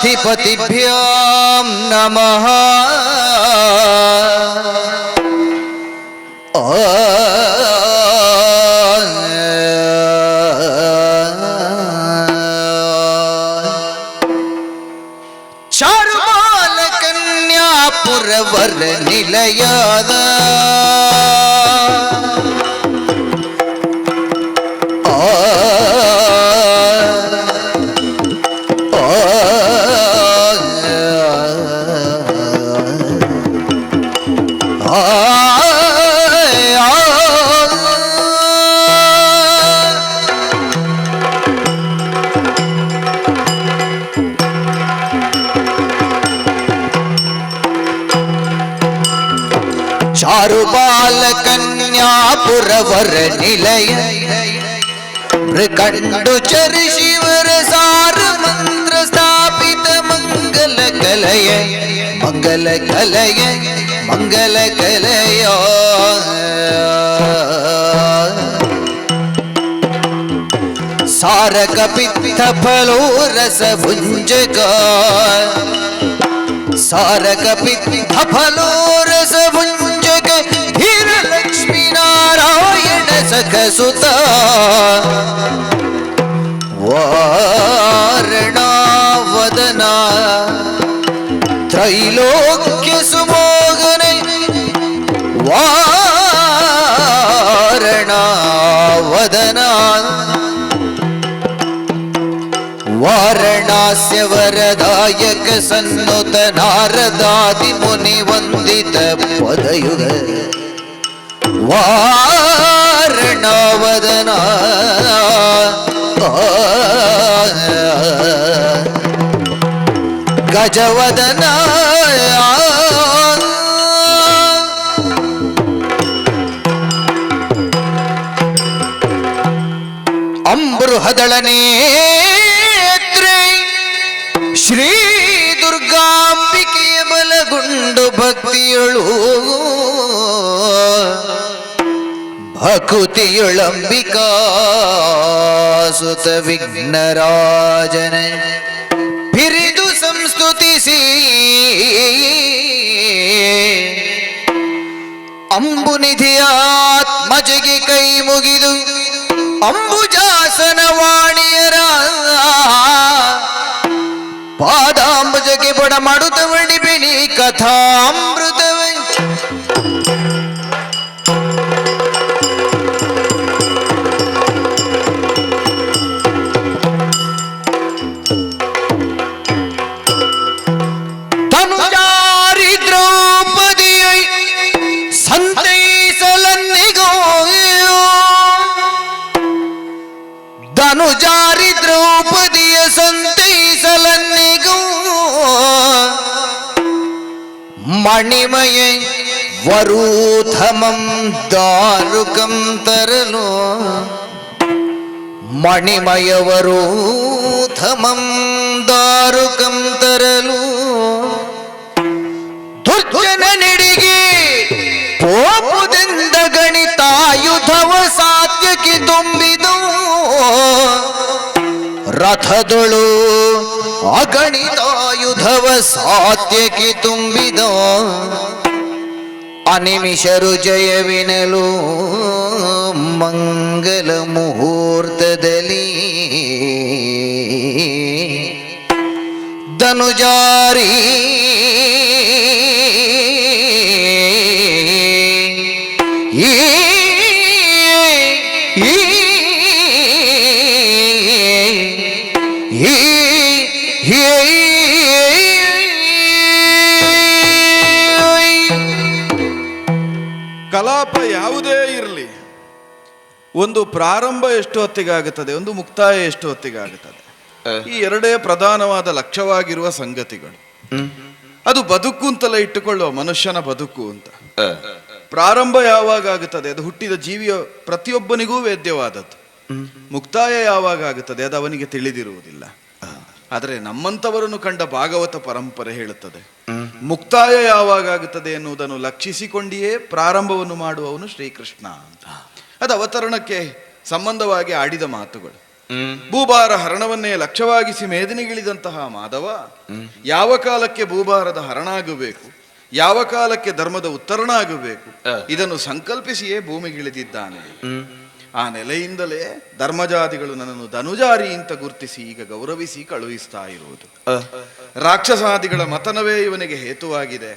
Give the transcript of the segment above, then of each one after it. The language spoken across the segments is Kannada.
ಗಣಾಧಿಪತಿಭ್ಯಾಂ ನಮಃ. ಚಾರುಮಾಲ ಕನ್ಯಾಪುರವರ ನಿಲಯದ ಚಾರುಬಾಲ ಕನ್ಯಾಪುರವರ ನಿಲಯ ಮೃಕಂಡು ಚರಿ ಶಿವರ ಸಾರ ಮಂತ್ರ ಸ್ಥಾಪಿತ ಮಂಗಲ ಕಲಯ ಮಂಗಲ ಕಲಯ ಮಂಗಲ ಕಲಯ. ಸಾರಕ ಪಿತ್ತ ಫಲೋ ರಸ ಭುಂಜಕ ಸಾರಕ ಪಿತ್ತ ಫಲೋ ರಸ ಭುಂಜಕ ಧೀರ ಲಕ್ಷ್ಮೀ ನಾರಾಯಣ ಸಖ ಸುತ ವಾರಣಾವದನ ತ್ರೈಲೋಕ್ಯ ಸುಮೋಗನ ವಾರಣಾವದನ ವಾರಣಾಸ್ಯ ವರದಾಯಕ ಸನ್ನುತ ನಾರದಾದಿ ಮುನಿ ವಂದಿತ ಪದಯುಗ ವಾರಣಾವದನ ಗಜವದನ ಅಂಬೃಹದಳನೇ ಶ್ರೀ ದುರ್ಗಾಂಬಿಕೆಯ ಬಲಗುಂಡು ಭಕ್ತಿಯೊಳು ಭಕುತಿಯೊಳಂಬಿಕಾ ಸುತ ವಿಘ್ನರಾಜನ ಪಿರಿದು ಸಂಸ್ತುತಿಸಿ ಅಂಬುನಿಧಿಯಾತ್ಮಜಗೆ ಕೈ ಮುಗಿದು ಅಂಬುಜಾಸನ ವಾಣಿಯರ ಪಾದಾಂಬುಜಗೆ ಬಡ ಮಾಡುತ್ತ ವಡಿಬಿನಿ ಕಥಾಮೃತವೇ. ತನುಜಾರಿ ದ್ರೌಪದಿಯ ಸಂತೈಸಲನ್ನಿಗೋ ಧನುಜಾರಿ ದ್ರೌಪದಿಯ ಸಂತೈಸಲನ್ನಿಗೋ ಮಣಿಮಯ ವರೂಥಮಂ ದಾರುಕಂ ತರಲು ಮಣಿಮಯ ವರೂಥಮಂ ದಾರುಕಂ ತರಲು ದುರ್ಜನ ನಿಡಿಗೆ ಪೋಪುದಿಂದ ಗಣಿತಾಯುಧವ ಸಾತ್ಯಕ್ಕೆ ತುಂಬಿದು ರಥದೊಳು ಅಗಣಿತಾಯುಧವ ಸಾತ್ಯಕ್ಕೆ ತುಂಬಿದ ಅನಿಮಿಷರು ಜಯವಿನಲು ಮಂಗಲ ಮುಹೂರ್ತದಲ್ಲಿ ಧನುಜಾರಿ ಕಲಾಪ ಯಾವುದೇ ಇರಲಿ, ಒಂದು ಪ್ರಾರಂಭ ಎಷ್ಟು ಹೊತ್ತಿಗಾಗುತ್ತದೆ, ಒಂದು ಮುಕ್ತಾಯ ಎಷ್ಟು ಹೊತ್ತಿಗಾಗುತ್ತದೆ. ಈ ಎರಡೇ ಪ್ರಧಾನವಾದ ಲಕ್ಷ್ಯವಾಗಿರುವ ಸಂಗತಿಗಳು. ಅದು ಬದುಕು ಅಂತಲೇ ಇಟ್ಟುಕೊಳ್ಳುವ ಮನುಷ್ಯನ ಬದುಕು ಅಂತ. ಪ್ರಾರಂಭ ಯಾವಾಗ ಆಗುತ್ತದೆ, ಅದು ಹುಟ್ಟಿದ ಜೀವಿಯ ಪ್ರತಿಯೊಬ್ಬನಿಗೂ ವೇದ್ಯವಾದದ್ದು. ಮುಕ್ತಾಯ ಯಾವಾಗ ಆಗುತ್ತದೆ, ಅದು ಅವನಿಗೆ ತಿಳಿದಿರುವುದಿಲ್ಲ. ಆದರೆ ನಮ್ಮಂಥವರನ್ನು ಕಂಡ ಭಾಗವತ ಪರಂಪರೆ ಹೇಳುತ್ತದೆ, ಮುಕ್ತಾಯ ಯಾವಾಗ ಆಗುತ್ತದೆ ಎನ್ನುವುದನ್ನು ಲಕ್ಷಿಸಿಕೊಂಡಿಯೇ ಪ್ರಾರಂಭವನ್ನು ಮಾಡುವವನು ಶ್ರೀಕೃಷ್ಣ ಅಂತ. ಅದು ಅವತರಣಕ್ಕೆ ಸಂಬಂಧವಾಗಿ ಆಡಿದ ಮಾತುಗಳು. ಭೂಭಾರ ಹರಣವನ್ನೇ ಲಕ್ಷ್ಯವಾಗಿಸಿ ಮೇದಿನಿಗಿಳಿದಂತಹ ಮಾಧವ ಯಾವ ಕಾಲಕ್ಕೆ ಭೂಭಾರದ ಹರಣ ಆಗಬೇಕು, ಯಾವ ಕಾಲಕ್ಕೆ ಧರ್ಮದ ಉತ್ತರಣ ಆಗಬೇಕು, ಇದನ್ನು ಸಂಕಲ್ಪಿಸಿಯೇ ಭೂಮಿಗಿಳಿದಿದ್ದಾನೆ. ಆ ನೆಲೆಯಿಂದಲೇ ಧರ್ಮಜಾತಿಗಳು ನನ್ನನ್ನು ಧನುಜಾರಿ ಅಂತ ಗುರುತಿಸಿ ಈಗ ಗೌರವಿಸಿ ಕಳುಹಿಸ್ತಾ ಇರುವುದು. ರಾಕ್ಷಸಾದಿಗಳ ಮತನವೇ ಇವನಿಗೆ ಹೇತುವಾಗಿದೆ.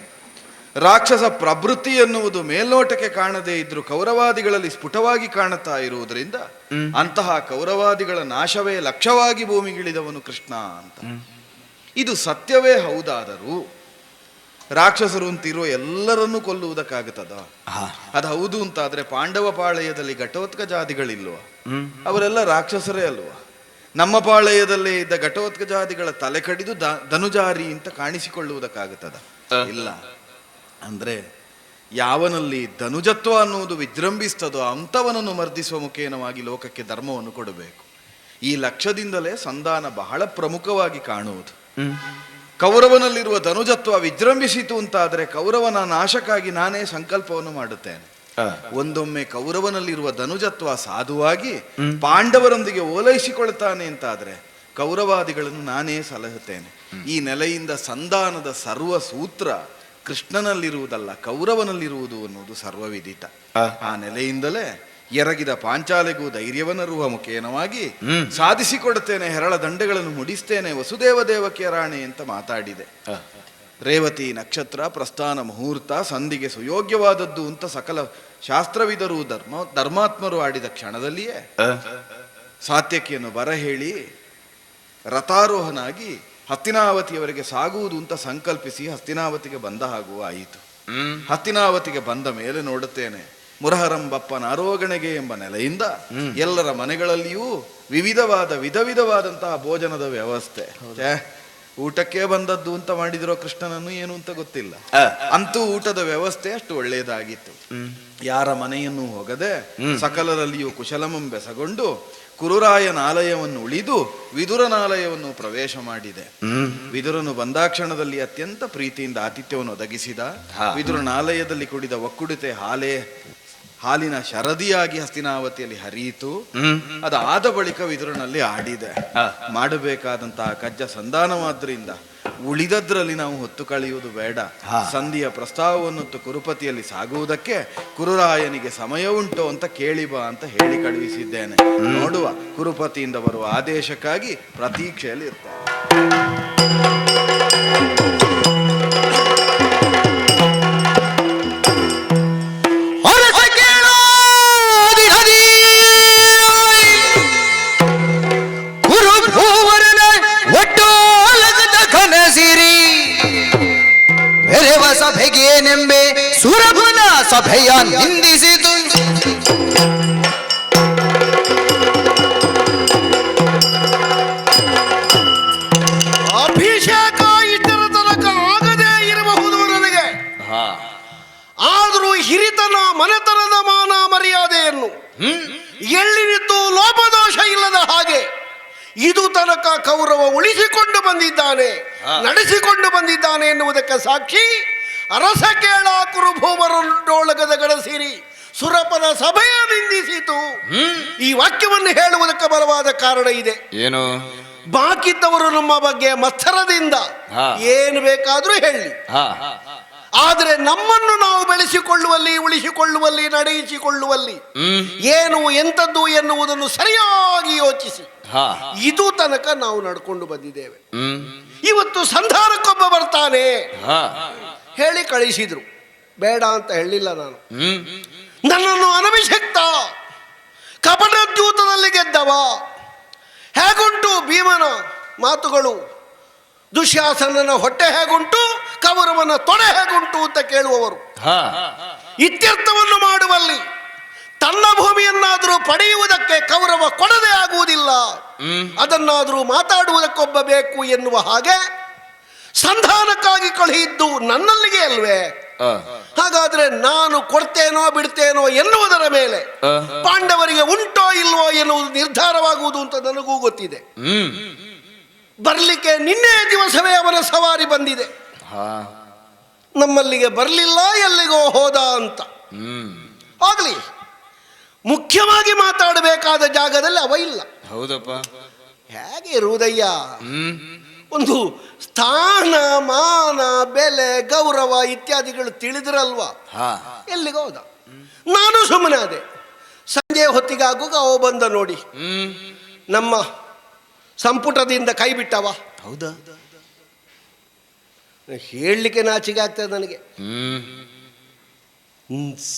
ರಾಕ್ಷಸ ಪ್ರವೃತ್ತಿ ಎನ್ನುವುದು ಮೇಲ್ನೋಟಕ್ಕೆ ಕಾಣದೇ ಇದ್ರೂ ಕೌರವಾದಿಗಳಲ್ಲಿ ಸ್ಫುಟವಾಗಿ ಕಾಣುತ್ತಾ ಇರುವುದರಿಂದ ಅಂತಹ ಕೌರವಾದಿಗಳ ನಾಶವೇ ಲಕ್ಷ್ಯವಾಗಿ ಭೂಮಿಗಿಳಿದವನು ಕೃಷ್ಣ ಅಂತ. ಇದು ಸತ್ಯವೇ ಹೌದಾದರೂ ರಾಕ್ಷಸರು ಅಂತಿರೋ ಎಲ್ಲರನ್ನೂ ಕೊಲ್ಲುವುದಕ್ಕಾಗುತ್ತದ? ಅದು ಹೌದು ಅಂತಾದ್ರೆ ಪಾಂಡವ ಪಾಳಯದಲ್ಲಿ ಘಟೋತ್ಕಜಾದಿಗಳಿಲ್ವ? ಅವರೆಲ್ಲ ರಾಕ್ಷಸರೇ ಅಲ್ವಾ? ನಮ್ಮ ಪಾಳಯದಲ್ಲೇ ಇದ್ದ ಘಟೋತ್ಕಜಾದಿಗಳ ತಲೆ ಕಡಿದು ಧನುಜಾರಿ ಅಂತ ಕಾಣಿಸಿಕೊಳ್ಳುವುದಕ್ಕಾಗುತ್ತದ? ಇಲ್ಲ. ಅಂದ್ರೆ ಯಾವನಲ್ಲಿ ಧನುಜತ್ವ ಅನ್ನುವುದು ವಿಜೃಂಭಿಸ್ತದೋ ಅಂಥವನನ್ನು ಮರ್ದಿಸುವ ಮುಖೇನವಾಗಿ ಲೋಕಕ್ಕೆ ಧರ್ಮವನ್ನು ಕೊಡಬೇಕು. ಈ ಲಕ್ಷ್ಯದಿಂದಲೇ ಸಂಧಾನ ಬಹಳ ಪ್ರಮುಖವಾಗಿ ಕಾಣುವುದು. ಕೌರವನಲ್ಲಿರುವ ಧನುಜತ್ವ ವಿಜೃಂಭಿಸಿತು ಅಂತಾದರೆ ಕೌರವನ ನಾಶಕ್ಕಾಗಿ ನಾನೇ ಸಂಕಲ್ಪವನ್ನು ಮಾಡುತ್ತೇನೆ. ಒಂದೊಮ್ಮೆ ಕೌರವನಲ್ಲಿರುವ ಧನುಜತ್ವ ಸಾಧುವಾಗಿ ಪಾಂಡವರೊಂದಿಗೆ ಓಲೈಸಿಕೊಳ್ತಾನೆ ಅಂತಾದ್ರೆ ಕೌರವಾದಿಗಳನ್ನು ನಾನೇ ಸಲಹುತ್ತೇನೆ. ಈ ನೆಲೆಯಿಂದ ಸಂಧಾನದ ಸರ್ವ ಸೂತ್ರ ಕೃಷ್ಣನಲ್ಲಿರುವುದಲ್ಲ, ಕೌರವನಲ್ಲಿರುವುದು ಅನ್ನುವುದು ಸರ್ವವಿದಿತ. ಆ ನೆಲೆಯಿಂದಲೇ ಎರಗಿದ ಪಾಂಚಾಲೆಗೂ ಧೈರ್ಯವನ್ನರುವ ಮುಖೇನವಾಗಿ ಸಾಧಿಸಿಕೊಡುತ್ತೇನೆ, ಹೆರಳ ದಂಡೆಗಳನ್ನು ಮುಡಿಸ್ತೇನೆ, ವಸುದೇವ ದೇವಕಿಯ ರಾಣಿ ಅಂತ ಮಾತಾಡಿದೆ. ರೇವತಿ ನಕ್ಷತ್ರ ಪ್ರಸ್ಥಾನ ಮುಹೂರ್ತ ಸಂಧಿಗೆ ಸುಯೋಗ್ಯವಾದದ್ದು ಅಂತ ಸಕಲ ಶಾಸ್ತ್ರವಿದರು ಧರ್ಮಾತ್ಮರು ಆಡಿದ ಕ್ಷಣದಲ್ಲಿಯೇ ಸಾತ್ಯಕಿಯನ್ನು ಬರ ಹೇಳಿ ರಥಾರೋಹನಾಗಿ ಹಸ್ತಿನಾವತಿಯವರೆಗೆ ಸಾಗುವುದು ಅಂತ ಸಂಕಲ್ಪಿಸಿ ಹಸ್ತಿನಾವತಿಗೆ ಬಂದ ಹಾಗೂ ಆಯಿತು. ಹಸ್ತಿನಾವತಿಗೆ ಬಂದ ಮೇಲೆ ನೋಡುತ್ತೇನೆ ಮುರಹರಂಬಪ್ಪನ ಆರೋಗಣೆಗೆ ಎಂಬ ನೆಲೆಯಿಂದ ಎಲ್ಲರ ಮನೆಗಳಲ್ಲಿಯೂ ವಿಧ ವಿಧವಾದಂತಹ ಭೋಜನದ ವ್ಯವಸ್ಥೆ. ಊಟಕ್ಕೆ ಬಂದದ್ದು ಅಂತ ಮಾಡಿದಿರೋ ಕೃಷ್ಣನನ್ನು ಏನು ಅಂತ ಗೊತ್ತಿಲ್ಲ. ಅಂತೂ ಊಟದ ವ್ಯವಸ್ಥೆ ಅಷ್ಟು ಒಳ್ಳೆಯದಾಗಿತ್ತು. ಯಾರ ಮನೆಯನ್ನು ಹೋಗದೆ ಸಕಲರಲ್ಲಿಯೂ ಕುಶಲಮಂ ಬೆಸಗೊಂಡು ಕುರುರಾಯನಾಲಯವನ್ನು ಉಳಿದು ವಿದುರನಾಲಯವನ್ನು ಪ್ರವೇಶ ಮಾಡಿದೆ. ವಿದುರನು ಬಂದಾಕ್ಷಣದಲ್ಲಿ ಅತ್ಯಂತ ಪ್ರೀತಿಯಿಂದ ಆತಿಥ್ಯವನ್ನು ಒದಗಿಸಿದ. ವಿದುರನಾಲಯದಲ್ಲಿ ಕುಡಿದ ಒಕ್ಕುಡಿತೆ ಹಾಲಿನ ಶರದಿಯಾಗಿ ಹಸ್ತಿನಾವತಿಯಲ್ಲಿ ಹರಿಯಿತು. ಅದಾದ ಬಳಿಕ ವಿದುರನಲ್ಲಿ ಆಡಿದೆ. ಮಾಡಬೇಕಾದಂತಹ ಕಜ್ಜ ಸಂಧಾನವಾದ್ರಿಂದ ಉಳಿದದ್ರಲ್ಲಿ ನಾವು ಹೊತ್ತು ಕಳೆಯುವುದು ಬೇಡ. ಸಂಧಿಯ ಪ್ರಸ್ತಾವವನ್ನು ಕುರುಪತಿಯಲ್ಲಿ ಸಾಗುವುದಕ್ಕೆ ಕುರುರಾಯನಿಗೆ ಸಮಯ ಉಂಟು ಅಂತ ಕೇಳಿ ಬಾ ಅಂತ ಹೇಳಿ ಕಳುಹಿಸಿದ್ದೇನೆ. ನೋಡುವ, ಕುರುಪತಿಯಿಂದ ಬರುವ ಆದೇಶಕ್ಕಾಗಿ ಪ್ರತೀಕ್ಷೆಯಲ್ಲಿ ಇರ್ತಾರೆ. ಸಭೆಗೇನೆಂಬೆ ಸುರಭುನ ಸಭೆಯ ನಿಂದಿಸಿತು. ಅಭಿಷೇಕ ಇತರ ತನಕ ಆಗದೇ ಇರಬಹುದು ನನಗೆ, ಆದರೂ ಹಿರಿತನ ಮನೆತನದ ಮಾನ ಮರ್ಯಾದೆಯನ್ನು ಎಳ್ಳಿನಿದ್ದು ಲೋಪದೋಷ ಇಲ್ಲದ ಹಾಗೆ ಇದು ತನಕ ಕೌರವ ಉಳಿಸಿಕೊಂಡು ಬಂದಿದ್ದಾನೆ, ನಡೆಸಿಕೊಂಡು ಬಂದಿದ್ದಾನೆ ಎನ್ನುವುದಕ್ಕೆ ಸಾಕ್ಷಿ ಅರಸ ಕೇಳ ಕುರುಭೂಮರೊಳಗದ ಗಡಸಿರಿ ಸುರಪನ ಸಭೆಯ ನಿಂದಿಸಿತು. ಈ ವಾಕ್ಯವನ್ನು ಹೇಳುವುದಕ್ಕೆ ಬಲವಾದ ಕಾರಣ ಇದೆ. ಏನು? ಬಾಕಿದ್ದವರು ನಮ್ಮ ಬಗ್ಗೆ ಮತ್ಸರದಿಂದ ಏನು ಬೇಕಾದ್ರೂ ಹೇಳಿ, ಆದರೆ ನಮ್ಮನ್ನು ನಾವು ಬೆಳೆಸಿಕೊಳ್ಳುವಲ್ಲಿ, ಉಳಿಸಿಕೊಳ್ಳುವಲ್ಲಿ, ನಡೆಯಿಸಿಕೊಳ್ಳುವಲ್ಲಿ ಏನು ಎಂಥದ್ದು ಎನ್ನುವುದನ್ನು ಸರಿಯಾಗಿ ಯೋಚಿಸಿ ಇದು ತನಕ ನಾವು ನಡ್ಕೊಂಡು ಬಂದಿದ್ದೇವೆ. ಇವತ್ತು ಸಂಧಾನಕ್ಕೊಬ್ಬ ಬರ್ತಾನೆ ಹೇಳಿ ಕಳಿಸಿದ್ರು, ಬೇಡ ಅಂತ ಹೇಳಿಲ್ಲ ನಾನು. ನನ್ನನ್ನು ಅನಭಿಷಕ್ತ ಕಪಟದ್ಯೂತದಲ್ಲಿ ಗೆದ್ದವ, ಹೇಗುಂಟು ಭೀಮನ ಮಾತುಗಳು, ದುಶ್ಯಾಸನನ ಹೊಟ್ಟೆ ಹೇಗುಂಟು, ಕೌರವನ ತೊಡೆ ಹೇಗುಂಟು ಅಂತ ಕೇಳುವವರು, ಇತ್ಯರ್ಥವನ್ನು ಮಾಡುವಲ್ಲಿ ತನ್ನ ಭೂಮಿಯನ್ನಾದರೂ ಪಡೆಯುವುದಕ್ಕೆ ಕೌರವ ಕೊಡದೆ ಆಗುವುದಿಲ್ಲ, ಅದನ್ನಾದರೂ ಮಾತಾಡುವುದಕ್ಕೊಬ್ಬ ಬೇಕು ಎನ್ನುವ ಹಾಗೆ ಸಂಧಾನಕ್ಕಾಗಿ ಕಳುಹಿದ್ದು ನನ್ನಲ್ಲಿಗೆ ಅಲ್ವೇ? ಹಾಗಾದ್ರೆ ನಾನು ಕೊಡ್ತೇನೋ ಬಿಡ್ತೇನೋ ಎನ್ನುವುದರ ಮೇಲೆ ಪಾಂಡವರಿಗೆ ಉಂಟೋ ಇಲ್ವೋ ಎನ್ನುವುದು ನಿರ್ಧಾರವಾಗುವುದು ಅಂತ ನನಗೂ ಗೊತ್ತಿದೆ. ಬರ್ಲಿಕ್ಕೆ ನಿನ್ನೆ ದಿವಸವೇ ಅವನ ಸವಾರಿ ಬಂದಿದೆ, ನಮ್ಮಲ್ಲಿಗೆ ಬರಲಿಲ್ಲ, ಎಲ್ಲಿಗೋ ಹೋದ ಅಂತ. ಆಗ್ಲಿ, ಮುಖ್ಯವಾಗಿ ಮಾತಾಡಬೇಕಾದ ಜಾಗದಲ್ಲಿ ಅವ ಇಲ್ಲ. ಹೌದಪ್ಪ. ಹೇಗೆ ಇರುವುದಯ್ಯ? ಒಂದು ಸ್ಥಾನ ಮಾನ ಬೆಲೆ ಗೌರವ ಇತ್ಯಾದಿಗಳು ತಿಳಿದ್ರಲ್ವಾ? ಎಲ್ಲಿಗೋದ? ನಾನು ಸುಮ್ಮನೆ ಅದೇ. ಸಂಜೆ ಹೊತ್ತಿಗಾಗುವಾಗ ಅವ ಬಂದ ನೋಡಿ, ನಮ್ಮ ಸಂಪುಟದಿಂದ ಕೈ ಬಿಟ್ಟವ. ಹೌದಾ? ಹೇಳಲಿಕ್ಕೆ ನಾಚಿಕೆ ಆಗ್ತದೆ ನನಗೆ.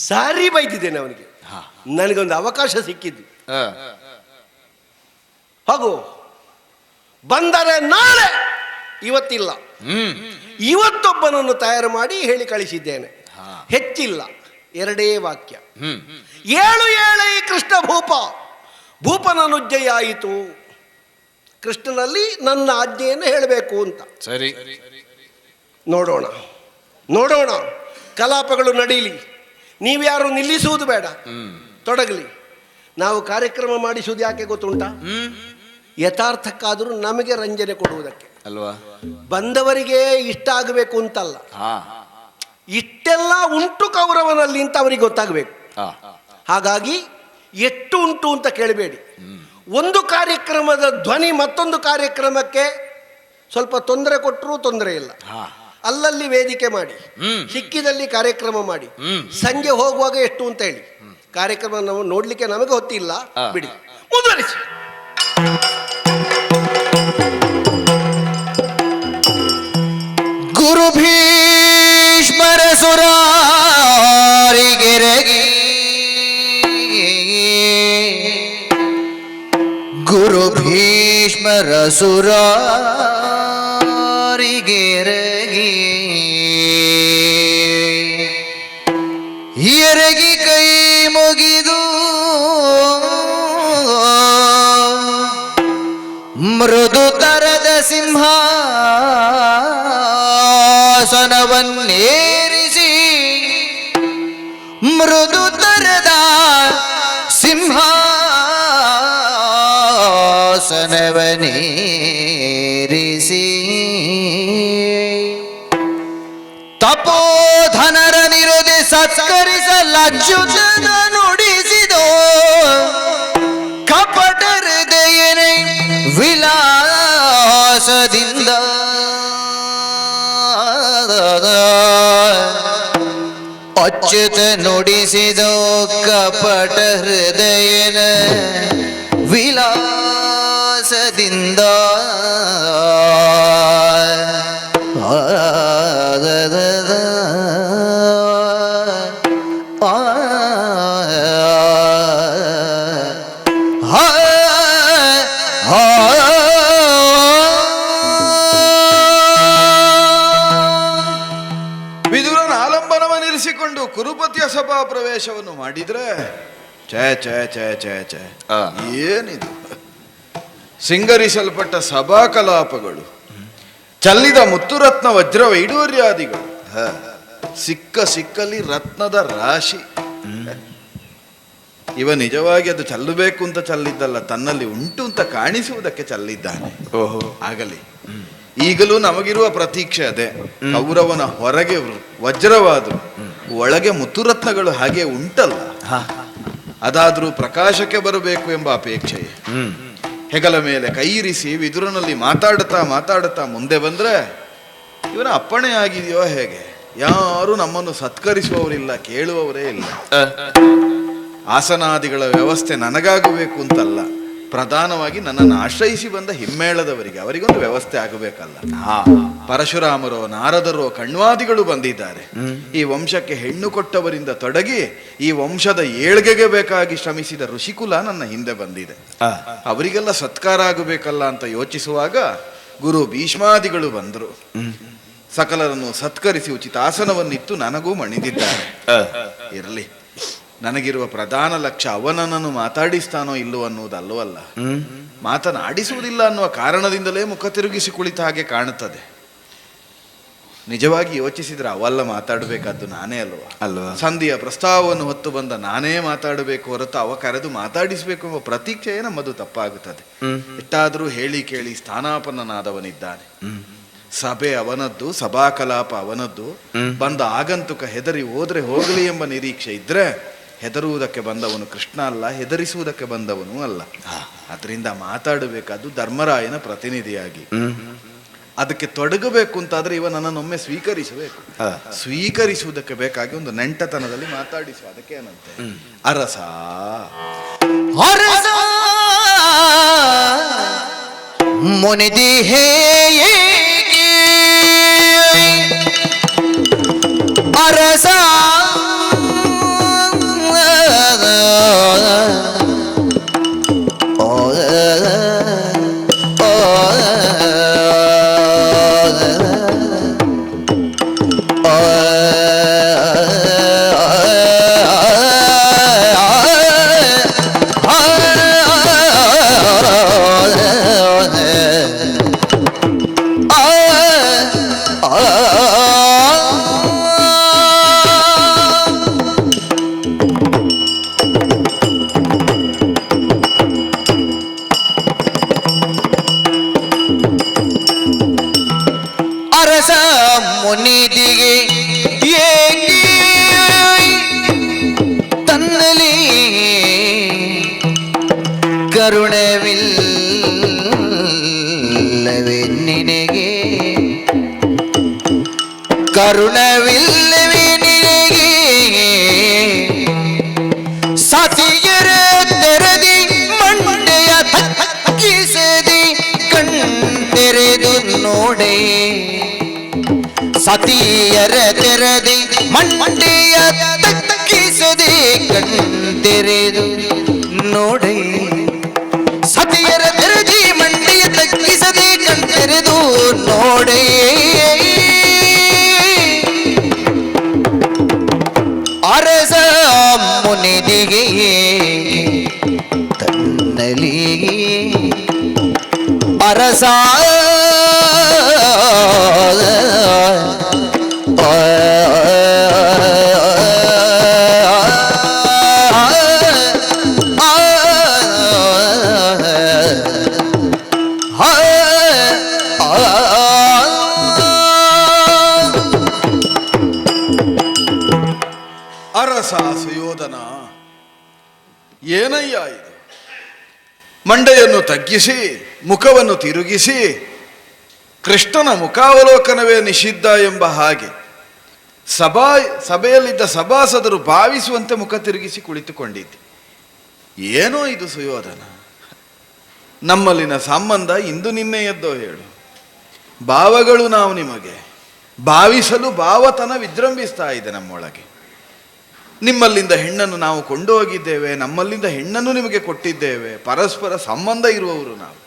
ಸಾರಿ ಬೈದಿದ್ದೇನೆ ಅವನಿಗೆ. ನನಗೊಂದು ಅವಕಾಶ ಸಿಕ್ಕಿದ್ದು. ಹಾಗೂ ಬಂದರೆ ನಾಳೆ, ಇವತ್ತಿಲ್ಲ, ಇವತ್ತೊಬ್ಬನನ್ನು ತಯಾರು ಮಾಡಿ ಹೇಳಿ ಕಳಿಸಿದ್ದೇನೆ. ಹೆಚ್ಚಿಲ್ಲ, 2 ವಾಕ್ಯ. 7 ಈ ಕೃಷ್ಣ ಭೂಪ, ಭೂಪನನುಜ್ಜೆಯ ಆಯಿತು. ಕೃಷ್ಣನಲ್ಲಿ ನನ್ನ ಆಜ್ಞೆಯನ್ನು ಹೇಳಬೇಕು ಅಂತ. ಸರಿ, ನೋಡೋಣ ನೋಡೋಣ. ಕಲಾಪಗಳು ನಡೀಲಿ, ನೀವ್ಯಾರು ನಿಲ್ಲಿಸುವುದು ಬೇಡ, ತೊಡಗಲಿ. ನಾವು ಕಾರ್ಯಕ್ರಮ ಮಾಡಿಸುವುದು ಯಾಕೆ ಗೊತ್ತುಂಟ? ಯಥಾರ್ಥಕ್ಕಾದರೂ ನಮಗೆ ರಂಜನೆ ಕೊಡುವುದಕ್ಕೆ ಅಲ್ವಾ? ಬಂದವರಿಗೆ ಇಷ್ಟ ಆಗಬೇಕು ಅಂತಲ್ಲ. ಇಷ್ಟೆಲ್ಲ ಉಂಟು ಕೌರವನಲ್ಲಿ ಅಂತ ಅವರಿಗೆ ಗೊತ್ತಾಗಬೇಕು. ಹಾಗಾಗಿ ಎಷ್ಟು ಉಂಟು ಅಂತ ಕೇಳಬೇಡಿ. ಒಂದು ಕಾರ್ಯಕ್ರಮದ ಧ್ವನಿ ಮತ್ತೊಂದು ಕಾರ್ಯಕ್ರಮಕ್ಕೆ ಸ್ವಲ್ಪ ತೊಂದರೆ ಕೊಟ್ಟರೂ ತೊಂದರೆ ಇಲ್ಲ. ಅಲ್ಲಲ್ಲಿ ವೇದಿಕೆ ಮಾಡಿ, ಸಿಕ್ಕಿದಲ್ಲಿ ಕಾರ್ಯಕ್ರಮ ಮಾಡಿ, ಸಂಜೆ ಹೋಗುವಾಗ ಎಷ್ಟು ಅಂತ ಹೇಳಿ. ಕಾರ್ಯಕ್ರಮ ನಾವು ನೋಡ್ಲಿಕ್ಕೆ ನಮಗೆ ಹೊತ್ತಿಲ್ಲ, ಬಿಡಿ, ಮುಂದುವರಿಸಿ. ಗುರು ಭೀಷ್ಮರ ಸುರಾರಿಗೆರಗಿ, ಗುರು ಭೀಷ್ಮರ ಸುರಾರಿಗೆರಗಿ, ಎರಗಿ ಕೈ ಮುಗಿದು ಮೃದು ತರದ ಸಿಂಹಾಸನವನ್ನೇರಿಸಿ, ಮೃದು ತರದ ಸಿಂಹಾಸನವನ್ನೇರಿಸಿ, ತಪೋಧನರ ನಿರದೆ ಸತ್ಕರಿಸಲಜ್ಜುತನ ನುಡಿಸಿದೋ, ಕಪಟ ಹೃದಯನೇ ವಿಲಾಸದಿಂದ ಅಚ್ಯುತ ನುಡಿಸಿದೋ, ಕಪಟ ಹೃದಯನ ವಿಲಾಸದಿಂದ. ವಿದುರನ ಆಲಂಬನವನ್ನಿರಿಸಿಕೊಂಡು ಕುರುಪತಿಯ ಸಭಾ ಪ್ರವೇಶವನ್ನು ಮಾಡಿದ್ರೆ ಛೇ ಛೇ ಛೇ ಛೇ ಛೇ, ಏನಿದು? ಸಿಂಗರಿಸಲ್ಪಟ್ಟ ಸಭಾ ಕಲಾಪಗಳು, ಚಲ್ಲಿದ ಮುತ್ತುರತ್ನ ವಜ್ರ ವೈಡೂರ್ಯಾದಿಗಳು, ಸಿಕ್ಕಲ್ಲಿ ರತ್ನದ ರಾಶಿ. ಇವ ನಿಜವಾಗಿ ಅದು ಚಲ್ಲಬೇಕು ಅಂತ ಚಲ್ಲಿದ್ದಲ್ಲ, ತನ್ನಲ್ಲಿ ಉಂಟು ಅಂತ ಕಾಣಿಸುವುದಕ್ಕೆ ಚಲ್ಲಿದ್ದಾನೆ. ಓಹೋ, ಆಗಲಿ. ಈಗಲೂ ನಮಗಿರುವ ಪ್ರತೀಕ್ಷೆ ಅದೇ. ಕೌರವನ ಹೊರಗೆ ವಜ್ರವಾದ್ರು ಒಳಗೆ ಮುತ್ತುರತ್ನಗಳು ಹಾಗೆ ಉಂಟಲ್ಲ, ಅದಾದ್ರೂ ಪ್ರಕಾಶಕ್ಕೆ ಬರಬೇಕು ಎಂಬ ಅಪೇಕ್ಷೆಯೇ. ಹೆಗಲ ಮೇಲೆ ಕೈ ಇರಿಸಿ ವಿದುರನಲ್ಲಿ ಮಾತಾಡುತ್ತಾ ಮುಂದೆ ಬಂದ್ರೆ ಇವನ ಅಪ್ಪಣೆ ಆಗಿದೆಯೋ ಹೇಗೆ? ಯಾರು ನಮ್ಮನ್ನು ಸತ್ಕರಿಸುವವರಿಲ್ಲ, ಕೇಳುವವರೇ ಇಲ್ಲ. ಆಸನಾದಿಗಳ ವ್ಯವಸ್ಥೆ ನನಗಾಗಬೇಕು ಅಂತಲ್ಲ, ಪ್ರಧಾನವಾಗಿ ನನ್ನನ್ನು ಆಶ್ರಯಿಸಿ ಬಂದ ಹಿಮ್ಮೇಳದವರಿಗೆ, ಅವರಿಗೊಂದು ವ್ಯವಸ್ಥೆ ಆಗಬೇಕಲ್ಲ. ಪರಶುರಾಮರೋ ನಾರದರೋ ಕಣ್ವಾದಿಗಳು ಬಂದಿದ್ದಾರೆ. ಈ ವಂಶಕ್ಕೆ ಹೆಣ್ಣು ಕೊಟ್ಟವರಿಂದ ತೊಡಗಿ ಈ ವಂಶದ ಏಳ್ಗೆಗೆ ಬೇಕಾಗಿ ಶ್ರಮಿಸಿದ ಋಷಿಕುಲ ನನ್ನ ಹಿಂದೆ ಬಂದಿದೆ. ಅವರಿಗೆಲ್ಲ ಸತ್ಕಾರ ಆಗಬೇಕಲ್ಲ ಅಂತ ಯೋಚಿಸುವಾಗ ಗುರು ಭೀಷ್ಮಾದಿಗಳು ಬಂದರು. ಸಕಲರನ್ನು ಸತ್ಕರಿಸಿ ಉಚಿತ ಆಸನವನ್ನಿತ್ತು ನನಗೂ ಮಣಿದಿದ್ದಾರೆ. ಇರಲಿ, ನನಗಿರುವ ಪ್ರಧಾನ ಲಕ್ಷ್ಯ ಅವನನ್ನು ಮಾತಾಡಿಸ್ತಾನೋ ಇಲ್ಲೋ ಅನ್ನುವುದಲ್ಲವಲ್ಲ, ಮಾತನಾಡಿಸುವುದಿಲ್ಲ ಅನ್ನುವ ಕಾರಣದಿಂದಲೇ ಮುಖ ತಿರುಗಿಸಿ ಕುಳಿತ ಹಾಗೆ ಕಾಣುತ್ತದೆ. ನಿಜವಾಗಿ ಯೋಚಿಸಿದ್ರೆ ಅವೆಲ್ಲ ಮಾತಾಡಬೇಕಾದ್ದು ನಾನೇ ಅಲ್ವಾ? ಸಂಧಿಯ ಪ್ರಸ್ತಾವವನ್ನು ಹೊತ್ತು ಬಂದ ನಾನೇ ಮಾತಾಡಬೇಕು ಹೊರತು ಅವ ಕರೆದು ಮಾತಾಡಿಸಬೇಕು ಎಂಬ ಪ್ರತೀಕ್ಷೆಯೇ ನಮ್ಮದು ತಪ್ಪಾಗುತ್ತದೆ. ಎಷ್ಟಾದರೂ ಹೇಳಿ ಕೇಳಿ ಸ್ಥಾನಾಪನ್ನನಾದವನಿದ್ದಾನೆ. ಸಭೆ ಅವನದ್ದು, ಸಭಾ ಕಲಾಪ ಅವನದ್ದು. ಬಂದ ಆಗಂತುಕ ಹೆದರಿ ಹೋದ್ರೆ ಹೋಗಲಿ ಎಂಬ ನಿರೀಕ್ಷೆ ಇದ್ರೆ ಹೆದರುವುದಕ್ಕೆ ಬಂದವನು ಕೃಷ್ಣ ಅಲ್ಲ, ಹೆದರಿಸುವುದಕ್ಕೆ ಬಂದವನು ಅಲ್ಲ. ಅದರಿಂದ ಮಾತಾಡಬೇಕಾದ್ದು ಧರ್ಮರಾಯನ ಪ್ರತಿನಿಧಿಯಾಗಿ. ಅದಕ್ಕೆ ತೊಡಗಬೇಕು ಅಂತಾದ್ರೆ ಇವ ನನ್ನನ್ನೊಮ್ಮೆ ಸ್ವೀಕರಿಸಬೇಕು. ಸ್ವೀಕರಿಸುವುದಕ್ಕೆ ಬೇಕಾಗಿ ಒಂದು ನೆಂಟತನದಲ್ಲಿ ಮಾತಾಡಿಸುವ. ಅದಕ್ಕೆ ಏನಂತೆ, ಅರಸ ಅರಸ ಮುನಿದಿ ಹೇಗೆ ಅರಸ ಅರಸ ಮುನಿದಿಗೆ ಏಕೆ ತನ್ನಲಿ ಕರುಣವಿಲ್ಲವೇ ನಿನಗೆ, ಕರುಣವಿಲ್ಲವೇ ನಿನಗೆ ಸತಿಯರ ತೆರದಿ ಮಂಡೆಯ ತಗ್ಗಿಸದಿ ಕಣ್ಣೆರೆದು ನೋಡೆ, ಸತಿಯರ ತೆರದಿ ಮಂಡೆಯ ತಗ್ಗಿಸದೆ ಕಣ್ಣೆರೆದು ನೋಡೆ, ಸತಿಯರ ತೆರದಿ ಮಂಡೆಯ ತಗ್ಗಿಸದೆ ಕಣ್ಣೆರೆದು ನೋಡೆ. ಅರಸ ಮುನಿದಿಗೆ ತನ್ನಲಿ ಅರಸ ಅರಸ ಸುಯೋಧನ, ಏನಯ್ಯ ಇದು? ಮಂಡೆಯನ್ನು ತಗ್ಗಿಸಿ ಮುಖವನ್ನು ತಿರುಗಿಸಿ ಕೃಷ್ಣನ ಮುಖಾವಲೋಕನವೇ ನಿಷಿದ್ಧ ಎಂಬ ಹಾಗೆ ಸಭೆಯಲ್ಲಿದ್ದ ಸಭಾಸದರು ಭಾವಿಸುವಂತೆ ಮುಖ ತಿರುಗಿಸಿ ಕುಳಿತುಕೊಂಡಿದ್ದೆ. ಏನೋ ಇದು ಸುಯೋಧನ, ನಮ್ಮಲ್ಲಿನ ಸಂಬಂಧ ಇಂದು ನಿನ್ನೆಯದ್ದೋ ಹೇಳು. ಭಾವಗಳು ನಾವು ನಿಮಗೆ ಭಾವಿಸಲು ಭಾವತನ ವಿಜೃಂಭಿಸ್ತಾ ಇದೆ ನಮ್ಮೊಳಗೆ. ನಿಮ್ಮಲ್ಲಿಂದ ಹೆಣ್ಣನ್ನು ನಾವು ಕೊಂಡೋಗಿದ್ದೇವೆ, ನಮ್ಮಲ್ಲಿಂದ ಹೆಣ್ಣನ್ನು ನಿಮಗೆ ಕೊಟ್ಟಿದ್ದೇವೆ. ಪರಸ್ಪರ ಸಂಬಂಧ ಇರುವವರು ನಾವು.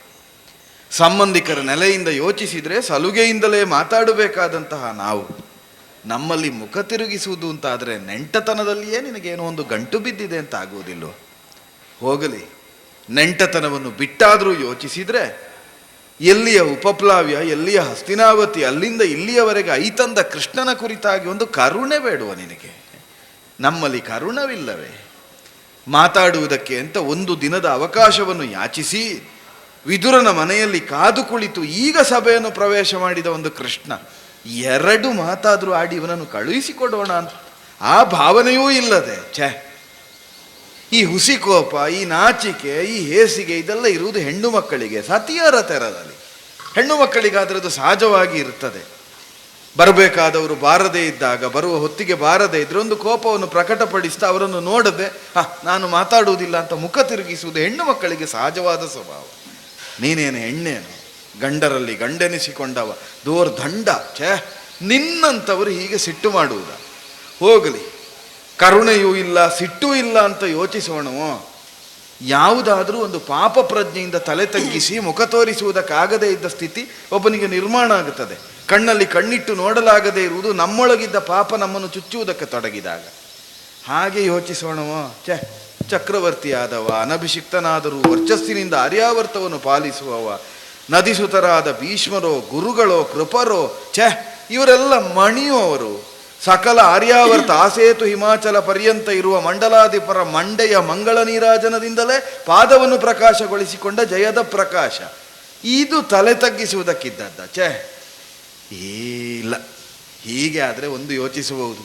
ಸಂಬಂಧಿಕರ ನೆಲೆಯಿಂದ ಯೋಚಿಸಿದರೆ ಸಲುಗೆಯಿಂದಲೇ ಮಾತಾಡಬೇಕಾದಂತಹ ನಾವು ನಮ್ಮಲ್ಲಿ ಮುಖ ತಿರುಗಿಸುವುದು ಅಂತಾದರೆ ನೆಂಟತನದಲ್ಲಿಯೇ ನಿನಗೇನೋ ಒಂದು ಗಂಟು ಬಿದ್ದಿದೆ ಅಂತ ಆಗುವುದಿಲ್ಲ. ಹೋಗಲಿ, ನೆಂಟತನವನ್ನು ಬಿಟ್ಟಾದರೂ ಯೋಚಿಸಿದರೆ ಎಲ್ಲಿಯ ಉಪಪ್ಲಾವ್ಯ, ಎಲ್ಲಿಯ ಹಸ್ತಿನಾವತಿ, ಅಲ್ಲಿಂದ ಇಲ್ಲಿಯವರೆಗೆ ಐತಂದ ಕೃಷ್ಣನ ಕುರಿತಾಗಿ ಒಂದು ಕರುಣೆ ಬೇಡುವ ನಿನಗೆ? ನಮ್ಮಲ್ಲಿ ಕರುಣವಿಲ್ಲವೇ? ಮಾತಾಡುವುದಕ್ಕೆ ಅಂತ ಒಂದು ದಿನದ ಅವಕಾಶವನ್ನು ಯಾಚಿಸಿ ವಿದುರನ ಮನೆಯಲ್ಲಿ ಕಾದು ಕುಳಿತು ಈಗ ಸಭೆಯನ್ನು ಪ್ರವೇಶ ಮಾಡಿದ ಒಂದು ಕೃಷ್ಣ ಎರಡು ಮಾತಾದರೂ ಆಡಿ ಇವನನ್ನು ಕಳುಹಿಸಿಕೊಡೋಣ ಅಂತ ಆ ಭಾವನೆಯೂ ಇಲ್ಲದೆ, ಛೆ, ಈ ಹುಸಿಕೋಪ, ಈ ನಾಚಿಕೆ, ಈ ಹೇಸಿಗೆ ಇದೆಲ್ಲ ಇರುವುದು ಹೆಣ್ಣು ಮಕ್ಕಳಿಗೆ. ಸತಿಯರ ತೆರದಲ್ಲಿ ಹೆಣ್ಣು ಮಕ್ಕಳಿಗಾದರೆ ಅದು ಸಹಜವಾಗಿ ಇರ್ತದೆ. ಬರಬೇಕಾದವರು ಬಾರದೇ ಇದ್ದಾಗ, ಬರುವ ಹೊತ್ತಿಗೆ ಬಾರದೇ ಇದ್ರೆ ಒಂದು ಕೋಪವನ್ನು ಪ್ರಕಟಪಡಿಸ್ತಾ ಅವರನ್ನು ನೋಡದೆ ನಾನು ಮಾತಾಡುವುದಿಲ್ಲ ಅಂತ ಮುಖ ತಿರುಗಿಸುವುದು ಹೆಣ್ಣು ಮಕ್ಕಳಿಗೆ ಸಹಜವಾದ ಸ್ವಭಾವ. ನೀನೇನು ಹೆಣ್ಣೇನು? ಗಂಡರಲ್ಲಿ ಗಂಡೆನಿಸಿಕೊಂಡವ ದೋರ್ದಂಡ. ಛೇ, ನಿನ್ನಂಥವರು ಹೀಗೆ ಸಿಟ್ಟು ಮಾಡುವುದ? ಹೋಗಲಿ, ಕರುಣೆಯೂ ಇಲ್ಲ ಸಿಟ್ಟೂ ಇಲ್ಲ ಅಂತ ಯೋಚಿಸೋಣವೋ? ಯಾವುದಾದ್ರೂ ಒಂದು ಪಾಪ ಪ್ರಜ್ಞೆಯಿಂದ ತಲೆ ತಗ್ಗಿಸಿ ಮುಖ ತೋರಿಸುವುದಕ್ಕಾಗದೇ ಇದ್ದ ಸ್ಥಿತಿ ಒಬ್ಬನಿಗೆ ನಿರ್ಮಾಣ ಆಗುತ್ತದೆ. ಕಣ್ಣಲ್ಲಿ ಕಣ್ಣಿಟ್ಟು ನೋಡಲಾಗದೇ ಇರುವುದು ನಮ್ಮೊಳಗಿದ್ದ ಪಾಪ ನಮ್ಮನ್ನು ಚುಚ್ಚುವುದಕ್ಕೆ ತೊಡಗಿದಾಗ. ಹಾಗೆ ಯೋಚಿಸೋಣವೋ? ಚಕ್ರವರ್ತಿಯಾದವ, ಅನಭಿಷಿಕ್ತನಾದರೂ ವರ್ಚಸ್ಸಿನಿಂದ ಆರ್ಯಾವರ್ತವನ್ನು ಪಾಲಿಸುವವ, ನದಿಸುತರಾದ ಭೀಷ್ಮರೋ, ಗುರುಗಳೋ, ಕೃಪರೋ, ಇವರೆಲ್ಲ ಮಣಿಯುವವರು. ಸಕಲ ಆರ್ಯಾವರ್ತ ಆಸೇತು ಹಿಮಾಚಲ ಪರ್ಯಂತ ಇರುವ ಮಂಡಲಾಧಿಪರ ಮಂಡೆಯ ಮಂಗಳ ನೀರಾಜನದಿಂದಲೇ ಪಾದವನ್ನು ಪ್ರಕಾಶಗೊಳಿಸಿಕೊಂಡ ಜಯದ ಪ್ರಕಾಶ. ಇದು ತಲೆ ತಗ್ಗಿಸುವುದಕ್ಕಿದ್ದದ್ದ? ಇಲ್ಲ. ಹೀಗೆ ಆದರೆ ಒಂದು ಯೋಚಿಸಬಹುದು,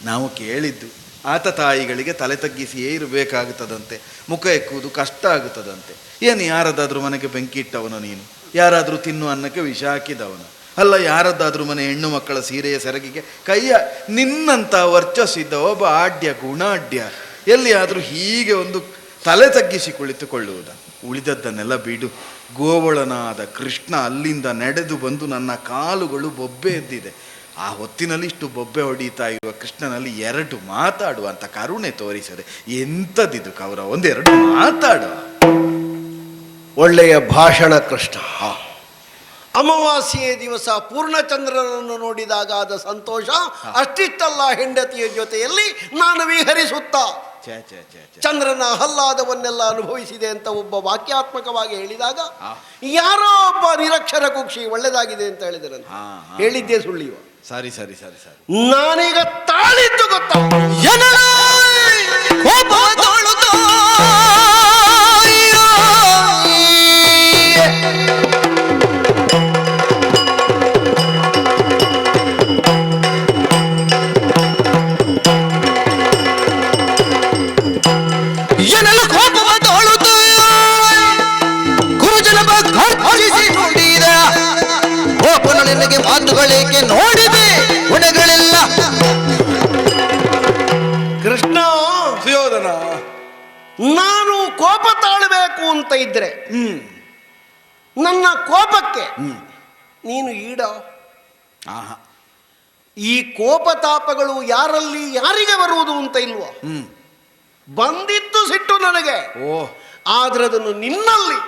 ನಾವು ಕೇಳಿದ್ದು ಆತ ತಾಯಿಗಳಿಗೆ ತಲೆ ತಗ್ಗಿಸಿಯೇ ಇರಬೇಕಾಗುತ್ತದಂತೆ. ಮುಖ ಎಕ್ಕುವುದು ಕಷ್ಟ ಆಗುತ್ತದಂತೆ. ಏನು ಯಾರದಾದ್ರೂ ಮನೆಗೆ ಬೆಂಕಿ ಇಟ್ಟವನು ನೀನು? ಯಾರಾದರೂ ತಿನ್ನುವ ಅನ್ನಕ್ಕೆ ವಿಷ ಹಾಕಿದವನು ಅಲ್ಲ. ಯಾರದ್ದಾದ್ರೂ ಮನೆ ಹೆಣ್ಣು ಮಕ್ಕಳ ಸೀರೆಯ ಸೆರಗಿಗೆ ಕೈಯ ನಿನ್ನಂಥ ವರ್ಚಸ್ಸಿದ್ದ ಒಬ್ಬ ಆಡ್ಯ ಗುಣಾಡ್ಯ ಎಲ್ಲಿಯಾದರೂ ಹೀಗೆ ಒಂದು ತಲೆ ತಗ್ಗಿಸಿ ಕುಳಿತುಕೊಳ್ಳುವುದ? ಉಳಿದದ್ದನ್ನೆಲ್ಲ ಬಿಡು. ಗೋವಳನಾದ ಕೃಷ್ಣ ಅಲ್ಲಿಂದ ನಡೆದು ಬಂದು ನನ್ನ ಕಾಲುಗಳು ಬೊಬ್ಬೆ ಎದ್ದಿದೆ. ಆ ಹೊತ್ತಿನಲ್ಲಿ ಇಷ್ಟು ಬೊಬ್ಬೆ ಹೊಡೀತಾ ಇರುವ ಕೃಷ್ಣನಲ್ಲಿ 2 ಮಾತಾಡುವಂಥ ಕರುಣೆ ತೋರಿಸದೆ ಎಂಥದ್ದಿದು ಕೌರವ? ಒಂದೆರಡು ಮಾತಾಡುವ. ಒಳ್ಳೆಯ ಭಾಷಣ ಕೃಷ್ಣ. ಅಮಾವಾಸ್ಯೆಯ ದಿವಸ ಪೂರ್ಣಚಂದ್ರನನ್ನು ನೋಡಿದಾಗ ಆದ ಸಂತೋಷ ಅಷ್ಟಿಷ್ಟಲ್ಲ. ಹೆಂಡತಿಯ ಜೊತೆಯಲ್ಲಿ ನಾನು ವಿಹರಿಸುತ್ತಾ ಚಂದ್ರನ ಆಹ್ಲಾದವನ್ನೆಲ್ಲ ಅನುಭವಿಸಿದೆ ಅಂತ ಒಬ್ಬ ವಾಕ್ಯಾತ್ಮಕವಾಗಿ ಹೇಳಿದಾಗ ಯಾರೋ ಒಬ್ಬ ನಿರಕ್ಷರ ಕುಕ್ಷಿ ಒಳ್ಳೆದಾಗಿದೆ ಅಂತ ಹೇಳಿದರಂತೆ. ಹೇಳಿದ್ದೇ ಸುಳ್ಳಿವ. ಸರಿ ಸರಿ ಸರಿ ಸರಿ. ನಾನೀಗ ತಾಳಿದ್ದು ಗೊತ್ತಾ? ನಿನಗೆ ಮಾತುಗಳೇಕೆ ನೋಡಿದೆ ಗುಣಗಳೆಲ್ಲ. ಕೃಷ್ಣ ಸುಯೋಧನ, ನಾನು ಕೋಪ ತಾಳಬೇಕು ಅಂತ ಇದ್ರೆ ನನ್ನ ಕೋಪಕ್ಕೆ ನೀನು ಈಡ. ಈ ಕೋಪತಾಪಗಳು ಯಾರಲ್ಲಿ ಯಾರಿಗೆ ಬರುವುದು ಅಂತ ಇಲ್ವೋ? ಬಂದಿದ್ದು ಸಿಟ್ಟು ನನಗೆ. ಆದ್ರೆ ಅದನ್ನು ನಿನ್ನಲ್ಲಿ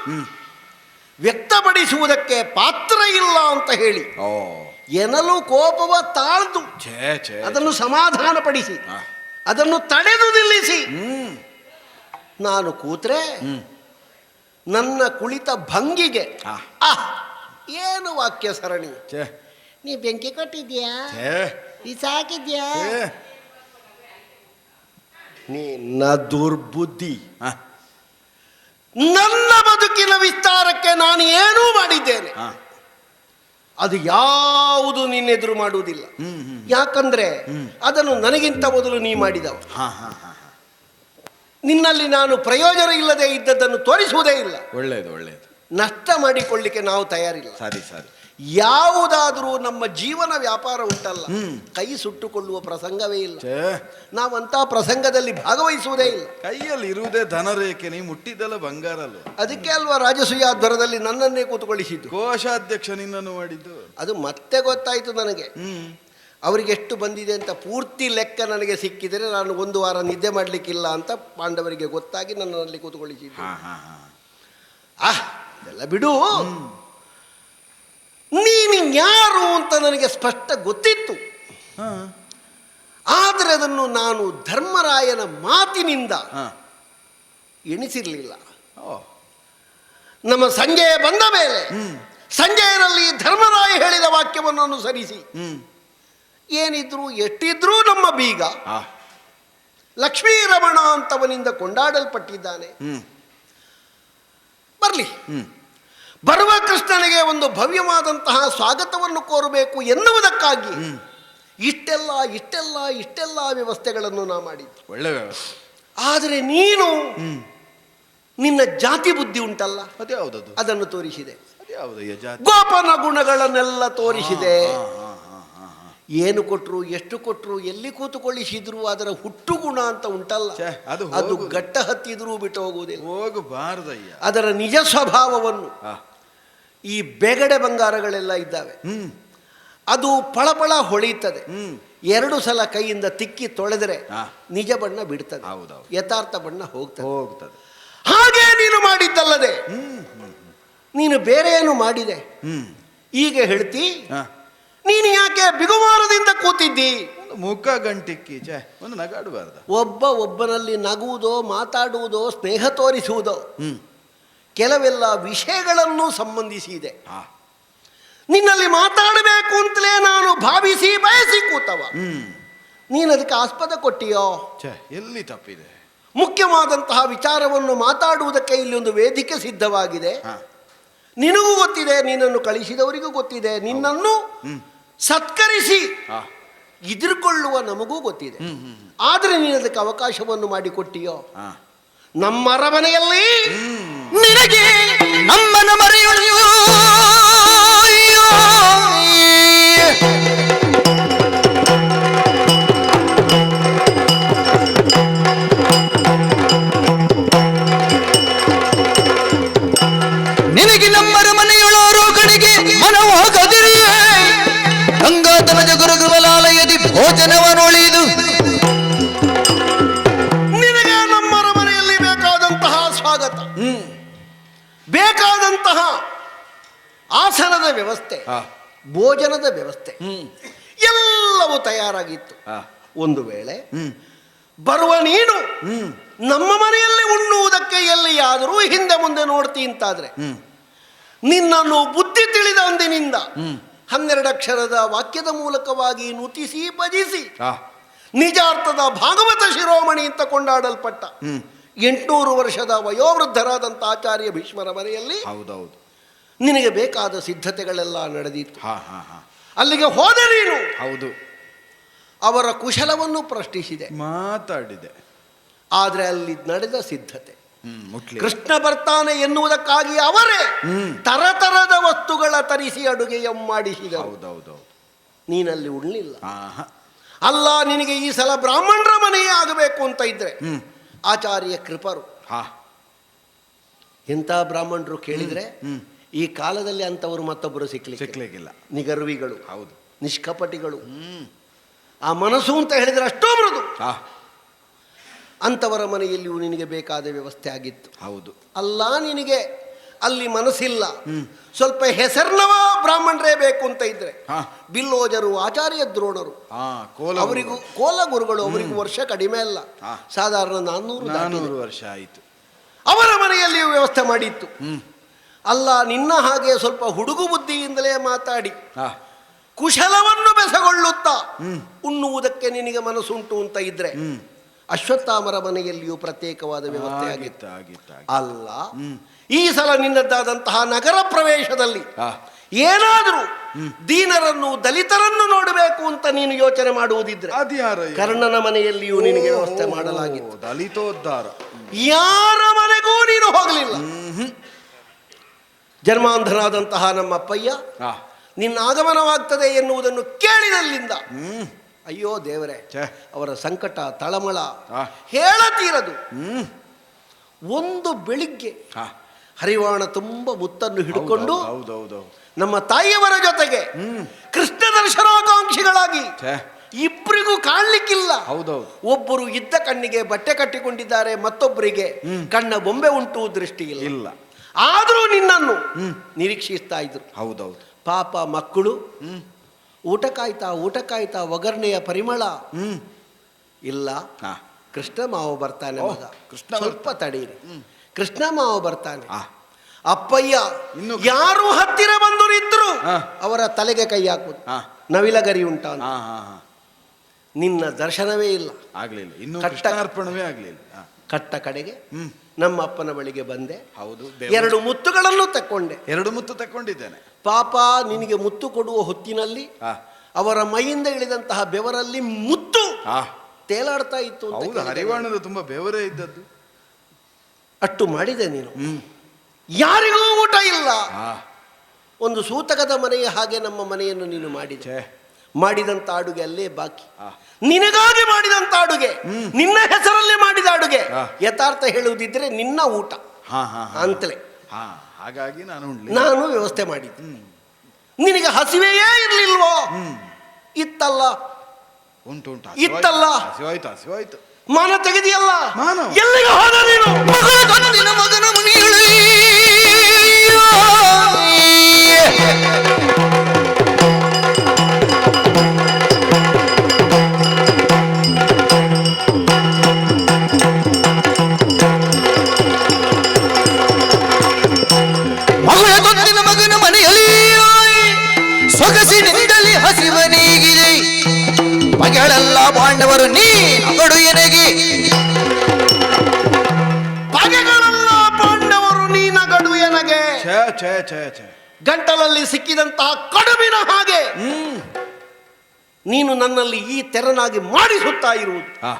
ವ್ಯಕ್ತಪಡಿಸುವುದಕ್ಕೆ ಪಾತ್ರ ಇಲ್ಲ ಅಂತ ಹೇಳಿ ಎನಲು ಕೋಪವ ತಾಳ್ದು ಅದನ್ನು ಸಮಾಧಾನಪಡಿಸಿ ಅದನ್ನು ತಡೆದು ನಿಲ್ಲಿಸಿ ನಾನು ಕೂತ್ರೆ ನನ್ನ ಕುಳಿತ ಭಂಗಿಗೆ ಏನು ವಾಕ್ಯ ಸರಣಿ. ನೀ ಬೆಂಕಿ ಕೊಟ್ಟಿದ್ಯಾ, ಸಾಕಿದ್ಯಾ, ನಿನ್ನ ದುರ್ಬುದ್ಧಿ. ನನ್ನ ಬದುಕಿನ ವಿಸ್ತಾರಕ್ಕೆ ನಾನು ಏನೂ ಮಾಡಿದ್ದೇನೆ, ಅದು ಯಾವುದು ನಿನ್ನೆದುರು ಮಾಡುವುದಿಲ್ಲ. ಯಾಕಂದ್ರೆ ಅದನ್ನು ನನಗಿಂತ ಮೊದಲು ನೀ ಮಾಡಿದವ. ನಿನ್ನಲ್ಲಿ ನಾನು ಪ್ರಯೋಜನ ಇಲ್ಲದೆ ಇದ್ದದ್ದನ್ನು ತೋರಿಸುವುದೇ ಇಲ್ಲ. ಒಳ್ಳೆಯದು ಒಳ್ಳೆಯದು. ನಷ್ಟ ಮಾಡಿಕೊಳ್ಳಿಕ್ಕೆ ನಾವು ತಯಾರಿಲ್ಲ. ಸರಿ ಸರಿ. ಯಾವುದಾದ್ರೂ ನಮ್ಮ ಜೀವನ ವ್ಯಾಪಾರ ಉಂಟಲ್ಲ, ಕೈ ಸುಟ್ಟುಕೊಳ್ಳುವ ಪ್ರಸಂಗವೇ ಇಲ್ಲ. ನಾವಂತ ಪ್ರಸಂಗದಲ್ಲಿ ಭಾಗವಹಿಸುವುದೇ ಇಲ್ಲ. ಕೈಯಲ್ಲಿ ಇರುವುದೇ ಧನರೇಖೆ, ನೀವು ಮುಟ್ಟಿದ್ದೆಲ್ಲ ಬಂಗಾರ ಅಲ್ವ. ಅದಕ್ಕೆ ಅಲ್ವಾ ರಾಜಸೂಯಾಧ್ವರದಲ್ಲಿ ನನ್ನನ್ನೇ ಕೂತುಕೊಳ್ಳಿಸಿದ್ದು. ಕೋಶಾಧ್ಯಕ್ಷ ನಿನ್ನನ್ನು ಮಾಡಿದ್ದು ಅದು ಮತ್ತೆ ಗೊತ್ತಾಯ್ತು ನನಗೆ. ಅವರಿಗೆ ಎಷ್ಟು ಬಂದಿದೆ ಅಂತ ಪೂರ್ತಿ ಲೆಕ್ಕ ನನಗೆ ಸಿಕ್ಕಿದರೆ ನಾನು 1 ವಾರ ನಿದ್ದೆ ಮಾಡಲಿಕ್ಕಿಲ್ಲ ಅಂತ ಪಾಂಡವರಿಗೆ ಗೊತ್ತಾಗಿ ನನ್ನಲ್ಲಿ ಕೂತುಕೊಳ್ಳಿಸಿದ್ದು. ಇದೆಲ್ಲ ಬಿಡು. ನೀನು ಯಾರು ಅಂತ ನನಗೆ ಸ್ಪಷ್ಟ ಗೊತ್ತಿತ್ತು. ಆದರೆ ಅದನ್ನು ನಾನು ಧರ್ಮರಾಯನ ಮಾತಿನಿಂದ ಎಣಿಸಿರಲಿಲ್ಲ. ನಮ್ಮ ಸಂಜಯ ಬಂದ ಮೇಲೆ ಸಂಜಯನಲ್ಲಿ ಧರ್ಮರಾಯ ಹೇಳಿದ ವಾಕ್ಯವನ್ನು ಅನುಸರಿಸಿ ಏನಿದ್ರು ಎಷ್ಟಿದ್ರೂ ನಮ್ಮ ಬೀಗ ಲಕ್ಷ್ಮೀ ರಮಣ ಅಂತವನಿಂದ ಕೊಂಡಾಡಲ್ಪಟ್ಟಿದ್ದಾನೆ. ಬರಲಿ, ಬರುವ ಕೃಷ್ಣನಿಗೆ ಒಂದು ಭವ್ಯವಾದಂತಹ ಸ್ವಾಗತವನ್ನು ಕೋರಬೇಕು ಎನ್ನುವುದಕ್ಕಾಗಿ ಇಷ್ಟೆಲ್ಲ ಇಷ್ಟೆಲ್ಲ ಇಷ್ಟೆಲ್ಲ ವ್ಯವಸ್ಥೆಗಳನ್ನು ನಾ ಮಾಡಿದ್ದು. ಒಳ್ಳೆ ವ್ಯವಸ್ಥೆ. ಆದರೆ ನೀನು ನಿನ್ನ ಜಾತಿ ಬುದ್ಧಿ ಉಂಟಲ್ಲ, ಅದ್ಯಾವುದದು? ಅದನ್ನು ತೋರಿಸಿದೆ. ಅದ್ಯಾವುದು? ಗೋಪನ ಗುಣಗಳನ್ನೆಲ್ಲ ತೋರಿಸಿದೆ. ಏನು ಕೊಟ್ರು, ಎಷ್ಟು ಕೊಟ್ರು, ಎಲ್ಲಿ ಕೂತುಕೊಳ್ಳಿಸಿದ್ರು ಅದರ ಹುಟ್ಟು ಗುಣ ಅಂತ ಉಂಟಲ್ಲ, ಅದು ಗಟ್ಟ ಹತ್ತಿದ್ರೂ ಬಿಟ್ಟು ಹೋಗುವುದಿಲ್ಲ, ಹೋಗಬಾರದಯ್ಯ. ಅದರ ನಿಜ ಸ್ವಭಾವವನ್ನು ಈ ಬೆಗಡೆ ಬಂಗಾರಗಳೆಲ್ಲ ಇದ್ದಾವೆ, ಅದು ಪಳಪಳ ಹೊಳೆಯುತ್ತದೆ. 2 ಸಲ ಕೈಯಿಂದ ತಿಕ್ಕಿ ತೊಳೆದರೆ ನಿಜ ಬಣ್ಣ ಬಿಡ್ತದೆ, ಯಥಾರ್ಥ ಬಣ್ಣ ಹೋಗ್ತದೆ. ಹಾಗೆ ನೀನು ಮಾಡಿದ್ದಲ್ಲದೆ ನೀನು ಬೇರೆ ಏನು ಮಾಡಿದೆ ಈಗ ಹೇಳ್ತಿ. ನೀನು ಯಾಕೆ ಬಿಗುಮಾರದಿಂದ ಕೂತಿದ್ದಿ? ಮುಖ ಗಂಟಿಕ್ಕಿ ಒಂದು ನಗಾಡಬಾರ್ದ? ಒಬ್ಬನಲ್ಲಿ ನಗುವುದೋ ಮಾತಾಡುವುದೋ ಸ್ನೇಹ ತೋರಿಸುವುದೋ ಕೆಲವೆಲ್ಲ ವಿಷಯಗಳನ್ನು ಸಂಬಂಧಿಸಿದೆ. ನಿನ್ನಲ್ಲಿ ಮಾತಾಡಬೇಕು ಅಂತಲೇ ನಾನು ಭಾವಿಸಿ ಬಯಸಿ ಕೂತವ. ನೀನು ಅದಕ್ಕೆ ಆಸ್ಪದ ಕೊಟ್ಟಿಯೋ? ಎಲ್ಲಿ ತಪ್ಪಿದೆ? ಮುಖ್ಯವಾದಂತಹ ವಿಚಾರವನ್ನು ಮಾತಾಡುವುದಕ್ಕೆ ಇಲ್ಲಿ ಒಂದು ವೇದಿಕೆ ಸಿದ್ಧವಾಗಿದೆ. ನಿನಗೂ ಗೊತ್ತಿದೆ, ನಿನ್ನನ್ನು ಕಳಿಸಿದವರಿಗೂ ಗೊತ್ತಿದೆ. ನಿನ್ನನ್ನು ಸತ್ಕರಿಸಿ ಎದುರುಕೊಳ್ಳುವ ನಮಗೂ ಗೊತ್ತಿದೆ. ಆದರೆ ನೀನು ಅದಕ್ಕೆ ಅವಕಾಶವನ್ನು ಮಾಡಿಕೊಟ್ಟಿಯೋ? ನಮ್ಮ ಅರಮನೆಯಲ್ಲಿ ನಿನಗೆ ನಮ್ಮನ ಮರೆಯುಳಿಯೋ ನಿನಗೆ ನಮ್ಮರ ಮನೆಯೊಳೋರು ಕಡೆಗೆ ಮನವಾಗದಿರಿಯೇ ಗಂಗಾಧರ ಗುರುಗುರುವಲಾಲಯದಿ ಭೋಜನವನ್ನೊಳಿದು ನಿನಗೆ ನಮ್ಮರ ಮನೆಯಲ್ಲಿ ಬೇಕಾದಂತಹ ಸ್ವಾಗತ, ಬೇಕಾದಂತಹ ಆಸನದ ವ್ಯವಸ್ಥೆ, ಭೋಜನದ ವ್ಯವಸ್ಥೆ ಎಲ್ಲವೂ ತಯಾರಾಗಿತ್ತು. ಒಂದು ವೇಳೆ ಬರುವ ನೀನು ನಮ್ಮ ಮನೆಯಲ್ಲಿ ಉಣ್ಣುವುದಕ್ಕೆ ಎಲ್ಲಿಯಾದರೂ ಹಿಂದೆ ಮುಂದೆ ನೋಡ್ತಿ ಅಂತಾದ್ರೆ ನಿನ್ನನ್ನು ಬುದ್ಧಿ ತಿಳಿದ ಅಂದಿನಿಂದ 12 ಅಕ್ಷರದ ವಾಕ್ಯದ ಮೂಲಕವಾಗಿ ನುತಿಸಿ ಭಜಿಸಿ ನಿಜಾರ್ಥದ ಭಾಗವತ ಶಿರೋಮಣಿ ಅಂತ ಕೊಂಡಾಡಲ್ಪಟ್ಟ 800 ವರ್ಷದ ವಯೋವೃದ್ಧರಾದಂಥ ಆಚಾರ್ಯ ಭೀಷ್ಮರ ಮನೆಯಲ್ಲಿ ಹೌದೌದು ನಿನಗೆ ಬೇಕಾದ ಸಿದ್ಧತೆಗಳೆಲ್ಲ ನಡೆದಿತ್ತು. ಅಲ್ಲಿಗೆ ಹೋದ ನೀನು ಹೌದು ಅವರ ಕುಶಲವನ್ನು ಪ್ರಶ್ನಿಸಿದೆ, ಮಾತಾಡಿದೆ. ಆದರೆ ಅಲ್ಲಿ ನಡೆದ ಸಿದ್ಧತೆ ಕೃಷ್ಣ ಬರ್ತಾನೆ ಎನ್ನುವುದಕ್ಕಾಗಿ ಅವರೇ ತರತರದ ವಸ್ತುಗಳ ತರಿಸಿ ಅಡುಗೆಯ ಮಾಡಿಸಿದರು. ನೀನಲ್ಲಿ ಉಣ್ಣಿಲ್ಲ. ಅಲ್ಲ, ನಿನಗೆ ಈ ಸಲ ಬ್ರಾಹ್ಮಣರ ಮನೆಯೇ ಆಗಬೇಕು ಅಂತ ಇದ್ರೆ ಆಚಾರ್ಯ ಕೃಪರು. ಎಂಥ ಬ್ರಾಹ್ಮಣರು ಕೇಳಿದ್ರೆ ಈ ಕಾಲದಲ್ಲಿ ಅಂತವರು ಮತ್ತೊಬ್ಬರು ಸಿಕ್ಲಿಕ್ಕಿಲ್ಲ. ನಿಗರ್ವಿಗಳು, ಹೌದು, ನಿಷ್ಕಪಟಿಗಳು. ಆ ಮನಸ್ಸು ಅಂತ ಹೇಳಿದ್ರೆ ಅಷ್ಟೋ ಮೃದು. ಅಂಥವರ ಮನೆಯಲ್ಲಿಯೂ ನಿನಗೆ ಬೇಕಾದ ವ್ಯವಸ್ಥೆ ಆಗಿತ್ತು. ಹೌದು. ಅಲ್ಲ, ನಿನಗೆ ಅಲ್ಲಿ ಮನಸ್ಸಿಲ್ಲ, ಸ್ವಲ್ಪ ಹೆಸರಿನವ ಬ್ರಾಹ್ಮಣರೇ ಬೇಕು ಅಂತ ಇದ್ರೆ ಬಿಲ್ಲೋಜರು, ಆಚಾರ್ಯ ದ್ರೋಣರು, ಅವರಿಗೂ ಕೋಲ ಗುರುಗಳು, ಅವರಿಗೂ ವರ್ಷ ಕಡಿಮೆ ಅಲ್ಲ, ಸಾಧಾರಣ 400 ವರ್ಷ ಆಯಿತು. ಅವರ ಮನೆಯಲ್ಲಿಯೂ ವ್ಯವಸ್ಥೆ ಮಾಡಿತ್ತು. ಅಲ್ಲ, ನಿನ್ನ ಹಾಗೆ ಸ್ವಲ್ಪ ಹುಡುಗು ಬುದ್ಧಿಯಿಂದಲೇ ಮಾತಾಡಿ ಕುಶಲವನ್ನು ಬೆಸಗೊಳ್ಳುತ್ತಾ ಉಣ್ಣುವುದಕ್ಕೆ ನಿನಗೆ ಮನಸ್ಸುಂಟು ಅಂತ ಇದ್ರೆ ಅಶ್ವತ್ಥಾಮರ ಮನೆಯಲ್ಲಿಯೂ ಪ್ರತ್ಯೇಕವಾದ ವ್ಯವಸ್ಥೆ ಆಗಿತ್ತು. ಅಲ್ಲ, ಈ ಸಲ ನಿನ್ನದ್ದಾದಂತಹ ನಗರ ಪ್ರವೇಶದಲ್ಲಿ ಏನಾದರೂ ದೀನರನ್ನು ದಲಿತರನ್ನು ನೋಡಬೇಕು ಅಂತ ನೀನು ಯೋಚನೆ ಮಾಡುವುದಿದ್ರೆ ಕರ್ಣನ ಮನೆಯಲ್ಲಿಯೂ ನಿನಗೆ ವ್ಯವಸ್ಥೆ ಮಾಡಲಾಗಿತ್ತು. ದಲಿತೋದ್ಧಾರ ಯಾರ ಮನೆಗೂ ನೀನು ಹೋಗಲಿಲ್ಲ. ಜನ್ಮಾಂಧನಾದಂತಹ ನಮ್ಮ ಅಪ್ಪಯ್ಯ ನಿನ್ನ ಆಗಮನವಾಗ್ತದೆ ಎನ್ನುವುದನ್ನು ಕೇಳಿದಲ್ಲಿಂದ ಅಯ್ಯೋ ದೇವರೇ, ಅವರ ಸಂಕಟ ತಳಮಳ ಹೇಳತೀರದು. ಒಂದು ಬೆಳಿಗ್ಗೆ ಹರಿವಾಣ ತುಂಬ ಮುತ್ತನ್ನು ಹಿಡ್ಕೊಂಡು ನಮ್ಮ ತಾಯಿಯವರ ಜೊತೆಗೆ ಕೃಷ್ಣ ದರ್ಶನಾಕಾಂಕ್ಷಿಗಳಾಗಿ ಇಬ್ಬರಿಗೂ ಕಾಣ್ಲಿಕ್ಕಿಲ್ಲ. ಒಬ್ಬರು ಇದ್ದ ಕಣ್ಣಿಗೆ ಬಟ್ಟೆ ಕಟ್ಟಿಕೊಂಡಿದ್ದಾರೆ, ಮತ್ತೊಬ್ಬರಿಗೆ ಕಣ್ಣ ಬೊಂಬೆ ಉಂಟು ದೃಷ್ಟಿ ಇಲ್ಲ. ಆದರೂ ನಿನ್ನನ್ನು ನಿರೀಕ್ಷಿಸ್ತಾ ಇದ್ರು. ಹೌದೌದು. ಪಾಪ ಮಕ್ಕಳು ಊಟಕ್ಕಾಯ್ತಾ ಒಗ್ಗರಣೆಯ ಪರಿಮಳ ಇಲ್ಲ. ಕೃಷ್ಣ ಮಾವ ಬರ್ತಾನೆ, ಮಗ ಸ್ವಲ್ಪ ತಡೀರಿ, ಕೃಷ್ಣ ಮಾವ ಬರ್ತಾನೆ. ಅಪ್ಪಯ್ಯ ಯಾರು ಹತ್ತಿರ ಬಂದು ನಿಂತರು ಅವರ ತಲೆಗೆ ಕೈ ಹಾಕುದು, ನವಿಲಗರಿ ಉಂಟಾ, ನಿನ್ನ ದರ್ಶನವೇ ಇಲ್ಲ, ಆಗ್ಲಿಲ್ಲ, ಇನ್ನು ಕೃಷ್ಣಾರ್ಪಣವೇ ಆಗ್ಲಿಲ್ಲ. ಕಟ್ಟ ಕಡೆಗೆ ನಮ್ಮ ಅಪ್ಪನ ಬಳಿಗೆ ಬಂದೆ. ಹೌದು, 2 ಮುತ್ತುಗಳನ್ನು ತಕ್ಕೊಂಡೆ. 2 ಮುತ್ತು ತಕ್ಕೊಂಡಿದ್ದೇನೆ. ಪಾಪ ನಿನಗೆ ಮುತ್ತು ಕೊಡುವ ಹೊತ್ತಿನಲ್ಲಿ ಅವರ ಮೈಯಿಂದ ಇಳಿದಂತಹ ಬೆವರಲ್ಲಿ ಮುತ್ತು ತೇಲಾಡ್ತಾ ಇತ್ತು. ಹರಿವಾಣದ ತುಂಬಾ ಬೆವರೇ ಇದ್ದದ್ದು. ಅಷ್ಟು ಮಾಡಿದೆ ನೀನು. ಯಾರಿಗೂ ಊಟ ಇಲ್ಲ. ಒಂದು ಸೂತಕದ ಮನೆಯ ಹಾಗೆ ನಮ್ಮ ಮನೆಯನ್ನು ನೀನು ಮಾಡಿದೆ. ಮಾಡಿದಂತ ಅಡುಗೆ ಅಲ್ಲೇ ಬಾಕಿ. ನಿನಗಾಗಿ ಮಾಡಿದಂತ ಅಡುಗೆ, ನಿನ್ನ ಹೆಸರಲ್ಲಿ ಮಾಡಿದ ಅಡುಗೆ. ಯಥಾರ್ಥ ಹೇಳುವುದಿದ್ರೆ ನಿನ್ನ ಊಟ ಅಂತಲೇ ಹಾಗಾಗಿ ನಾನು ವ್ಯವಸ್ಥೆ ಮಾಡಿದ್ದೆ. ನಿನಗೆ ಹಸಿವೆಯೇ ಇರ್ಲಿಲ್ವೋ? ಇತ್ತಲ್ಲ, ಇತ್ತಲ್ಲ, ಮಾನ ತೆಗೆದಿಯಲ್ಲ. ಎಲ್ಲಿಗೆ ಹೋದ ನೀನು? ಮಗನ ಮಗನ ಮನೆಯಲ್ಲಿ ಸೊಗಸಿನಿಂದಲೇ ಹಸಿವನಿಗಿದೆ. ಬಗೆಳೆಲ್ಲ ಪಾಂಡವರು ನೀ ನಗಡು ಎನಗೆ, ಬಗೆಗಳೆಲ್ಲ ಪಾಂಡವರು ನೀ ನಗಡು ಎನಗೆ. ಛೇ ಛೇ ಛೇ ಛೇ, ಗಂಟಲಲ್ಲಿ ಸಿಕ್ಕಿದಂತಹ ಕಡುಬಿನ ಹಾಗೆ ನೀನು ನನ್ನಲ್ಲಿ ಈ ತೆರನಾಗಿ ಮಾಡಿಸುತ್ತಾ ಇರುವುದು. ಹಾ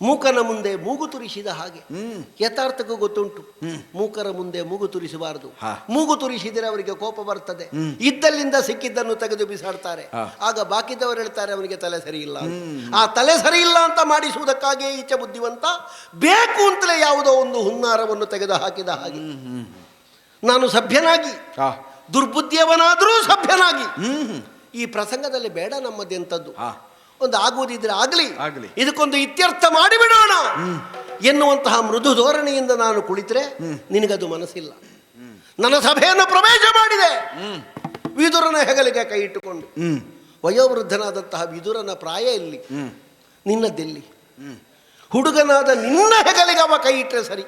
ಮೂಕನ ಮುಂದೆ ಮೂಗು ತುರಿಸಿದ ಹಾಗೆ. ಯಥಾರ್ಥಕ್ಕೂ ಗೊತ್ತುಂಟು, ಮೂಕರ ಮುಂದೆ ಮೂಗು ತುರಿಸಬಾರದು. ಮೂಗು ತುರಿಸಿದರೆ ಅವರಿಗೆ ಕೋಪ ಬರ್ತದೆ. ಇದ್ದಲ್ಲಿಂದ ಸಿಕ್ಕಿದ್ದನ್ನು ತೆಗೆದು ಬಿಸಾಡ್ತಾರೆ. ಆಗ ಬಾಕಿದವರು ಹೇಳ್ತಾರೆ ಅವನಿಗೆ ತಲೆ ಸರಿ ಇಲ್ಲ. ಆ ತಲೆ ಸರಿ ಇಲ್ಲ ಅಂತ ಮಾಡಿಸುವುದಕ್ಕಾಗಿಯೇ ಈಚೆ ಬುದ್ಧಿವಂತ ಬೇಕು ಅಂತಲೇ ಯಾವುದೋ ಒಂದು ಹುನ್ನಾರವನ್ನು ತೆಗೆದು ಹಾಕಿದ ಹಾಗೆ. ನಾನು ಸಭ್ಯನಾಗಿ ದುರ್ಬುದ್ಧಿಯವನಾದರೂ ಸಭ್ಯನಾಗಿ ಈ ಪ್ರಸಂಗದಲ್ಲಿ ಬೇಡ ನಮ್ಮದೆಂಥದ್ದು. ಒಂದು ಆಗುವುದಿದ್ರೆ ಆಗಲಿ, ಇದಕ್ಕೊಂದು ಇತ್ಯರ್ಥ ಮಾಡಿಬಿಡೋಣ ಎನ್ನುವಂತಹ ಮೃದು ಧೋರಣೆಯಿಂದ ನಾನು ಕುಳಿತರೆ ನಿನಗದು ಮನಸ್ಸಿಲ್ಲ. ನನ್ನ ಸಭೆಯನ್ನು ಪ್ರವೇಶ ಮಾಡಿದೆ, ವಿದುರನ ಹೆಗಲಿಗೆ ಕೈ ಇಟ್ಟುಕೊಂಡು. ವಯೋವೃದ್ಧನಾದಂತಹ ವಿದುರನ ಪ್ರಾಯ ಎಲ್ಲಿ, ನಿನ್ನದ್ದೆಲ್ಲಿ? ಹುಡುಗನಾದ ನಿನ್ನ ಹೆಗಲಿಗೆ ಅವ ಕೈ ಇಟ್ಟರೆ ಸರಿ,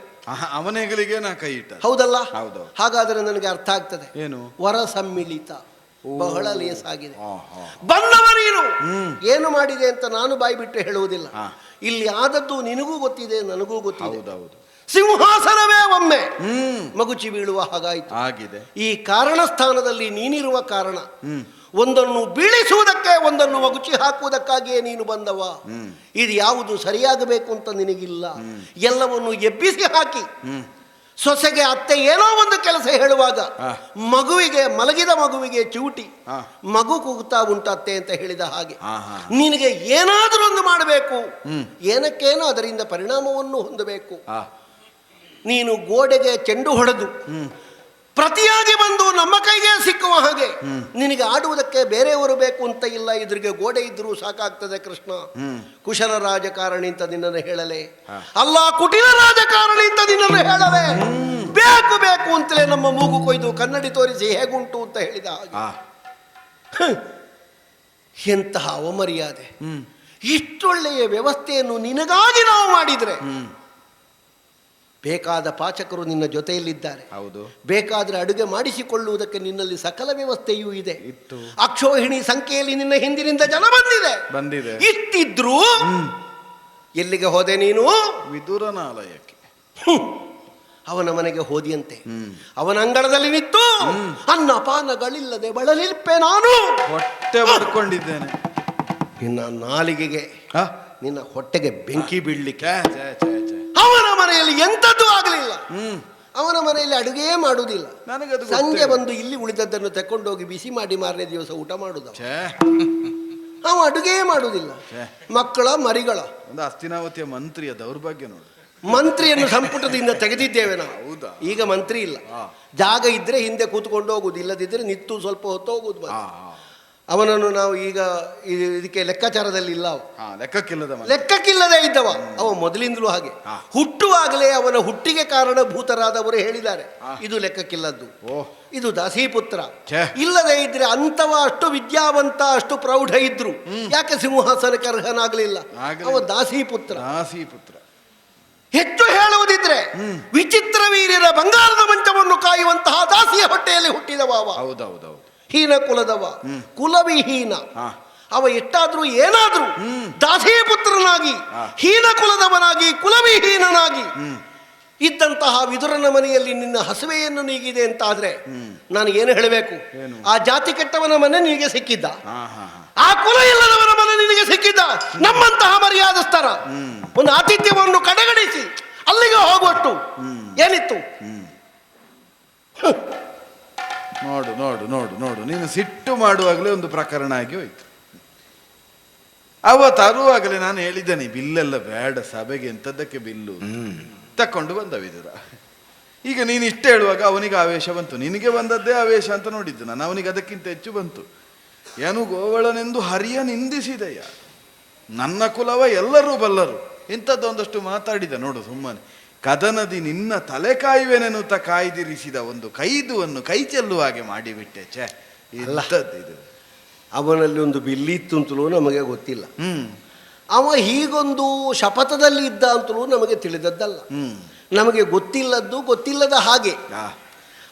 ಅವನ ಹೆಗಲಿಗೆ ನಾ ಕೈ ಇಟ್ಟ. ಹೌದಲ್ಲ? ಹಾಗಾದರೆ ನನಗೆ ಅರ್ಥ ಆಗ್ತದೆ. ಏನು? ವರ ಸಮ್ಮಿಳಿತ ಬಹಳ ಲೇಸಾಗಿದೆ. ಬಂದವ ನೀನು ಏನು ಮಾಡಿದೆ ಅಂತ ನಾನು ಬಾಯಿ ಬಿಟ್ಟು ಹೇಳುವುದಿಲ್ಲ. ಇಲ್ಲಿ ಆದದ್ದು ನಿನಗೂ ಗೊತ್ತಿದೆ, ನನಗೂ ಗೊತ್ತಿದೆ. ಸಿಂಹಾಸನವೇ ಒಮ್ಮೆ ಮಗುಚಿ ಬೀಳುವ ಹಾಗಾಯಿತು ಆಗಿದೆ. ಈ ಕಾರಣ ಸ್ಥಾನದಲ್ಲಿ ನೀನಿರುವ ಕಾರಣ ಒಂದನ್ನು ಬೀಳಿಸುವುದಕ್ಕೆ, ಒಂದನ್ನು ಮಗುಚಿ ಹಾಕುವುದಕ್ಕಾಗಿಯೇ ನೀನು ಬಂದವ. ಇದು ಯಾವುದು ಸರಿಯಾಗಬೇಕು ಅಂತ ನಿನಗಿಲ್ಲ. ಎಲ್ಲವನ್ನು ಎಬ್ಬಿಸಿ ಹಾಕಿ ಸೊಸೆಗೆ ಅತ್ತೆ ಏನೋ ಒಂದು ಕೆಲಸ ಹೇಳುವಾಗ ಮಗುವಿಗೆ, ಮಲಗಿದ ಮಗುವಿಗೆ ಚಿವುಟಿ ಮಗು ಕೂಗುತ್ತಾ ಉಂಟತ್ತೆ ಅಂತ ಹೇಳಿದ ಹಾಗೆ ನಿನಗೆ ಏನಾದರೂ ಒಂದು ಮಾಡಬೇಕು, ಏನಕ್ಕೇನೋ ಅದರಿಂದ ಪರಿಣಾಮವನ್ನು ಹೊಂದಬೇಕು. ನೀನು ಗೋಡೆಗೆ ಚೆಂಡು ಹೊಡೆದು ಪ್ರತಿಯಾಗಿ ಬಂದು ನಮ್ಮ ಕೈಗೆ ಸಿಕ್ಕುವ ಹಾಗೆ ನಿನಗೆ ಆಡುವುದಕ್ಕೆ ಬೇರೆಯವರು ಬೇಕು ಅಂತ ಇಲ್ಲ. ಇದ್ರಿಗೆ ಗೋಡೆ ಇದ್ರೂ ಸಾಕಾಗ್ತದೆ ಕೃಷ್ಣ. ಕುಶಲ ರಾಜಕಾರಣಿ ಅಂತ ನಿನ್ನನ್ನು ಹೇಳಲೆ ಅಲ್ಲ, ಕುಟಿಲ ರಾಜಕಾರಣಿ ಅಂತ ನಿನ್ನನ್ನು ಹೇಳಲೆ. ಬೇಕು ಬೇಕು ಅಂತಲೇ ನಮ್ಮ ಮೂಗು ಕೊಯ್ದು ಕನ್ನಡಿ ತೋರಿಸಿ ಹೇಗುಂಟು ಅಂತ ಹೇಳಿದ ಹಾಗೆ. ಎಂತಹ ಅವಮರ್ಯಾದೆ! ಇಷ್ಟೊಳ್ಳೆಯ ವ್ಯವಸ್ಥೆಯನ್ನು ನಿನಗಾಗಿ ನಾವು ಮಾಡಿದ್ರೆ ಬೇಕಾದ ಪಾಚಕರು ನಿನ್ನ ಜೊತೆಯಲ್ಲಿದ್ದಾರೆ. ಹೌದು. ಬೇಕಾದ್ರೆ ಅಡುಗೆ ಮಾಡಿಸಿಕೊಳ್ಳುವುದಕ್ಕೆ ನಿನ್ನಲ್ಲಿ ಸಕಲ ವ್ಯವಸ್ಥೆಯೂ ಇದೆ. ಅಕ್ಷೋಹಿಣಿ ಸಂಖ್ಯೆಯಲ್ಲಿ ನಿನ್ನ ಹಿಂದಿನಿಂದ ಜನ ಬಂದಿದೆ. ಇಷ್ಟಿದ್ರೂ ಎಲ್ಲಿಗೆ ಹೋದೆ ನೀನು? ವಿದುರನಾಲಯಕ್ಕೆ. ಅವನ ಮನೆಗೆ ಹೋದಿಯಂತೆ. ಅವನ ಅಂಗಳದಲ್ಲಿ ನಿಂತು ಅನ್ನಪಾನಗಳಿಲ್ಲದೆ ಬಳಲಿಲ್ಪೆ ನಾನು. ಹೊಟ್ಟೆ ಮಾಡ್ಕೊಂಡಿದ್ದೇನೆ. ನಿನ್ನ ನಾಲಿಗೆಗೆ, ನಿನ್ನ ಹೊಟ್ಟೆಗೆ ಬೆಂಕಿ ಬೀಳಲಿಕ್ಕೆ. ಅವನ ಮನೆಯಲ್ಲಿ ಎಂಥದ್ದು ಆಗಲಿಲ್ಲ. ಅವನ ಮನೆಯಲ್ಲಿ ಅಡುಗೆ ಮಾಡುವುದಿಲ್ಲ. ಸಂಜೆ ಬಂದು ಇಲ್ಲಿ ಉಳಿದದ್ದನ್ನು ತಕೊಂಡೋಗಿ ಬಿಸಿ ಮಾಡಿ ಮಾರನೇ ದಿವಸ ಊಟ ಮಾಡುದ. ಅವ ಅಡುಗೆ ಮಾಡುವುದಿಲ್ಲ. ಮಕ್ಕಳ ಮರಿಗಳ ಒಂದು ಹಸ್ತಿನಾವತಿಯ ಮಂತ್ರಿಯ ದೌರ್ಭಾಗ್ಯ ನೋಡು. ಮಂತ್ರಿಯನ್ನು ಸಂಪುಟದಿಂದ ತೆಗೆದಿದ್ದೇವೆ ನಾವು. ಈಗ ಮಂತ್ರಿ ಇಲ್ಲ. ಜಾಗ ಇದ್ರೆ ಹಿಂದೆ ಕೂತ್ಕೊಂಡು ಹೋಗುದು, ಇಲ್ಲದಿದ್ರೆ ನಿತ್ತು ಸ್ವಲ್ಪ ಹೊತ್ತು ಹೋಗುದು. ಅವನನ್ನು ನಾವು ಈಗ ಇದಕ್ಕೆ ಲೆಕ್ಕಾಚಾರದಲ್ಲಿ ಇಲ್ಲ. ಲೆಕ್ಕಕ್ಕಿಲ್ಲದೆ ಇದ್ದವ ಅವ ಮೊದಲಿಂದಲೂ ಹಾಗೆ. ಹುಟ್ಟುವಾಗಲೇ ಅವನ ಹುಟ್ಟಿಗೆ ಕಾರಣಭೂತರಾದವರು ಹೇಳಿದ್ದಾರೆ ಇದು ಲೆಕ್ಕಕ್ಕಿಲ್ಲದ್ದು, ಇದು ದಾಸೀಪುತ್ರ. ಇಲ್ಲದೆ ಇದ್ರೆ ಅಂತವ ಅಷ್ಟು ವಿದ್ಯಾವಂತ, ಅಷ್ಟು ಪ್ರೌಢ ಇದ್ರು ಯಾಕೆ ಸಿಂಹಾಸನಕ್ಕೆ ಅರ್ಹನಾಗಲಿಲ್ಲ? ಅವ ದಾಸೀಪುತ್ರ. ಹೆಚ್ಚು ಹೇಳುವುದಿದ್ರೆ ವಿಚಿತ್ರ ವೀರ್ಯರ ಬಂಗಾರದ ಮಂಚವನ್ನು ಕಾಯುವಂತಹ ದಾಸಿಯ ಹೊಟ್ಟೆಯಲ್ಲಿ ಹುಟ್ಟಿದವ ಅವ. ಹೀನ ಕುಲದವ, ಕುಲವಿಹೀನ. ಅವ ಎಷ್ಟಾದ್ರೂ ಏನಾದ್ರೂ ದಾಸೀಪುತ್ರನಾಗಿ, ಹೀನ ಕುಲದವನಾಗಿ, ಕುಲವಿಹೀನನಾಗಿ ಇದ್ದಂತಹ ವಿದುರನ ಮನೆಯಲ್ಲಿ ನಿನ್ನ ಹಸುವೆಯನ್ನು ನೀಗಿದೆ ಅಂತ ಆದ್ರೆ ನಾನು ಏನು ಹೇಳಬೇಕು? ಆ ಜಾತಿ ಕೆಟ್ಟವನ ಮನೆ ನಿನಗೆ ಸಿಕ್ಕಿದ್ದ, ಆ ಕುಲ ಇಲ್ಲದವನ ಮನೆ ನಿನಗೆ ಸಿಕ್ಕಿದ್ದ. ನಮ್ಮಂತಹ ಮರ್ಯಾದಸ್ಥರ ಒಂದು ಆತಿಥ್ಯವನ್ನು ಕಡೆಗಣಿಸಿ ಅಲ್ಲಿಗೆ ಹೋಗುವಷ್ಟು ಏನಿತ್ತು? ನೋಡು ನೋಡು ನೋಡು ನೋಡು, ನೀನು ಸಿಟ್ಟು ಮಾಡುವಾಗಲೇ ಒಂದು ಪ್ರಕರಣ ಆಗಿ ಹೋಯ್ತು. ಅವ ತರುವಾಗಲೇ ನಾನು ಹೇಳಿದ್ದೇನೆ ಬಿಲ್ಲೆಲ್ಲ ಬೇಡ, ಸಭೆಗೆ ಎಂಥದ್ದಕ್ಕೆ ಬಿಲ್ಲು ತಕೊಂಡು ಬಂದ ವಿದುರ. ಈಗ ನೀನು ಇಷ್ಟ ಹೇಳುವಾಗ ಅವನಿಗೆ ಆವೇಶ ಬಂತು. ನಿನಗೆ ಬಂದದ್ದೇ ಆವೇಶ ಅಂತ ನೋಡಿದ್ದು ನಾನು, ಅವನಿಗೆ ಅದಕ್ಕಿಂತ ಹೆಚ್ಚು ಬಂತು. ಏನು ಗೋವಳನೆಂದು ಹರಿಯ ನಿಂದಿಸಿದೆಯ, ನನ್ನ ಕುಲವ ಎಲ್ಲರೂ ಬಲ್ಲರು, ಇಂಥದ್ದೊಂದಷ್ಟು ಮಾತಾಡಿದ ನೋಡು. ಸುಮ್ಮನೆ ಕದನದಿ ನಿನ್ನ ತಲೆ ಕಾಯುವೆನೆನ್ನುತ್ತ ಕಾಯ್ದಿರಿಸಿದ ಒಂದು ಕೈದುವನ್ನು ಕೈ ಚೆಲ್ಲುವ ಹಾಗೆ ಮಾಡಿಬಿಟ್ಟೆ. ಛೇ, ಇದು ಅವನಲ್ಲಿ ಒಂದು ಬಿಲ್ಲಿತ್ತು ಅಂತಲೂ ನಮಗೆ ಗೊತ್ತಿಲ್ಲ. ಅವ ಹೀಗೊಂದು ಶಪಥದಲ್ಲಿ ಇದ್ದ ಅಂತಲೂ ನಮಗೆ ತಿಳಿದದ್ದಲ್ಲ. ನಮಗೆ ಗೊತ್ತಿಲ್ಲದ್ದು ಗೊತ್ತಿಲ್ಲದ ಹಾಗೆ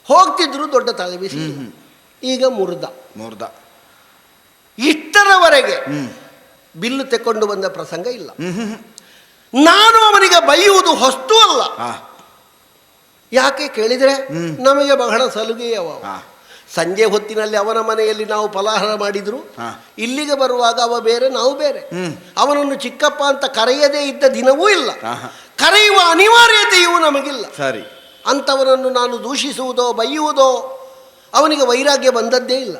ಹೋಗ್ತಿದ್ರು. ದೊಡ್ಡ ತಲೆ ಬಿಸಿ. ಈಗ ಮುರ್ದ ಇಷ್ಟರವರೆಗೆ ಬಿಲ್ಲು ತೆಕ್ಕೊಂಡು ಬಂದ ಪ್ರಸಂಗ ಇಲ್ಲ. ನಾನು ಅವನಿಗೆ ಬೈಯುವುದು ಹೊಸ್ತು ಅಲ್ಲ. ಯಾಕೆ ಕೇಳಿದ್ರೆ ನಮಗೆ ಬಹಳ ಸಲುಗೆಯವ. ಸಂಜೆ ಹೊತ್ತಿನಲ್ಲಿ ಅವನ ಮನೆಯಲ್ಲಿ ನಾವು ಫಲಾಹಾರ ಮಾಡಿದ್ರು, ಇಲ್ಲಿಗೆ ಬರುವಾಗ ಅವ ಬೇರೆ ನಾವು ಬೇರೆ. ಅವನನ್ನು ಚಿಕ್ಕಪ್ಪ ಅಂತ ಕರೆಯದೇ ಇದ್ದ ದಿನವೂ ಇಲ್ಲ, ಕರೆಯುವ ಅನಿವಾರ್ಯತೆಯೂ ನಮಗಿಲ್ಲ. ಸರಿ, ಅಂಥವನನ್ನು ನಾನು ದೂಷಿಸುವುದೋ ಬೈಯುವುದೋ ಅವನಿಗೆ ವೈರಾಗ್ಯ ಬಂದದ್ದೇ ಇಲ್ಲ.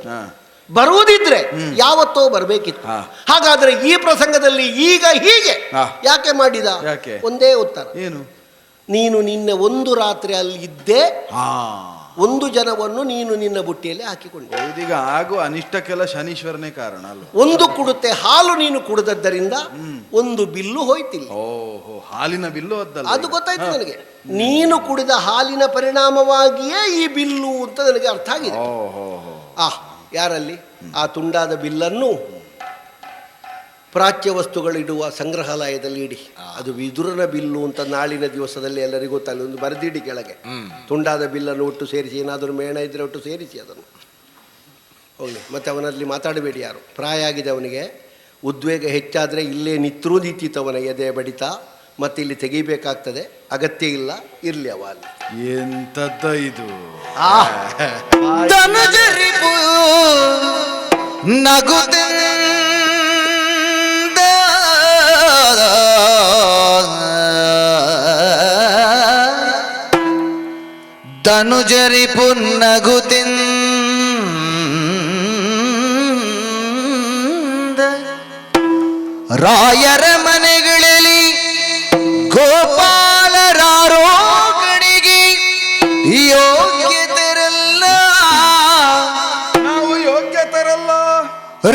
ಬರುವುದಿದ್ರೆ ಯಾವತ್ತೋ ಬರಬೇಕಿತ್ತು. ಹಾಗಾದ್ರೆ ಈ ಪ್ರಸಂಗದಲ್ಲಿ ಈಗ ಹೀಗೆ ಯಾಕೆ ಮಾಡಿದ? ಒಂದೇ ಉತ್ತರ, ಏನು? ನೀನು ನಿನ್ನೆ ಒಂದು ರಾತ್ರಿ ಅಲ್ಲಿ ಇದ್ದೆ, ಒಂದು ಜನವನ್ನು ನೀನು ನಿನ್ನ ಬುಟ್ಟಿಯಲ್ಲಿ ಹಾಕಿಕೊಂಡೆ. ಈಗ ಆಗುವ ಅನಿಷ್ಟಕ್ಕೆಲ್ಲ ಶನೀಶ್ವರನೇ ಕಾರಣ ಅಲ್ಲ. ಒಂದು ಕುಡುತ್ತೆ ಹಾಲು ನೀನು ಕುಡಿದದ್ದರಿಂದ ಒಂದು ಬಿಲ್ಲು ಹೋಯ್ತಿಲ್ಲ. ಓಹೋ, ಹಾಲಿನ ಬಿಲ್ಲು ಅದ್ದಲ್ಲ, ಅದು ಗೊತ್ತಾಯ್ತು ನನಗೆ. ನೀನು ಕುಡಿದ ಹಾಲಿನ ಪರಿಣಾಮವಾಗಿಯೇ ಈ ಬಿಲ್ಲು ಅಂತ ನನಗೆ ಅರ್ಥ ಆಗಿದೆ. ಯಾರಲ್ಲಿ ಆ ತುಂಡಾದ ಬಿಲ್ಲನ್ನು ಪ್ರಾಚ್ಯ ವಸ್ತುಗಳಿಡುವ ಸಂಗ್ರಹಾಲಯದಲ್ಲಿ ಇಡಿ. ಅದು ವಿದುರನ ಬಿಲ್ಲು ಅಂತ ನಾಳಿನ ದಿವಸದಲ್ಲಿ ಎಲ್ಲರಿಗೂ ಗೊತ್ತಲ್ಲ, ಒಂದು ಬರೆದಿಡಿ ಕೆಳಗೆ. ತುಂಡಾದ ಬಿಲ್ಲನ್ನು ಒಟ್ಟು ಸೇರಿಸಿ, ಏನಾದರೂ ಮೇಣ ಇದ್ರೆ ಒಟ್ಟು ಸೇರಿಸಿ ಅದನ್ನು ಹೋಗಲಿ. ಮತ್ತು ಅವನಲ್ಲಿ ಮಾತಾಡಬೇಡಿ ಯಾರು. ಪ್ರಾಯ ಆಗಿದೆ ಅವನಿಗೆ, ಉದ್ವೇಗ ಹೆಚ್ಚಾದರೆ ಇಲ್ಲೇ ನಿಂತಿತ್ತು ಅವನ ಎದೆ ಬಡಿತ, ಮತ್ತೆ ಇಲ್ಲಿ ತೆಗಿಬೇಕಾಗ್ತದೆ. ಅಗತ್ಯ ಇಲ್ಲ, ಇರಲಿ ಅವ ಅಲ್ಲಿ. ಎಂತದ್ದ ಇದು? ಧನುಜರಿಪು ನಗುತ್ತಿಂದ ಧನುಜರಿಪು ನಗುತ್ತಿಂದ ರಾಯರ ಮನೆಗಳಲ್ಲಿ ಗೋಪಾಲರಾರೋಗಣಿಗೆ ಯೋಗ್ಯತರಲ್ಲ, ನಾವು ಯೋಗ್ಯತರಲ್ಲ.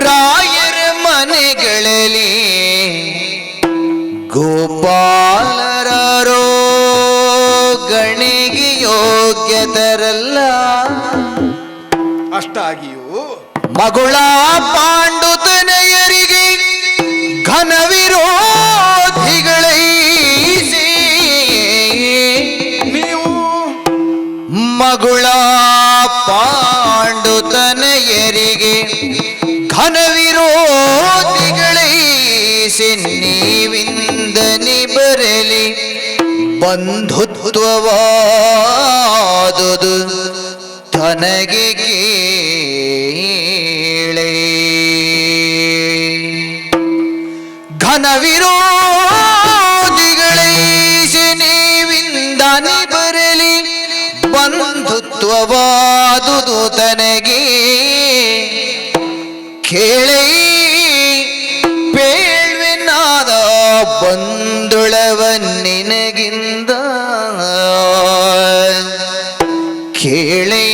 ರಾಯರ ಮನೆಗಳಲ್ಲಿ ಗೋಪಾಲರಾರೋಗಣಿಗೆ ಯೋಗ್ಯತರಲ್ಲ. ಅಷ್ಟಾಗಿಯೂ ಮಗುಳ ಪಾಂಡುತನೆಯರಿಗೆ ಘನ ವಿರೋಧಿಗಳೈಸಿ, ನೀವು ಮಗುಳ ಪಾಂಡುತನೆಯರಿಗೆ ಘನ ವಿರೋಧಿಗಳೈಸಿ, ನೀವಿಂದನಿ ಬರಲಿ ಬಂಧುತ್ವವಾದುದು ತನಗೆ ಕೇಳೆ. ಘನ ವಿರೋಧಿಗಳೈಸಿ ನೀವಿಂದನಿ ಬರಲಿ ಬಂಧುತ್ವವಾದುದು ತನಗೆ ಕೇಳೈ. ಪೇಳ್ವೆನಾದ ಬಂದುಳವ ನಿನಗಿಂದ ಕೇಳೈ.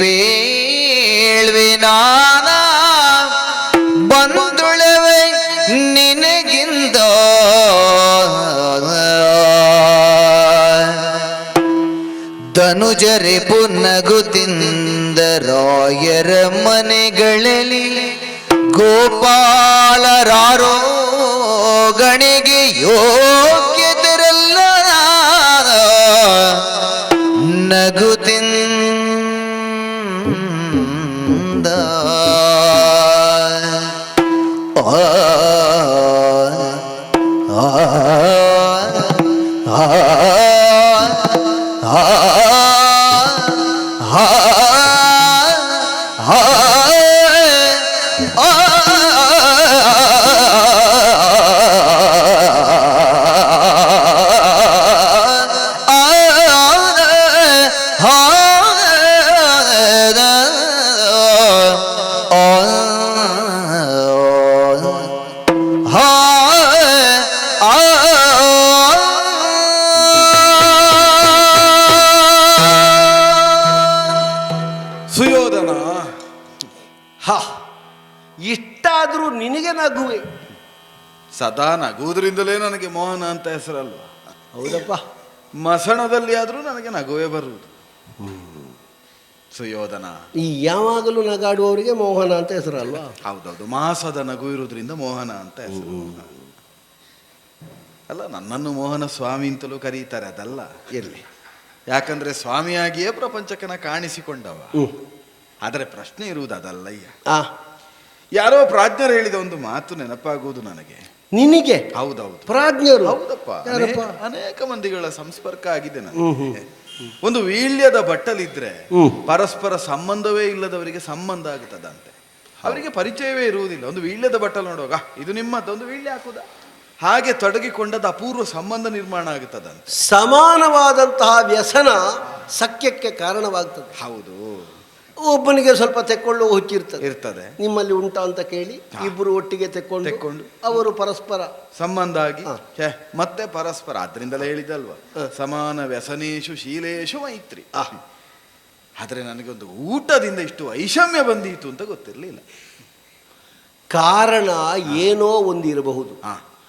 ಪೇಳ್ವೆನಾದ ಬಂದುಳವ ನಿನಗಿಂದ ಧನುಜರೆ ಪುನಗುತ್ತಿಂದ ರಾಯರ ಮನೆಗಳಲ್ಲಿ ಗೋಪಾಲರಾರೋಗಣಿಗೆ ಯೋಗ್ಯತರಲ್ಲ. ನಗುತ್ತಿಂದ ಸುಯೋಧನ, ಇಷ್ಟಾದರೂ ನಿನಗೆ ನಗುವೆ. ಸದಾ ನಗುವುದರಿಂದಲೇ ನನಗೆ ಮೋಹನ ಅಂತ ಹೆಸರಲ್ವ? ಹೌದಪ್ಪ, ಮಸಣದಲ್ಲಿ ಆದರೂ ನನಗೆ ನಗುವೇ ಬರುವುದು. ಸುಯೋಧನ, ಈ ಯಾವಾಗಲೂ ನಗಾಡುವವರಿಗೆ ಮೋಹನ ಅಂತ ಹೆಸರಲ್ವಾ? ಹೌದೌದು, ಮಾಸದ ನಗು ಇರುವುದರಿಂದ ಮೋಹನ ಅಂತ ಹೆಸರು. ಅಲ್ಲ, ನನ್ನನ್ನು ಮೋಹನ ಸ್ವಾಮಿ ಅಂತಲೂ ಕರೀತಾರೆ, ಅದಲ್ಲ ಇರಲಿ. ಯಾಕಂದ್ರೆ ಸ್ವಾಮಿಯಾಗಿಯೇ ಪ್ರಪಂಚಕ್ಕೆ ಕಾಣಿಸಿಕೊಂಡವ. ಆದರೆ ಪ್ರಶ್ನೆ ಇರುವುದು ಅದಲ್ಲಯ್ಯ. ಯಾರೋ ಪ್ರಾಜ್ಞರು ಹೇಳಿದ ಒಂದು ಮಾತು ನೆನಪಾಗುವುದು ನನಗೆ. ನಿನಗೆ? ಹೌದೌದು, ಪ್ರಾಜ್ಞರು? ಹೌದಪ್ಪ, ಅನೇಕ ಮಂದಿಗಳ ಸಂಸ್ಪರ್ಕ ಆಗಿದೆ ನನಗೆ. ಒಂದು ವೀಳ್ಯದ ಬಟ್ಟಲಿದ್ರೆ ಪರಸ್ಪರ ಸಂಬಂಧವೇ ಇಲ್ಲದವರಿಗೆ ಸಂಬಂಧ ಆಗ್ತದಂತೆ. ಅವರಿಗೆ ಪರಿಚಯವೇ ಇರುವುದಿಲ್ಲ. ಒಂದು ವೀಳ್ಯದ ಬಟ್ಟಲು ನೋಡುವಾಗ ಇದು ನಿಮ್ಮದ್ದು, ಒಂದು ವೀಳ್ಯ ಹಾಕುದ, ಹಾಗೆ ತೊಡಗಿಕೊಂಡದ್ದು ಅಪೂರ್ವ ಸಂಬಂಧ ನಿರ್ಮಾಣ ಆಗುತ್ತದಂತೆ. ಸಮಾನವಾದಂತಹ ವ್ಯಸನ ಸಖ್ಯಕ್ಕೆ ಕಾರಣವಾಗ್ತದೆ. ಹೌದು. ಒಬ್ಬನಿಗೆ ಸ್ವಲ್ಪ ತೆಕ್ಕೊಳ್ಳುವ ಇರ್ತದೆ. ನಿಮ್ಮಲ್ಲಿ ಉಂಟಾ ಅಂತ ಕೇಳಿ ಇಬ್ಬರು ಒಟ್ಟಿಗೆ ತೆಕ್ಕೊಂಡು ಅವರು ಪರಸ್ಪರ ಸಂಬಂಧ ಆಗಿ ಮತ್ತೆ ಪರಸ್ಪರ. ಆದ್ರಿಂದಲೇ ಹೇಳಿದಲ್ವ, ಸಮಾನ ವ್ಯಸನೇಶು ಶೀಲೇಶು ಮೈತ್ರಿ. ಆದ್ರೆ ನನಗೊಂದು ಊಟದಿಂದ ಇಷ್ಟು ವೈಷಮ್ಯ ಬಂದೀತು ಅಂತ ಗೊತ್ತಿರಲಿಲ್ಲ. ಕಾರಣ ಏನೋ ಒಂದಿರಬಹುದು.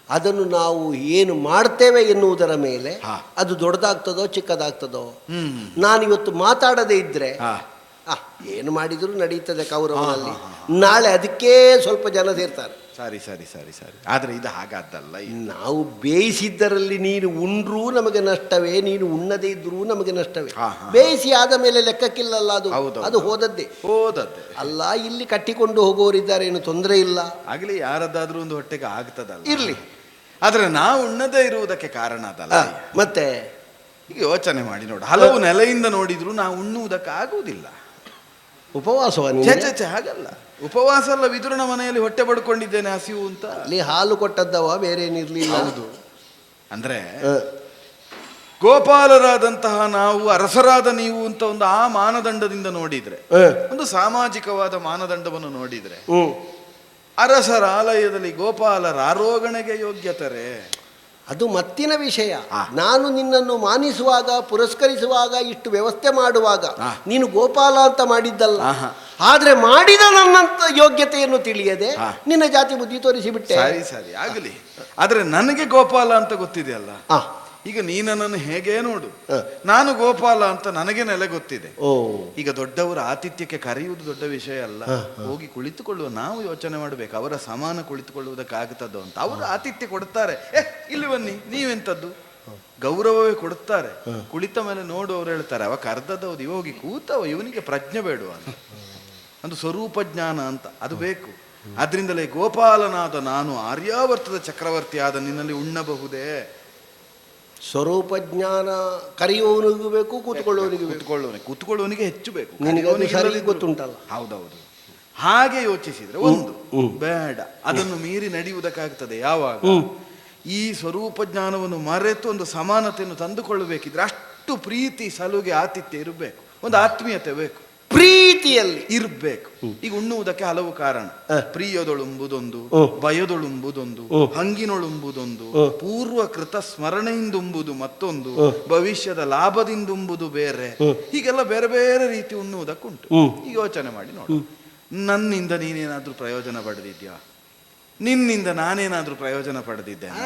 ಅದನ್ನು ನಾವು ಏನು ಮಾಡ್ತೇವೆ ಎನ್ನುವುದರ ಮೇಲೆ ಅದು ದೊಡ್ಡದಾಗ್ತದೋ ಚಿಕ್ಕದಾಗ್ತದೋ. ನಾನಿವತ್ತು ಮಾತಾಡದೇ ಇದ್ರೆ ಏನು ಮಾಡಿದ್ರು ನಡೀತದೆ ಕೌರವನಲ್ಲಿ. ನಾಳೆ ಅದಕ್ಕೇ ಸ್ವಲ್ಪ ಜನ ಸೇರ್ತಾರೆ. ಸರಿ ಸರಿ ಸರಿ ಸರಿ. ಆದ್ರೆ ಇದು ಹಾಗಾದ್ದಲ್ಲ. ನಾವು ಬೇಯಿಸಿದ್ದರಲ್ಲಿ ನೀನು ಉಂಡ್ರೂ ನಮಗೆ ನಷ್ಟವೇ, ನೀನು ಉಣ್ಣದೇ ಇದ್ರೂ ನಮಗೆ ನಷ್ಟವೇ. ಬೇಯಿಸಿ ಆದ ಮೇಲೆ ಲೆಕ್ಕಕ್ಕಿಲ್ಲಲ್ಲ, ಅದು ಹೋದದ್ದೇ ಅಲ್ಲ. ಇಲ್ಲಿ ಕಟ್ಟಿಕೊಂಡು ಹೋಗುವವರಿದ್ದಾರೆ, ಏನು ತೊಂದರೆ ಇಲ್ಲ. ಆಗ್ಲಿ, ಯಾರದ್ದಾದ್ರೂ ಒಂದು ಹೊಟ್ಟೆಗೆ ಆಗ್ತದಲ್ಲ, ಇರ್ಲಿ. ಆದ್ರೆ ನಾವು ಉಣ್ಣದೇ ಇರುವುದಕ್ಕೆ ಕಾರಣ ಅದಲ್ಲ. ಮತ್ತೆ ಈಗ ಯೋಚನೆ ಮಾಡಿ ನೋಡು, ಹಲವು ನೆಲೆಯಿಂದ ನೋಡಿದ್ರು ನಾವು ಉಣ್ಣುವುದಕ್ಕೆ ಆಗುವುದಿಲ್ಲ. ಉಪವಾಸವ ಹಾಗಲ್ಲ. ಉಪವಾಸ ಅಲ್ಲ, ವಿದುರನ ಮನೆಯಲ್ಲಿ ಹೊಟ್ಟೆ ಪಡ್ಕೊಂಡಿದ್ದೇನೆ ಹಸಿವು ಅಂತ. ಅಲ್ಲಿ ಹಾಲು ಕೊಟ್ಟದ್ದವ, ಬೇರೆ ಏನಿರ್ಲಿಲ್ಲ. ಹೌದು. ಅಂದ್ರೆ ಗೋಪಾಲರಾದಂತಹ ನಾವು, ಅರಸರಾದ ನೀವು ಅಂತ ಒಂದು ಆ ಮಾನದಂಡದಿಂದ ನೋಡಿದ್ರೆ, ಒಂದು ಸಾಮಾಜಿಕವಾದ ಮಾನದಂಡವನ್ನು ನೋಡಿದ್ರೆ, ಅರಸರ ಆಲಯದಲ್ಲಿ ಗೋಪಾಲರ ಆರೋಗಣೆಗೆ ಯೋಗ್ಯತರೆ. ಅದು ಮತ್ತಿನ ವಿಷಯ. ನಾನು ನಿನ್ನನ್ನು ಮಾನಿಸುವಾಗ, ಪುರಸ್ಕರಿಸುವಾಗ, ಇಷ್ಟು ವ್ಯವಸ್ಥೆ ಮಾಡುವಾಗ ನೀನು ಗೋಪಾಲ ಅಂತ ಮಾಡಿದ್ದಲ್ಲ. ಆದ್ರೆ ಮಾಡಿದ ನನ್ನಂತ ಯೋಗ್ಯತೆಯನ್ನು ತಿಳಿಯದೆ ನಿನ್ನ ಜಾತಿ ಬುದ್ಧಿ ತೋರಿಸಿಬಿಟ್ಟೆ. ಸರಿ ಸರಿ ಆಗಲಿ. ಆದ್ರೆ ನನಗೆ ಗೋಪಾಲ ಅಂತ ಗೊತ್ತಿದೆಯಲ್ಲ. ಈಗ ನೀನನ್ನು ಹೇಗೆ ನೋಡು, ನಾನು ಗೋಪಾಲ ಅಂತ ನನಗೆ ನೆಲೆ ಗೊತ್ತಿದೆ. ಈಗ ದೊಡ್ಡವರ ಆತಿಥ್ಯಕ್ಕೆ ಕರೆಯುವುದು ದೊಡ್ಡ ವಿಷಯ ಅಲ್ಲ. ಹೋಗಿ ಕುಳಿತುಕೊಳ್ಳುವ ನಾವು ಯೋಚನೆ ಮಾಡಬೇಕು, ಅವರ ಸಮಾನ ಕುಳಿತುಕೊಳ್ಳುವುದಕ್ಕಾಗುತ್ತದೋ ಅಂತ. ಅವರು ಆತಿಥ್ಯ ಕೊಡ್ತಾರೆ, ಇಲ್ಲಿ ಬನ್ನಿ, ನೀವೆಂತದ್ದು ಗೌರವವೇ ಕೊಡುತ್ತಾರೆ. ಕುಳಿತ ಮೇಲೆ ನೋಡು, ಅವ್ರು ಹೇಳ್ತಾರೆ ಅವ ಕರ್ದದವ್ದು, ಇವ ಹೋಗಿ ಕೂತವ, ಇವನಿಗೆ ಪ್ರಜ್ಞೆ ಬೇಡುವ ಅಂತ. ಒಂದು ಸ್ವರೂಪ ಜ್ಞಾನ ಅಂತ ಅದು ಬೇಕು. ಆದ್ರಿಂದಲೇ ಗೋಪಾಲನಾದ ನಾನು ಆರ್ಯಾವರ್ತದ ಚಕ್ರವರ್ತಿಯಾದ ನಿನ್ನಲ್ಲಿ ಉಣ್ಣಬಹುದೇ? ಸ್ವರೂಪ ಜ್ಞಾನ ಕರೆಯುವವನಿಗೂ ಬೇಕು, ಕೂತ್ಕೊಳ್ಳುವವನಿಗೆ ಹೆಚ್ಚು ಬೇಕು. ಗೊತ್ತುಂಟಲ್ಲ. ಹೌದೌದು. ಹಾಗೆ ಯೋಚಿಸಿದ್ರೆ ಒಂದು ಬೇಡ, ಅದನ್ನು ಮೀರಿ ನಡೆಯುವುದಕ್ಕಾಗ್ತದೆ ಯಾವಾಗ ಈ ಸ್ವರೂಪ ಜ್ಞಾನವನ್ನು ಮರೆತು ಒಂದು ಸಮಾನತೆಯನ್ನು ತಂದುಕೊಳ್ಳಬೇಕಿದ್ರೆ ಅಷ್ಟು ಪ್ರೀತಿ, ಸಲುಗೆ, ಆತಿಥ್ಯ ಇರಬೇಕು, ಒಂದು ಆತ್ಮೀಯತೆ ಬೇಕು, ಪ್ರೀತಿಯಲ್ಲಿ ಇರಬೇಕು. ಈಗ ಉಣ್ಣುವುದಕ್ಕೆ ಹಲವು ಕಾರಣ. ಪ್ರಿಯದೊಳುಂಬುದೊಂದು, ಭಯದೊಳುಂಬುದೊಂದು, ಹಂಗಿನೊಳುಂಬುದೊಂದು, ಪೂರ್ವಕೃತ ಸ್ಮರಣೆಯಿಂದುಂಬುದು ಮತ್ತೊಂದು, ಭವಿಷ್ಯದ ಲಾಭದಿಂದುಂಬುದು ಬೇರೆ. ಹೀಗೆಲ್ಲ ಬೇರೆ ಬೇರೆ ರೀತಿ ಉಣ್ಣುವುದಕ್ಕುಂಟು. ಈಗ ಯೋಚನೆ ಮಾಡಿ ನೋಡು, ನನ್ನಿಂದ ನೀನೇನಾದ್ರೂ ಪ್ರಯೋಜನ ಪಡೆದಿದ್ಯಾ? ನಿನ್ನಿಂದ ನಾನೇನಾದ್ರೂ ಪ್ರಯೋಜನ ಪಡೆದಿದ್ದೇನೆ?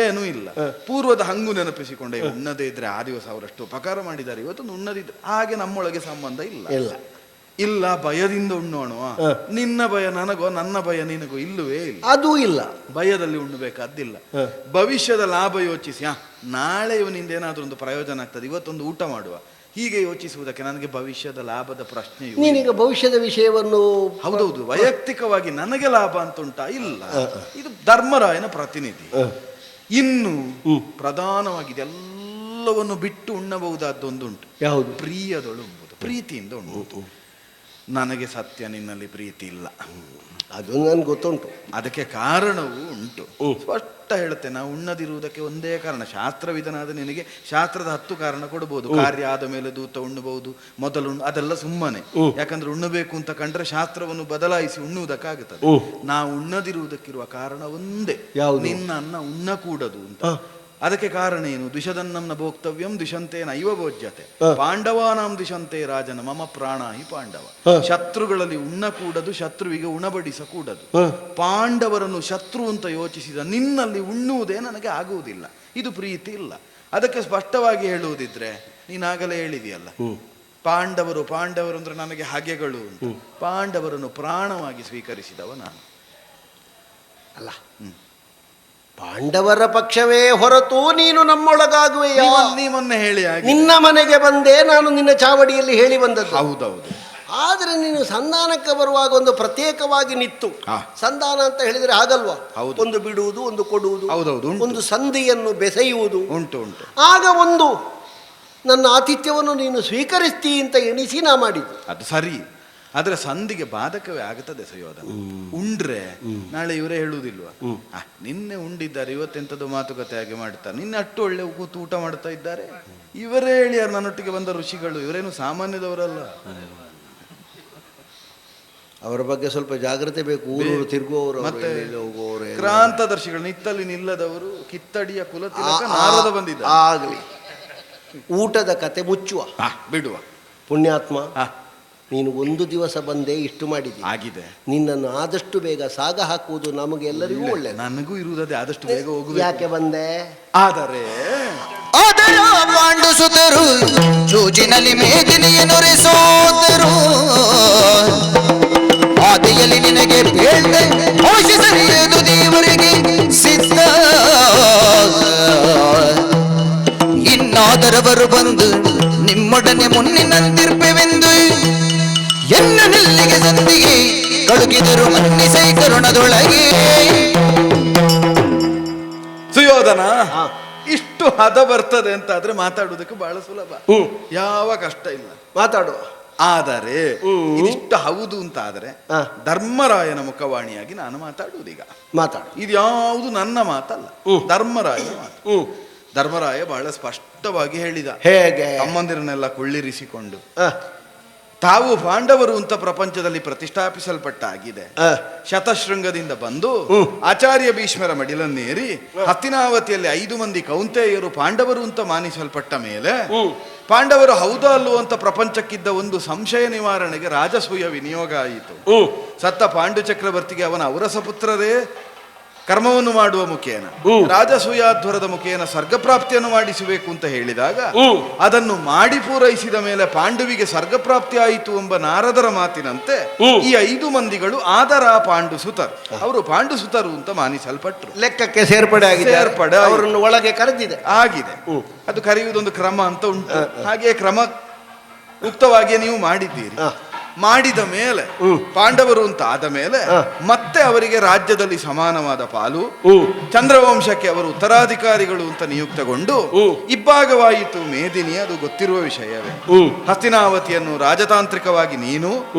ಏನೂ ಇಲ್ಲ. ಪೂರ್ವದ ಹಂಗು ನೆನಪಿಸಿಕೊಂಡೆ. ಉಣ್ಣದೇ ಇದ್ರೆ ಆ ದಿವಸ ಅವರಷ್ಟು ಉಪಕಾರ ಮಾಡಿದ್ದಾರೆ, ಇವತ್ತೊಂದು ಉಣ್ಣದಿದ್ರೆ ಹಾಗೆ ನಮ್ಮೊಳಗೆ ಸಂಬಂಧ ಇಲ್ಲ. ಇಲ್ಲ ಭಯದಿಂದ ಉಣ್ಣೋಣ. ನಿನ್ನ ಭಯ ನನಗೋ, ನನ್ನ ಭಯ ನಿನಗೋ ಇಲ್ಲವೇ ಇಲ್ಲ. ಅದೂ ಇಲ್ಲ. ಭಯದಲ್ಲಿ ಉಣ್ಣಬೇಕಾದ್ದಿಲ್ಲ. ಭವಿಷ್ಯದ ಲಾಭ ಯೋಚಿಸಿ, ನಾಳೆ ಇವನಿಂದ ಏನಾದ್ರೂ ಒಂದು ಪ್ರಯೋಜನ ಆಗ್ತದೆ, ಇವತ್ತೊಂದು ಊಟ ಮಾಡುವ, ಹೀಗೆ ಯೋಚಿಸುವುದಕ್ಕೆ ನನಗೆ ಭವಿಷ್ಯದ ಲಾಭದ ಪ್ರಶ್ನೆ. ನೀನೀಗ ಭವಿಷ್ಯದ ವಿಷಯವನ್ನು ಹೌದೌದು, ವೈಯಕ್ತಿಕವಾಗಿ ನನಗೆ ಲಾಭ ಅಂತುಂಟಾ? ಇಲ್ಲ. ಇದು ಧರ್ಮರಾಯನ ಪ್ರತಿನಿಧಿ. ಇನ್ನು ಪ್ರಧಾನವಾಗಿ ಎಲ್ಲವನ್ನು ಬಿಟ್ಟು ಉಣ್ಣಬಹುದಾದ್ದೊಂದುಂಟು. ಯಾವುದು? ಪ್ರಿಯದೊಳುಂಬುದು, ಪ್ರೀತಿಯಿಂದ ಉಣ್ಣುವುದು. ನನಗೆ ಸತ್ಯ ನಿನ್ನಲ್ಲಿ ಪ್ರೀತಿ ಇಲ್ಲ, ಅದು ನನ್ಗೆ ಗೊತ್ತುಂಟು. ಅದಕ್ಕೆ ಕಾರಣವೂ ಉಂಟು. ಸ್ಪಷ್ಟ ಹೇಳುತ್ತೆ, ನಾವು ಉಣ್ಣದಿರುವುದಕ್ಕೆ ಒಂದೇ ಕಾರಣ. ಶಾಸ್ತ್ರವಿಧನಾದ ನಿನಗೆ ಶಾಸ್ತ್ರದ 10 ಕಾರಣ ಕೊಡಬಹುದು. ಕಾರ್ಯ ಆದ ಮೇಲೆ ದೂತ ಉಣ್ಣಬಹುದು, ಮೊದಲು ಅದೆಲ್ಲ ಸುಮ್ಮನೆ. ಯಾಕಂದ್ರೆ ಉಣ್ಣಬೇಕು ಅಂತ ಕಂಡ್ರೆ ಶಾಸ್ತ್ರವನ್ನು ಬದಲಾಯಿಸಿ ಉಣ್ಣುವುದಕ್ಕಾಗುತ್ತದೆ. ನಾವು ಉಣ್ಣದಿರುವುದಕ್ಕಿರುವ ಕಾರಣ ಒಂದೇ, ನಿನ್ನ ಅನ್ನ ಉಣ್ಣಕೂಡದು ಅಂತ. ಅದಕ್ಕೆ ಕಾರಣ ಏನು? ದ್ವಿಷದನ್ನಂನ ಭೋಕ್ತವ್ಯಂ ದ್ವಿಷಂತೇನ ಇವ ಭೋಜ್ಯತೆ ಪಾಂಡವಾನಾಂ ದ್ವಿಷಂತೆ ರಾಜನ ಮಮ ಪ್ರಾಣ ಹಿ ಪಾಂಡವ. ಶತ್ರುಗಳಲ್ಲಿ ಉಣ್ಣಕೂಡದು, ಶತ್ರುವಿಗೆ ಉಣಬಡಿಸಕೂಡದು. ಪಾಂಡವರನ್ನು ಶತ್ರು ಅಂತ ಯೋಚಿಸಿದ ನಿನ್ನಲ್ಲಿ ಉಣ್ಣುವುದೇ ನನಗೆ ಆಗುವುದಿಲ್ಲ. ಇದು ಪ್ರೀತಿ ಇಲ್ಲ. ಅದಕ್ಕೆ ಸ್ಪಷ್ಟವಾಗಿ ಹೇಳುವುದಿದ್ರೆ, ನೀನಾಗಲೇ ಹೇಳಿದೆಯಲ್ಲ, ಪಾಂಡವರು ಪಾಂಡವರು ಅಂದ್ರೆ ನನಗೆ ಹಗೆಗಳು ಅಂತ. ಪಾಂಡವರನ್ನು ಪ್ರಾಣವಾಗಿ ಸ್ವೀಕರಿಸಿದವ ನಾನು ಅಲ್ಲ. ಪಾಂಡವರ ಪಕ್ಷವೇ ಹೊರತು ನೀನು ನಮ್ಮೊಳಗಾಗುವೆಯಾ? ನೀ ಮೊನ್ನೆ ಹೇಳಿ, ನಿನ್ನ ಮನೆಗೆ ಬಂದೆ ನಾನು, ನಿನ್ನ ಚಾವಡಿಯಲ್ಲಿ ಹೇಳಿ ಬಂದದ್ದು. ಹೌದೌದು. ಆದ್ರೆ ನೀನು ಸಂಧಾನಕ್ಕೆ ಬರುವಾಗ ಒಂದು ಪ್ರತ್ಯೇಕವಾಗಿ ನಿತ್ತು. ಸಂಧಾನ ಅಂತ ಹೇಳಿದ್ರೆ ಹಾಗಲ್ವಾ? ಒಂದು ಬಿಡುವುದು, ಒಂದು ಕೊಡುವುದು, ಹೌದೌದು, ಒಂದು ಸಂಧಿಯನ್ನು ಬೆಸೆಯುವುದು ಉಂಟು ಉಂಟು. ಆಗ ಒಂದು ನನ್ನ ಆತಿಥ್ಯವನ್ನು ನೀನು ಸ್ವೀಕರಿಸ್ತೀ ಅಂತ ಎಣಿಸಿ ನಾ ಮಾಡಿದ್ದು. ಅದು ಸರಿ, ಆದ್ರೆ ಸಂಧಿಗೆ ಬಾಧಕವೇ ಆಗುತ್ತದೆ ಸುಯೋಧನ. ಉಂಡ್ರೆ ನಾಳೆ ಇವರೇ ಹೇಳುವುದಿಲ್ವಾ, ನಿನ್ನೆ ಉಂಡಿದ್ದಾರೆ ಇವತ್ತೆಂಥದ್ದು ಮಾತುಕತೆ ಹಾಗೆ ಮಾಡ್ತಾರೆ, ನಿನ್ನೆ ಅಷ್ಟು ಒಳ್ಳೆ ಕೂತು ಊಟ ಮಾಡ್ತಾ ಇದ್ದಾರೆ, ಇವರೇ ಹೇಳಿಯಾರು ನನ್ನೊಟ್ಟಿಗೆ ಬಂದ ಋಷಿಗಳು, ಇವರೇನು ಸಾಮಾನ್ಯದವರಲ್ಲ. ಅವರ ಬಗ್ಗೆ ಸ್ವಲ್ಪ ಜಾಗ್ರತೆ ಬೇಕು. ಊರೂರು ತಿರುಗುವವರು, ಮತ್ತೆ ಹೋಗುವವರು, ಕ್ರಾಂತದರ್ಶಿಗಳು, ನಿತ್ತಲ್ಲಿ ನಿಲ್ಲದವರು, ಕಿತ್ತಡಿಯ ಕುಲತಿಲಕ ನಾರದ ಬಂದಿದ್ದ. ಆಗಲಿ, ಊಟದ ಕತೆ ಮುಚ್ಚುವ, ಬಿಡುವ. ಪುಣ್ಯಾತ್ಮ, ನೀನು ಒಂದು ದಿವಸ ಬಂದೇ ಇಷ್ಟು ಮಾಡಿದಿ, ಆಗಿದೆ. ನಿನ್ನನ್ನು ಆದಷ್ಟು ಬೇಗ ಸಾಗ ಹಾಕುವುದು ನಮಗೆ ಎಲ್ಲರಿಗೂ ಒಳ್ಳೆ. ನನಗೂ ಇರುವುದೇ ಆದಷ್ಟು ಬೇಗ ಹೋಗುದು. ಯಾಕೆ ಬಂದೆ? ಆದರೆ ಪಾಂಡುಸುತರು ಜೂಜಿನಲ್ಲಿ ಮೇದಿನಿಯನ್ನು ಸೋತರು, ಆದಿಯಲ್ಲಿ ನಿನಗೆ ಬೇಳ್ದೆ ಘೋಷಿಸರಿಯದು ದೇವರಿಗೆ ಸಿದ್ಧ. ಇನ್ನಾದರವರು ಬಂದು ನಿಮ್ಮೊಡನೆ ಮುನ್ನಿನಂತಿರ್ಪೆವೆಂದು ಎನ್ನ ನೆಲ್ಲಿಗೆ ಸಂದಿಗೆ ಕಳುಗಿದರು ಮನ್ನಿಸೈ ಕರುಣದೊಳಗೆ. ಸುಯೋಧನ, ಇಷ್ಟು ಹದ ಬರ್ತದೆ ಅಂತ ಆದ್ರೆ ಮಾತಾಡುವುದಕ್ಕೆ ಬಹಳ ಸುಲಭ, ಯಾವ ಕಷ್ಟ ಇಲ್ಲ, ಮಾತಾಡುವ. ಆದರೆ ಇದಿಷ್ಟು ಹೌದು ಅಂತ ಆದ್ರೆ ಧರ್ಮರಾಯನ ಮುಖವಾಣಿಯಾಗಿ ನಾನು ಮಾತಾಡುವುದೀಗ. ಮಾತಾಡು. ಇದು ಯಾವುದು ನನ್ನ ಮಾತಲ್ಲ, ಧರ್ಮರಾಯನ ಮಾತು. ಧರ್ಮರಾಯ ಬಹಳ ಸ್ಪಷ್ಟವಾಗಿ ಹೇಳಿದ, ಹೇಗೆ? ತಮ್ಮಂದಿರನ್ನೆಲ್ಲ ಕೊಳ್ಳಿರಿಸಿಕೊಂಡು ತಾವು ಪಾಂಡವರು ಅಂತ ಪ್ರಪಂಚದಲ್ಲಿ ಪ್ರತಿಷ್ಠಾಪಿಸಲ್ಪಟ್ಟ ಆಗಿದೆ. ಶತಶೃಂಗದಿಂದ ಬಂದು ಆಚಾರ್ಯ ಭೀಷ್ಮರ ಮಡಿಲನ್ನೇರಿ ಹಸ್ತಿನಾವತಿಯಲ್ಲಿ 5 ಮಂದಿ ಕೌಂತೆಯರು ಪಾಂಡವರು ಅಂತ ಮಾನಿಸಲ್ಪಟ್ಟ ಮೇಲೆ ಪಾಂಡವರು ಹೌದಾ ಅಲ್ಲೋ ಅಂತ ಪ್ರಪಂಚಕ್ಕಿದ್ದ ಒಂದು ಸಂಶಯ ನಿವಾರಣೆಗೆ ರಾಜಸೂಯ ವಿನಿಯೋಗ ಆಯಿತು. ಸತ್ತ ಪಾಂಡು ಚಕ್ರವರ್ತಿಗೆ ಅವನ ಔರಸ ಪುತ್ರರೇ ಕರ್ಮವನ್ನು ಮಾಡುವ ಮುಖೇನ, ರಾಜಸೂಯಾಧ್ವರದ ಮುಖೇನ ಸ್ವರ್ಗಪ್ರಾಪ್ತಿಯನ್ನು ಮಾಡಿಸಬೇಕು ಅಂತ ಹೇಳಿದಾಗ ಅದನ್ನು ಮಾಡಿ ಪೂರೈಸಿದ ಮೇಲೆ ಪಾಂಡುವಿಗೆ ಸ್ವರ್ಗಪ್ರಾಪ್ತಿ ಆಯಿತು ಎಂಬ ನಾರದರ ಮಾತಿನಂತೆ ಈ 5 ಮಂದಿಗಳು ಆದರ ಪಾಂಡುಸುತರು, ಅವರು ಪಾಂಡುಸುತರು ಅಂತ ಮಾನಿಸಲ್ಪಟ್ರು. ಲೆಕ್ಕಕ್ಕೆ ಸೇರ್ಪಡೆ ಆಗಿದೆ, ಅವರನ್ನು ಒಳಗೆ ಕರೆದಿದೆ ಆಗಿದೆ. ಅದು ಕರೆಯುವುದೊಂದು ಕ್ರಮ ಅಂತ ಉಂಟು. ಹಾಗೆ ಕ್ರಮ ಉಕ್ತವಾಗಿಯೇ ನೀವು ಮಾಡಿದ್ದೀರಿ. ಮಾಡಿದ ಮೇಲೆ ಪಾಂಡವರು ಅಂತ ಆದ ಮೇಲೆ ಮತ್ತೆ ಅವರಿಗೆ ರಾಜ್ಯದಲ್ಲಿ ಸಮಾನವಾದ ಪಾಲು, ಚಂದ್ರವಂಶಕ್ಕೆ ಅವರು ಉತ್ತರಾಧಿಕಾರಿಗಳು ಅಂತ ನಿಯುಕ್ತಗೊಂಡು ಇಬ್ಬಾಗವಾಯಿತು ಮೇದಿನಿ. ಅದು ಗೊತ್ತಿರುವ ವಿಷಯವೇ. ಹಸ್ತಿನಾವತಿಯನ್ನು ರಾಜತಾಂತ್ರಿಕವಾಗಿ ನೀನು,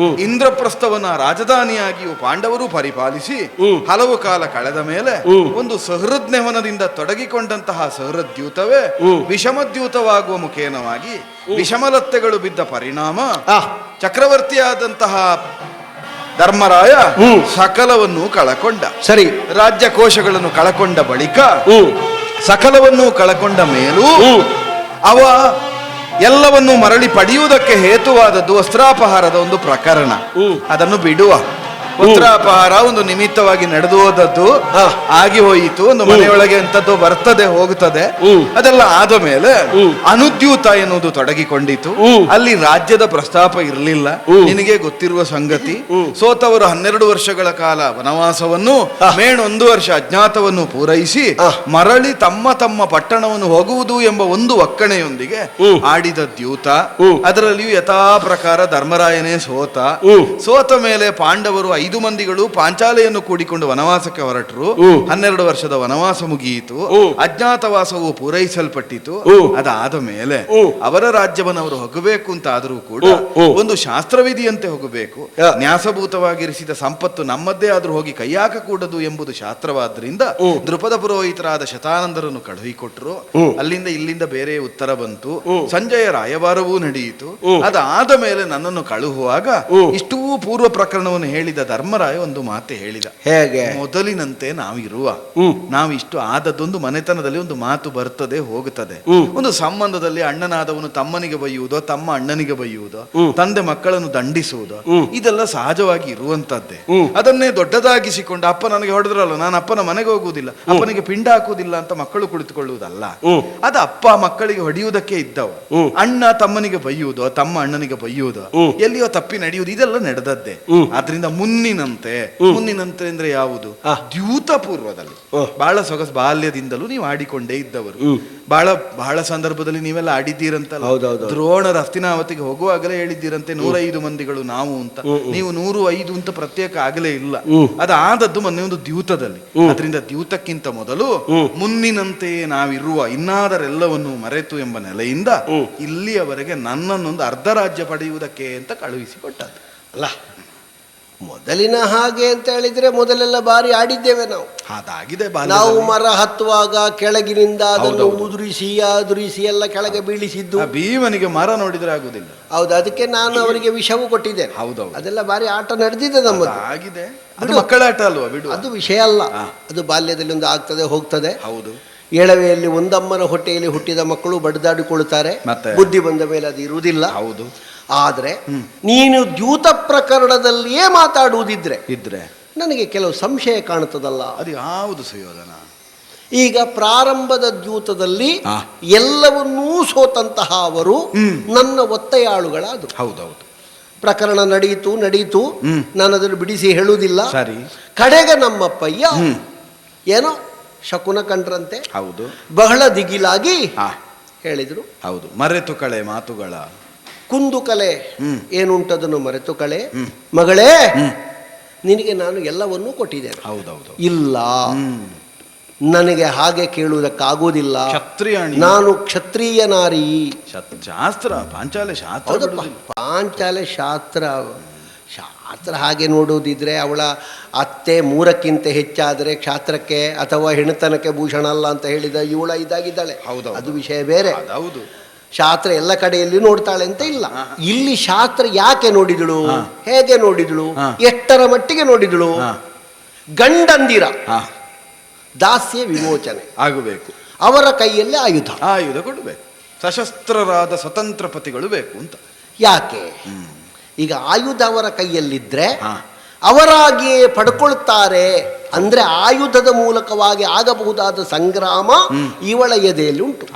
ಇಂದ್ರಪ್ರಸ್ಥವನ್ನ ರಾಜಧಾನಿಯಾಗಿಯೂ ಪಾಂಡವರು ಪರಿಪಾಲಿಸಿ ಹಲವು ಕಾಲ ಕಳೆದ ಮೇಲೆ ಒಂದು ಸಹೃದ್ನೆವನದಿಂದ ತೊಡಗಿಕೊಂಡಂತಹ ಸಹೃದ್ಯೂತವೇ ವಿಷಮದ್ಯೂತವಾಗುವ ಮುಖೇನವಾಗಿ ವಿಷಮಲತ್ತೆಗಳು ಬಿದ್ದ ಪರಿಣಾಮ ಚಕ್ರವರ್ತಿಯಾದಂತಹ ಧರ್ಮರಾಯ ಸಕಲವನ್ನು ಕಳಕೊಂಡ. ಸರಿ, ರಾಜ್ಯಕೋಶಗಳನ್ನು ಕಳಕೊಂಡ ಬಳಿಕ ಸಕಲವನ್ನು ಕಳಕೊಂಡ ಮೇಲೂ ಅವ ಎಲ್ಲವನ್ನು ಮರಳಿ ಪಡೆಯುವುದಕ್ಕೆ ಹೇತುವಾದದ್ದು ವಸ್ತ್ರಾಪಹಾರದ ಒಂದು ಪ್ರಕರಣ. ಅದನ್ನು ಬಿಡುವ. ವಸ್ತ್ರಾಪಹಾರ ಒಂದು ನಿಮಿತ್ತವಾಗಿ ನಡೆದು ಹೋದದ್ದು ಆಗಿ ಹೋಯಿತು. ಒಂದು ಮನೆಯೊಳಗೆ ಎಂಥದ್ದು ಬರ್ತದೆ ಹೋಗುತ್ತದೆ. ಅದೆಲ್ಲ ಆದ ಮೇಲೆ ಅನುದ್ಯೂತ ಎನ್ನುವುದು ತೊಡಗಿಕೊಂಡಿತು. ಅಲ್ಲಿ ರಾಜ್ಯದ ಪ್ರಸ್ತಾಪ ಇರಲಿಲ್ಲ, ನಿನಗೆ ಗೊತ್ತಿರುವ ಸಂಗತಿ. ಸೋತವರು 12 ವರ್ಷಗಳ ಕಾಲ ವನವಾಸವನ್ನು, ಮೇಣ್ 1 ವರ್ಷ ಅಜ್ಞಾತವನ್ನು ಪೂರೈಸಿ ಮರಳಿ ತಮ್ಮ ತಮ್ಮ ಪಟ್ಟಣವನ್ನು ಹೋಗುವುದು ಎಂಬ ಒಂದು ಒಕ್ಕಣೆಯೊಂದಿಗೆ ಆಡಿದ ದ್ಯೂತ. ಅದರಲ್ಲಿಯೂ ಯಥಾ ಪ್ರಕಾರ ಧರ್ಮರಾಯನೇ ಸೋತ ಮೇಲೆ ಪಾಂಡವರು 5 ಮಂದಿಗಳು ಪಾಂಚಾಲೆಯನ್ನು ಕೂಡಿಕೊಂಡು ವನವಾಸಕ್ಕೆ ಹೊರಟರು. 12 ವರ್ಷದ ವನವಾಸ ಮುಗಿಯಿತು. ಅಜ್ಞಾತವಾಸವು ಪೂರೈಸಲ್ಪಟ್ಟಿತು. ಅದಾದ ಮೇಲೆ ಅವರ ರಾಜ್ಯವನ್ನು ಅವರು ಹೋಗಬೇಕು ಅಂತ ಆದರೂ ಕೂಡ ಒಂದು ಶಾಸ್ತ್ರವಿಧಿಯಂತೆ ಹೋಗಬೇಕು. ನ್ಯಾಸಭೂತವಾಗಿರಿಸಿದ ಸಂಪತ್ತು ನಮ್ಮದ್ದೇ ಆದ್ರೂ ಹೋಗಿ ಕೈಯಾಕಕೂಡದು ಎಂಬುದು ಶಾಸ್ತ್ರವಾದ್ರಿಂದ ದೃಪದ ಪುರೋಹಿತರಾದ ಶತಾನಂದರನ್ನು ಕಳುಹಿಕೊಟ್ರು. ಅಲ್ಲಿಂದ ಇಲ್ಲಿಂದ ಬೇರೆ ಉತ್ತರ ಬಂತು. ಸಂಜಯ ರಾಯಭಾರವೂ ನಡೆಯಿತು. ಅದಾದ ಮೇಲೆ ನನ್ನನ್ನು ಕಳುಹುವಾಗ ಇಷ್ಟೂ ಪೂರ್ವ ಪ್ರಕರಣವನ್ನು ಹೇಳಿದ ಧರ್ಮರಾಯ ಒಂದು ಮಾತೆ ಹೇಳಿದ. ಹೇಗೆ? ಮೊದಲಿನಂತೆ ನಾವಿರುವ, ನಾವಿಷ್ಟು ಆದದ್ದೊಂದು ಮನೆತನದಲ್ಲಿ ಒಂದು ಮಾತು ಬರ್ತದೆ ಹೋಗುತ್ತದೆ. ಒಂದು ಸಂಬಂಧದಲ್ಲಿ ಅಣ್ಣನಾದವನು ತಮ್ಮನಿಗೆ ಬೈಯುವುದೋ, ತಮ್ಮ ಅಣ್ಣನಿಗೆ ಬೈಯುವುದೋ, ತಂದೆ ಮಕ್ಕಳನ್ನು ದಂಡಿಸುವುದೋ, ಇದೆಲ್ಲ ಸಹಜವಾಗಿ ಇರುವಂತದ್ದೇ. ಅದನ್ನೇ ದೊಡ್ಡದಾಗಿಸಿಕೊಂಡು ಅಪ್ಪ ನನಗೆ ಹೊಡೆದ್ರಲ್ಲ, ನಾನು ಅಪ್ಪನ ಮನೆಗೆ ಹೋಗುವುದಿಲ್ಲ, ಅಪ್ಪನಿಗೆ ಪಿಂಡ ಹಾಕುವುದಿಲ್ಲ ಅಂತ ಮಕ್ಕಳು ಕುಳಿತುಕೊಳ್ಳುವುದಲ್ಲ. ಅದು ಅಪ್ಪ ಮಕ್ಕಳಿಗೆ ಹೊಡೆಯುವುದಕ್ಕೆ ಇದ್ದವ. ಅಣ್ಣ ತಮ್ಮನಿಗೆ ಬೈಯುವುದೋ, ತಮ್ಮ ಅಣ್ಣನಿಗೆ ಬೈಯುವುದೋ, ಎಲ್ಲಿಯೋ ತಪ್ಪಿ ನಡೆಯುವುದು, ಇದೆಲ್ಲ ನಡೆದದ್ದೇ. ಆದ್ರಿಂದ ಮುನ್ನಿನಂತೆ. ಮುನ್ನಿನಂತೆ ಅಂದ್ರೆ ಯಾವುದು? ದ್ಯೂತ ಪೂರ್ವದಲ್ಲಿ ಬಹಳ ಸೊಗಸು, ಬಾಲ್ಯದಿಂದಲೂ ನೀವು ಆಡಿಕೊಂಡೇ ಇದ್ದವರು. ಬಹಳ ಬಹಳ ಸಂದರ್ಭದಲ್ಲಿ ನೀವೆಲ್ಲ ಆಡಿದ್ದೀರಂತಲ್ಲ. ದ್ರೋಣರ ಹಸ್ತಿನಾವತಿಗೆ ಹೋಗುವಾಗಲೇ ಹೇಳಿದ್ದೀರಂತೆ 105 ಮಂದಿಗಳು ನಾವು ಅಂತ. ನೀವು 105 ಅಂತ ಪ್ರತ್ಯೇಕ ಆಗಲೇ ಇಲ್ಲ. ಅದಾದದ್ದು ಮೊನ್ನೆ ಒಂದು ದ್ಯೂತದಲ್ಲಿ. ಅದರಿಂದ ದ್ಯೂತಕ್ಕಿಂತ ಮೊದಲು ಮುನ್ನಿನಂತೆಯೇ ನಾವಿರುವ ಇನ್ನಾದರೆಲ್ಲವನ್ನು ಮರೆತು ಎಂಬ ನೆಲೆಯಿಂದ ಇಲ್ಲಿಯವರೆಗೆ ನನ್ನನ್ನೊಂದು ಅರ್ಧ ರಾಜ್ಯ ಪಡೆಯುವುದಕ್ಕೆ ಅಂತ ಕಳುಹಿಸಿಕೊಟ್ಟದ್ದು ಅಲ್ಲ. ಮೊದಲಿನ ಹಾಗೆ ಅಂತ ಹೇಳಿದ್ರೆ ಮೊದಲೆಲ್ಲ ಬಾರಿ ಆಡಿದ್ದೇವೆ ನಾವು. ಅದಾಗಿದೆ. ನಾವು ಮರ ಹತ್ತುವಾಗ ಕೆಳಗಿನಿಂದ ಅದನ್ನು ಉದುರಿಸಿ ಎಲ್ಲ ಕೆಳಗೆ ಬೀಳಿಸಿದ್ದು. ಭೀಮನಿಗೆ ಮರ ನೋಡಿದ್ರೆ ಆಗುದಿಲ್ಲ. ಹೌದು, ಅದಕ್ಕೆ ನಾನು ಅವರಿಗೆ ವಿಷವೂ ಕೊಟ್ಟಿದ್ದೇನೆ. ಹೌದೌದು, ಅದೆಲ್ಲ ಬಾರಿ ಆಟ ನಡೆದಿದೆ ನಮ್ಮದು. ಆಗಿದೆ. ಅದು ಮಕ್ಕಳ ಆಟ ಅಲ್ವಾ, ಬಿಡು. ಅದು ವಿಷಯ ಅಲ್ಲ. ಅದು ಬಾಲ್ಯದಲ್ಲಿ ಒಂದು ಆಗ್ತದೆ ಹೋಗ್ತದೆ. ಹೌದು. ಏಳವೆಯಲ್ಲಿ ಒಂದಮ್ಮನ ಹೊಟ್ಟೆಯಲ್ಲಿ ಹುಟ್ಟಿದ ಮಕ್ಕಳು ಬಡಿದಾಡಿಕೊಳ್ಳುತ್ತಾರೆ. ಬುದ್ಧಿ ಬಂದ ಮೇಲೆ ಅದು ಇರುವುದಿಲ್ಲ. ಹೌದು. ಆದ್ರೆ ನೀನು ದ್ಯೂತ ಪ್ರಕರಣದಲ್ಲಿಯೇ ಮಾತಾಡುವುದಿದ್ರೆ ನನಗೆ ಕೆಲವು ಸಂಶಯ ಕಾಣುತ್ತದಲ್ಲ. ಅದು ಯಾವುದು ಸುಯೋಧನ? ಈಗ ಪ್ರಾರಂಭದ ದ್ಯೂತದಲ್ಲಿ ಎಲ್ಲವನ್ನೂ ಸೋತಂತಹ ಅವರು ನನ್ನ ಒತ್ತೆಯಾಳುಗಳಾದರು. ಹೌದೌದು. ಪ್ರಕರಣ ನಡೆಯಿತು. ನಾನು ಅದನ್ನು ಬಿಡಿಸಿ ಹೇಳುವುದಿಲ್ಲ. ಸರಿ. ಕಡೆಗೆ ನಮ್ಮಪ್ಪಯ್ಯ ಏನೋ ಶಕುನ ಕಂಡ್ರಂತೆ. ಹೌದು. ಬಹಳ ದಿಗಿಲಾಗಿ ಹೇಳಿದ್ರು. ಹೌದು. ಮರೆತು ಕಳೆ ಮಾತುಗಳ ಕುಂದು ಕಲೆ ಏನುಂಟದನ್ನು ಮರೆತು ಕಳೆ ಮಗಳೇ, ನಿನಗೆ ನಾನು ಎಲ್ಲವನ್ನೂ ಕೊಟ್ಟಿದ್ದೇನೆ. ಹೌದೌದು. ಇಲ್ಲ, ನನಗೆ ಹಾಗೆ ಕೇಳುವುದಕ್ಕಾಗುವುದಿಲ್ಲ. ನಾನು ಕ್ಷತ್ರಿಯ ನಾರಿ. ಶಾಸ್ತ್ರ ಪಾಂಚಾಲ ಶಾಸ್ತ್ರ. ಪಾಂಚಾಲ ಶಾಸ್ತ್ರ ಹಾಗೆ ನೋಡುವುದಿದ್ರೆ ಅವಳ ಅತ್ತೆ 3ಕ್ಕಿಂತ ಹೆಚ್ಚಾದರೆ ಕ್ಷಾತ್ರಕ್ಕೆ ಅಥವಾ ಹೆಣತನಕ್ಕೆ ಭೂಷಣ ಅಲ್ಲ ಅಂತ ಹೇಳಿದ ಇವಳ ಇದಾಗಿದ್ದಾಳೆ. ಅದು ವಿಷಯ ಬೇರೆ. ಹೌದು. ಶಾಸ್ತ್ರ ಎಲ್ಲ ಕಡೆಯಲ್ಲಿ ನೋಡ್ತಾಳೆ ಅಂತ ಇಲ್ಲ. ಇಲ್ಲಿ ಶಾಸ್ತ್ರ ಯಾಕೆ ನೋಡಿದಳು, ಹೇಗೆ ನೋಡಿದಳು, ಎಷ್ಟರ ಮಟ್ಟಿಗೆ ನೋಡಿದಳು? ಗಂಡಂದಿರ ದಾಸ್ಯ ವಿಮೋಚನೆ ಆಗಬೇಕು. ಅವರ ಕೈಯಲ್ಲಿ ಆಯುಧ ಕೊಡಬೇಕು. ಸಶಸ್ತ್ರರಾದ ಸ್ವತಂತ್ರ ಪತಿಗಳು ಬೇಕು ಅಂತ. ಯಾಕೆ? ಈಗ ಆಯುಧ ಅವರ ಕೈಯಲ್ಲಿದ್ರೆ ಅವರಾಗಿಯೇ ಪಡ್ಕೊಳ್ತಾರೆ ಅಂದ್ರೆ ಆಯುಧದ ಮೂಲಕವಾಗಿ ಆಗಬಹುದಾದ ಸಂಗ್ರಾಮ ಇವಳ ಎದೆಯಲ್ಲಿ ಉಂಟು.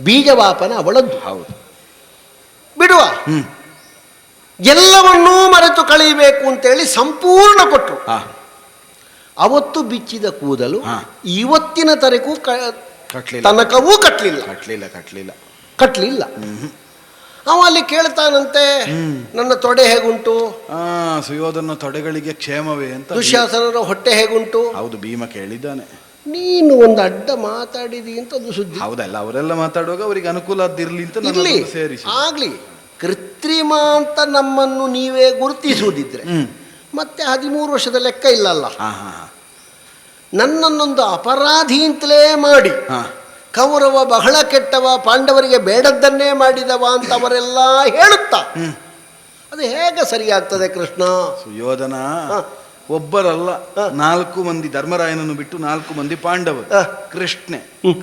ಬೀಜವಾಪನ ಅವಳದ್ದು. ಹೌದು. ಬಿಡುವ, ಎಲ್ಲವನ್ನೂ ಮರೆತು ಕಳೆಯಬೇಕು ಅಂತೇಳಿ ಸಂಪೂರ್ಣ ಕೊಟ್ಟರು. ಅವತ್ತು ಬಿಚ್ಚಿದ ಕೂದಲು ಇವತ್ತಿನ ತನಕವೂ ಕಟ್ಲಿಲ್ಲ. ಅವ ಅಲ್ಲಿ ಕೇಳ್ತಾನಂತೆ, ನನ್ನ ತೊಡೆ ಹೇಗುಂಟು? ಸುಯೋಧನ ತೊಡೆಗಳಿಗೆ ಕ್ಷೇಮವೇ ಅಂತ. ದುಶ್ಯಾಸನರ ಹೊಟ್ಟೆ ಹೇಗುಂಟು? ಹೌದು, ಭೀಮ ಕೇಳಿದ್ದಾನೆ. ನೀನು ಒಂದು ಅಡ್ಡ ಮಾತಾಡಿದಿ ಅಂತ ಅದು ಸುದ್ದಿ. ಹೌದಲ್ಲ, ಅವರೆಲ್ಲ ಮಾತಾಡುವಾಗ ಅವರಿಗೆ ಅನುಕೂಲ ಆದಿರ್ಲಿ ಅಂತ ಸೇರಿಸಿ. ಆಗ್ಲಿ, ಕೃತ್ರಿಮ ಅಂತ ನಮ್ಮನ್ನು ನೀವೇ ಗುರುತಿಸುವುದಿದ್ರೆ ಮತ್ತೆ 13 ವರ್ಷದ ಲೆಕ್ಕ ಇಲ್ಲಲ್ಲ. ನನ್ನನ್ನೊಂದು ಅಪರಾಧಿ ಅಂತಲೇ ಮಾಡಿ ಕೌರವ ಬಹಳ ಕೆಟ್ಟವ, ಪಾಂಡವರಿಗೆ ಬೇಡದ್ದನ್ನೇ ಮಾಡಿದವ ಅಂತ ಅವರೆಲ್ಲ ಹೇಳುತ್ತಾ ಅದು ಹೇಗೆ ಸರಿಯಾಗ್ತದೆ ಕೃಷ್ಣ? ಸುಯೋಧನ ಒಬ್ಬರಲ್ಲ, 4 ಮಂದಿ ಧರ್ಮರಾಯನನ್ನು ಬಿಟ್ಟು 4 ಮಂದಿ ಪಾಂಡವರು.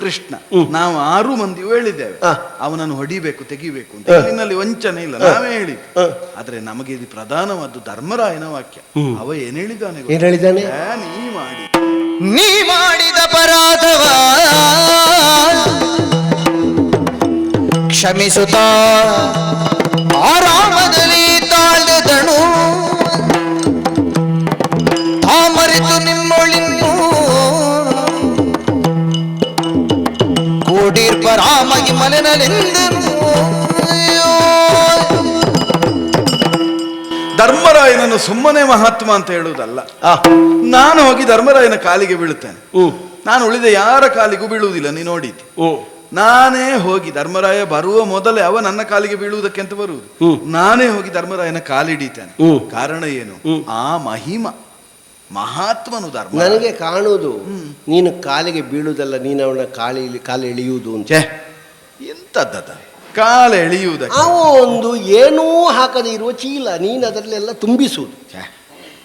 ಕೃಷ್ಣ ನಾವು 6 ಮಂದಿಯೂ ಹೇಳಿದ್ದೇವೆ ಅವನನ್ನು ಹೊಡಿಬೇಕು, ತೆಗಿಬೇಕು ಅಂತ. ನಿನ್ನಲ್ಲಿ ವಂಚನೆ ಇಲ್ಲ, ನಾವೇ ಹೇಳಿ. ಆದ್ರೆ ನಮಗೆ ಇದು ಪ್ರಧಾನವಾದ್ದು ಧರ್ಮರಾಯನ ವಾಕ್ಯ. ಅವ ಏನ್ ಹೇಳಿದ್ದಾನೆ? ನೀ ಮಾಡಿದ ಅಪರಾಧವ ಕ್ಷಮಿಸುತ್ತ ಆರಾಮದಲ್ಲಿ ತಾಳ್ದನು ಮರೆತು ನಿಮ್ಮೊಳಿನ್ನು ಕೂಡಿರ್ಪ ರಾಮಗಿ ಮನೆಯಲ್ಲಿಂದನು. ಧರ್ಮರಾಯನನ್ನು ಸುಮ್ಮನೆ ಮಹಾತ್ಮ ಅಂತ ಹೇಳುವುದಲ್ಲ. ನಾನು ಹೋಗಿ ಧರ್ಮರಾಯನ ಕಾಲಿಗೆ ಬೀಳುತ್ತೇನೆ. ನಾನು ಉಳಿದ ಯಾರ ಕಾಲಿಗೂ ಬೀಳುವುದಿಲ್ಲ. ನೀ ನೋಡಿದ್ದಿ, ನಾನೇ ಹೋಗಿ ಧರ್ಮರಾಯ ಬರುವ ಮೊದಲೇ ಅವ ನನ್ನ ಕಾಲಿಗೆ ಬೀಳುವುದಕ್ಕೆ ಅಂತ ಬರುವುದು. ನಾನೇ ಹೋಗಿ ಧರ್ಮರಾಯನ ಕಾಲಿಡಿತೇನೆ. ಕಾರಣ ಏನು? ಆ ಮಹಾತ್ಮನು ಧರ್ಮ. ನನಗೆ ಕಾಣುವುದು ನೀನು ಕಾಲಿಗೆ ಬೀಳುವುದಲ್ಲ, ನೀನು ಅವನ ಕಾಲ ಎಳೆಯುವುದು ಅಂತ. ಎಂತದ್ದ ಕಾಲ ಎಳೆಯುವುದ? ಅವ ಒಂದು ಏನೂ ಹಾಕದೆ ಇರುವ ಚೀಲ, ನೀನು ಅದರಲ್ಲೆಲ್ಲ ತುಂಬಿಸುವುದು.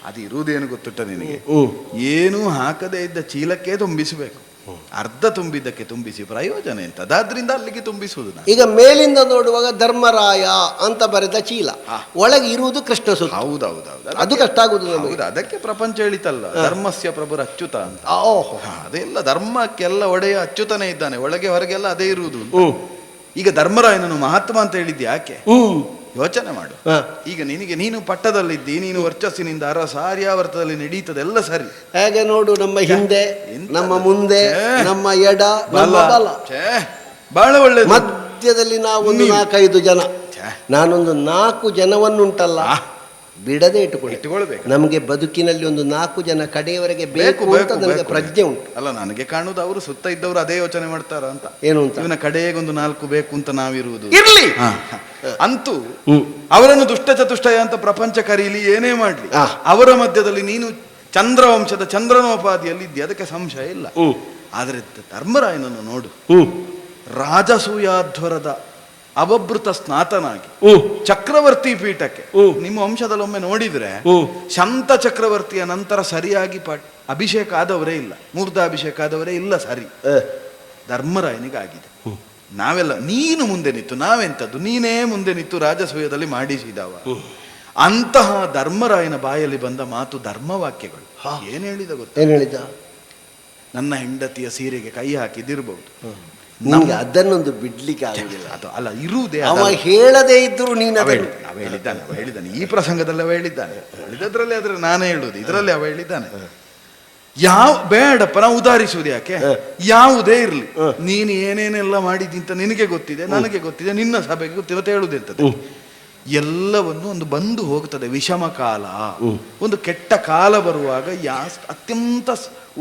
ಅದು ಇರುವುದೇನು ಗೊತ್ತುಂಟ ನಿನಗೆ? ಏನೂ ಹಾಕದೇ ಇದ್ದ ಚೀಲಕ್ಕೆ ತುಂಬಿಸಬೇಕು. ಅರ್ಧ ತುಂಬಿದ್ದಕ್ಕೆ ತುಂಬಿಸಿ ಪ್ರಯೋಜನ ಎಂತ? ಅದಾದ್ರಿಂದ ಅಲ್ಲಿಗೆ ತುಂಬಿಸುವುದು. ಈಗ ಮೇಲಿಂದ ನೋಡುವಾಗ ಧರ್ಮರಾಯ ಅಂತ ಬರೆದ ಚೀಲ, ಒಳಗೆ ಇರುವುದು ಕೃಷ್ಣ ಸುತ್ತ. ಹೌದೌದೌದು, ಅದು ಕಷ್ಟ ಆಗುದು ನಮಗೆ. ಅದಕ್ಕೆ ಪ್ರಪಂಚ ಹೇಳಿತಲ್ಲ, ಧರ್ಮಸ್ಯ ಪ್ರಭುರ ಅಚ್ಯುತ ಅಂತ. ಅದೆಲ್ಲ ಧರ್ಮಕ್ಕೆಲ್ಲ ಒಡೆಯ ಅಚ್ಯುತನೇ ಇದ್ದಾನೆ, ಒಳಗೆ ಹೊರಗೆಲ್ಲ ಅದೇ ಇರುವುದು. ಈಗ ಧರ್ಮರಾಯನನ್ನು ಮಹಾತ್ಮ ಅಂತ ಹೇಳಿದ್ದೆ ಯಾಕೆ? ಯೋಚನೆ ಮಾಡು. ಈಗ ನೀನು ಪಟ್ಟದಲ್ಲಿದ್ದಿ, ನೀನು ವರ್ಚಸ್ಸಿನಿಂದ ಅರಸ, ಆರ್ಯಾವರ್ತದಲ್ಲಿ ನಡೀತದೆ ಎಲ್ಲ ಸರಿ. ಹೇಗೆ ನೋಡು, ನಮ್ಮ ಹಿಂದೆ, ನಮ್ಮ ಮುಂದೆ, ನಮ್ಮ ಎಡ, ನಮ್ಮ ಬಲ, ಬಹಳ ಒಳ್ಳೆಯದು. ಮಧ್ಯದಲ್ಲಿ ನಾವು ಒಂದು 4-5 ಜನ. ನಾನೊಂದು 4 ಜನವನ್ನುಂಟಲ್ಲ ಬಿಡದೆ ಇಟ್ಟುಕೊಳ್ಬೇಕು. ನಮಗೆ ಬದುಕಿನಲ್ಲಿ ಒಂದು 4 ಜನ ಕಡೆಯವರೆಗೆ ಬೇಕು ಅಂತ ನನಗೆ ಪ್ರಜ್ಞೆ ಉಂಟು. ಅಲ್ಲ, ನನಗೆ ಕಾಣುದು ಅವರು ಸುತ್ತ ಇದ್ದವರು ಅದೇ ಯೋಚನೆ ಮಾಡ್ತಾರ ಅಂತ. ಏನು ಅಂತ? ಇವನ ಕಡೆಗೊಂದು 4 ಬೇಕು ಅಂತ ನಾವಿರುವುದು ಇರ್ಲಿ. ಅಂತೂ ಅವರನ್ನು ದುಷ್ಟ ಚತುಷ್ಟಯ ಅಂತ ಪ್ರಪಂಚ ಕರೀಲಿ, ಏನೇ ಮಾಡ್ಲಿ, ಅವರ ಮಧ್ಯದಲ್ಲಿ ನೀನು ಚಂದ್ರವಂಶದ ಚಂದ್ರನೋಪಾದಿಯಲ್ಲಿ ಇದ್ದಿ, ಅದಕ್ಕೆ ಸಂಶಯ ಇಲ್ಲ. ಆದ್ರೆ ಧರ್ಮರಾಯನನ್ನು ನೋಡು, ರಾಜಸೂಯಾಧ್ವರದ ಅವಭೃತ ಸ್ನಾತನಾಗಿ ಚಕ್ರವರ್ತಿ ಪೀಠಕ್ಕೆ, ನಿಮ್ಮ ವಂಶದಲ್ಲೊಮ್ಮೆ ನೋಡಿದ್ರೆ ಶಂತ ಚಕ್ರವರ್ತಿಯ ನಂತರ ಸರಿಯಾಗಿ ಅಭಿಷೇಕ ಆದವರೇ ಇಲ್ಲ, ಮೂರ್ಧಾಭಿಷೇಕ ಆದವರೇ ಇಲ್ಲ. ಸರಿ, ಧರ್ಮರಾಯನಿಗಾಗಿದೆ. ನಾವೆಲ್ಲ ನೀನು ಮುಂದೆ ನಿಂತು ನಾವೆಂತದ್ದು, ನೀನೇ ಮುಂದೆ ನಿಂತು ರಾಜಸೂಯದಲ್ಲಿ ಮಾಡಿಸಿದವ. ಅಂತಹ ಧರ್ಮರಾಯನ ಬಾಯಲ್ಲಿ ಬಂದ ಮಾತು ಧರ್ಮವಾಕ್ಯಗಳು. ಏನ್ ಹೇಳಿದ ಗೊತ್ತಾ? ಏನ್ ಹೇಳಿದ? ನನ್ನ ಹೆಂಡತಿಯ ಸೀರೆಗೆ ಕೈ ಹಾಕಿದಿರ್ಬಹುದು, ನಮ್ಗೆ ಅದನ್ನೊಂದು ಬಿಡ್ಲಿಕ್ಕೆ ಆಗುದಿಲ್ಲ. ಅದು ಅಲ್ಲ, ಇರುವುದೇ ಅವ ಹೇಳದೇ ಇದ್ರು ನೀನು ಹೇಳಿದ್ದಾನೆ. ಈ ಪ್ರಸಂಗದಲ್ಲಿ ಅವ ಹೇಳಿದ್ದದ್ರಲ್ಲಿ, ಆದ್ರೆ ನಾನೇ ಹೇಳುದು ಇದರಲ್ಲಿ ಅವ ಹೇಳಿದ್ದಾನೆ. ಬೇಡಪ್ಪ, ನಾವು ಉದಾಹರಿಸುವುದು ಯಾಕೆ? ಯಾವುದೇ ಇರ್ಲಿ, ನೀನು ಏನೇನೆಲ್ಲ ಮಾಡಿದ್ದಿಂತ ನಿನಗೆ ಗೊತ್ತಿದೆ, ನನಗೆ ಗೊತ್ತಿದೆ, ನಿನ್ನ ಸಭೆಗೆ ಗೊತ್ತಿದೆ ಹೇಳುದೆಂತದ್ದು. ಎಲ್ಲವನ್ನು ಒಂದು ಬಂದು ಹೋಗ್ತದೆ ವಿಷಮ ಕಾಲ, ಒಂದು ಕೆಟ್ಟ ಕಾಲ ಬರುವಾಗ ಅತ್ಯಂತ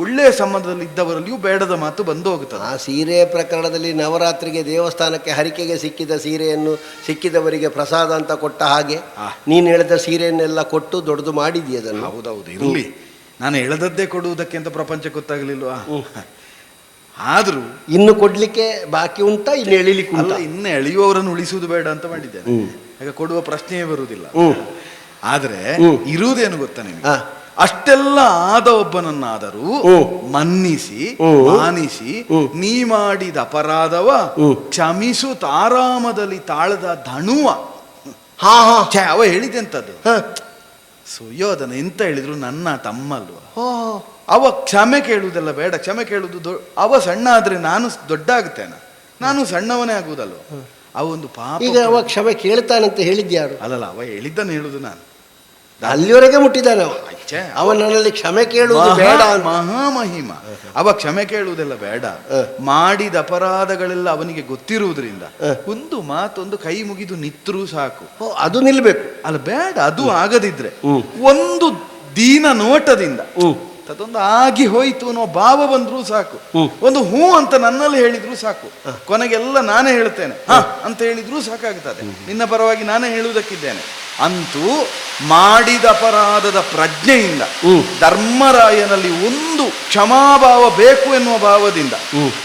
ಒಳ್ಳೆಯ ಸಂಬಂಧದಲ್ಲಿ ಇದ್ದವರಲ್ಲಿಯೂ ಬೇಡದ ಮಾತು ಬಂದು ಹೋಗುತ್ತದೆ. ಆ ಸೀರೆ ಪ್ರಕರಣದಲ್ಲಿ ನವರಾತ್ರಿಗೆ ದೇವಸ್ಥಾನಕ್ಕೆ ಹರಿಕೆಗೆ ಸಿಕ್ಕಿದ ಸೀರೆಯನ್ನು ಸಿಕ್ಕಿದವರಿಗೆ ಪ್ರಸಾದ ಅಂತ ಕೊಟ್ಟ ಹಾಗೆ ನೀನು ಹೇಳಿದ ಸೀರೆಯನ್ನೆಲ್ಲ ಕೊಟ್ಟು ದೊಡ್ಡದು ಮಾಡಿದೀಯ ಅದನ್ನು. ಹೌದೌದು, ಇರಲಿ, ನಾನು ಎಳೆದದ್ದೇ ಕೊಡುವುದಕ್ಕೆ ಅಂತ ಪ್ರಪಂಚಕ್ಕೆ ಗೊತ್ತಾಗಲಿಲ್ವಾ? ಆದ್ರೂ ಇನ್ನು ಕೊಡ್ಲಿಕ್ಕೆ ಬಾಕಿ ಉಂಟಾ? ಇನ್ನು ಎಳಿಲಿಕ್ಕೆ ಅಲ್ಲ, ಇನ್ನು ಎಳೆಯುವವರನ್ನು ಉಳಿಸುವುದು ಬೇಡ ಅಂತ ಮಾಡಿದ್ದೇನೆ. ಈಗ ಕೊಡುವ ಪ್ರಶ್ನೆಯೇ ಬರುವುದಿಲ್ಲ. ಆದ್ರೆ ಇರುವುದೇನು ಗೊತ್ತಾ ನಿನಗೆ? ಅಷ್ಟೆಲ್ಲ ಆದ ಒಬ್ಬನನ್ನಾದರೂ ಮನ್ನಿಸಿ ಮಾನಿಸಿ ನೀ ಮಾಡಿದ ಅಪರಾಧವ ಕ್ಷಮಿಸು ತಾರಾಮದಲ್ಲಿ ತಾಳದ ಧಣುವ. ಅವ ಹೇಳಿದೆಂತದ್ದು? ಸುಯೋಧನ ಎಂತ ಹೇಳಿದ್ರು ನನ್ನ ತಮ್ಮ ಅಲ್ವಾ, ಅವ ಕ್ಷಮೆ ಕೇಳುವುದೆಲ್ಲ ಬೇಡ. ಕ್ಷಮೆ ಕೇಳುವುದು ಅವ ಸಣ್ಣ ಆದ್ರೆ ನಾನು ದೊಡ್ಡ ಆಗ್ತೇನೆ, ನಾನು ಸಣ್ಣವನೇ ಆಗುವುದಲ್ವ. ಅವ ಒಂದು ಪಾಪ. ಈಗ ಅವ ಕ್ಷಮೆ ಕೇಳ್ತಾನಂತ ಹೇಳಿದ್ಯಾರು? ಅಲ್ಲಲ್ಲ, ಅವ ಹೇಳಿದ್ದನ್ನು ಹೇಳುದು ನಾನು. ಅಲ್ಲಿವರೆಗೆ ಮುಟ್ಟಿದ್ದಾನೆ ಅವನಲ್ಲಿ ಕ್ಷಮೆ ಕೇಳುವುದು ಬೇಡ. ಮಹಾಮಹಿಮ, ಅವ ಕ್ಷಮೆ ಕೇಳುವುದೆಲ್ಲ ಬೇಡ. ಮಾಡಿದ ಅಪರಾಧಗಳೆಲ್ಲ ಅವನಿಗೆ ಗೊತ್ತಿರುವುದರಿಂದ ಒಂದು ಮಾತೊಂದು ಕೈ ಮುಗಿದು ನಿತ್ರೂ ಸಾಕು. ಅದು ನಿಲ್ಬೇಕು. ಅಲ್ಲ ಬೇಡ, ಅದು ಆಗದಿದ್ರೆ ಒಂದು ದೀನ ನೋಟದಿಂದ ಅದೊಂದು ಆಗಿ ಹೋಯ್ತು ಅನ್ನೋ ಭಾವ ಬಂದ್ರೂ ಸಾಕು. ಒಂದು ಹೂ ಅಂತ ನನ್ನಲ್ಲಿ ಹೇಳಿದ್ರು ಸಾಕು. ಕೊನೆಗೆಲ್ಲ ನಾನೇ ಹೇಳ್ತೇನೆ ಅಂತ ಹೇಳಿದ್ರೂ ಸಾಕಾಗ್ತದೆ. ನಿನ್ನ ಪರವಾಗಿ ನಾನೇ ಹೇಳುವುದಕ್ಕಿದ್ದೇನೆ. ಅಂತೂ ಮಾಡಿದ ಅಪರಾಧದ ಪ್ರಜ್ಞೆಯಿಂದ ಧರ್ಮರಾಯನಲ್ಲಿ ಒಂದು ಕ್ಷಮಾಭಾವ ಬೇಕು ಎನ್ನುವ ಭಾವದಿಂದ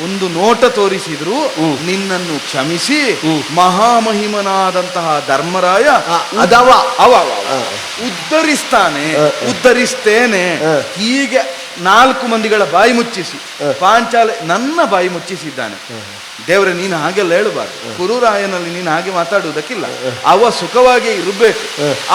ಒಂದು ನೋಟ ತೋರಿಸಿದ್ರು ನಿನ್ನನ್ನು ಕ್ಷಮಿಸಿ ಮಹಾಮಹಿಮನಾದಂತಹ ಧರ್ಮರಾಯ ಉದ್ಧರಿಸ್ತಾನೆ, ಉದ್ಧರಿಸ್ತೇನೆ. ಹೀಗೆ 4 ಮಂದಿಗಳ ಬಾಯಿ ಮುಚ್ಚಿಸಿ ಪಾಂಚಾಲೆ ನನ್ನ ಬಾಯಿ ಮುಚ್ಚಿಸಿದ್ದಾನೆ. ದೇವರೇ, ನೀನು ಹಾಗೆಲ್ಲ ಹೇಳಬಾರ್ದು. ಕುರುರಾಯನಲ್ಲಿ ನೀನು ಹಾಗೆ ಮಾತಾಡುವುದಕ್ಕಿಲ್ಲ. ಅವ ಸುಖವಾಗಿ ಇರಬೇಕು,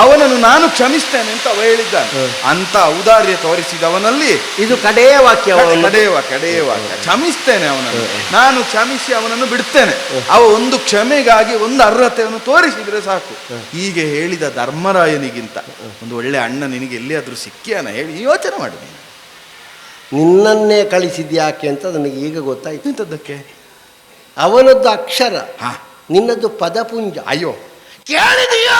ಅವನನ್ನು ನಾನು ಕ್ಷಮಿಸ್ತೇನೆ ಅಂತ ಅವ ಹೇಳಿದ್ದಾನೆ. ಅಂತ ಔದಾರ್ಯ ತೋರಿಸಿದವನಲ್ಲಿ ಇದು ಕಡೆಯ ವಾಕ್ಯ. ಕಡೆಯ ವಾಕ್ಯ. ಕ್ಷಮಿಸ್ತೇನೆ ಅವನನ್ನು, ನಾನು ಕ್ಷಮಿಸಿ ಅವನನ್ನು ಬಿಡ್ತೇನೆ. ಅವ ಒಂದು ಕ್ಷಮೆಗಾಗಿ ಒಂದು ಅರ್ಹತೆಯನ್ನು ತೋರಿಸಿದ್ರೆ ಸಾಕು. ಹೀಗೆ ಹೇಳಿದ ಧರ್ಮರಾಯನಿಗಿಂತ ಒಂದು ಒಳ್ಳೆ ಅಣ್ಣ ನಿನಗೆ ಎಲ್ಲಿಯಾದ್ರೂ ಸಿಕ್ಕಿಯಾನ ಹೇಳಿ ಯೋಚನೆ ಮಾಡಿ. ನಿನ್ನನ್ನೇ ಕಳಿಸಿದ್ಯಾಕೆ ಅಂತ ನನಗೆ ಈಗ ಗೊತ್ತಾಯ್ತು. ಇಂಥದ್ದಕ್ಕೆ ಅವನದ್ದು ಅಕ್ಷರ, ನಿನ್ನದು ಪದಪುಂಜ. ಅಯ್ಯೋ, ಕೇಳಿದೆಯಾ?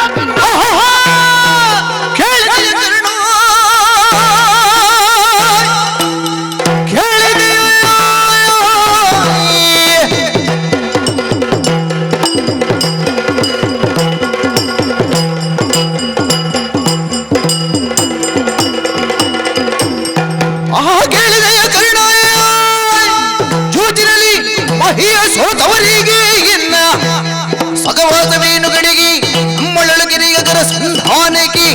ಸೋತವರಿಗೆ ಎನ್ನ ಸಗವಾದ ಮೀನುಗಳಿಗೆ ಅಮ್ಮಳಗಿರಿಯಗರ ಸಂಧಾನಕ್ಕೆ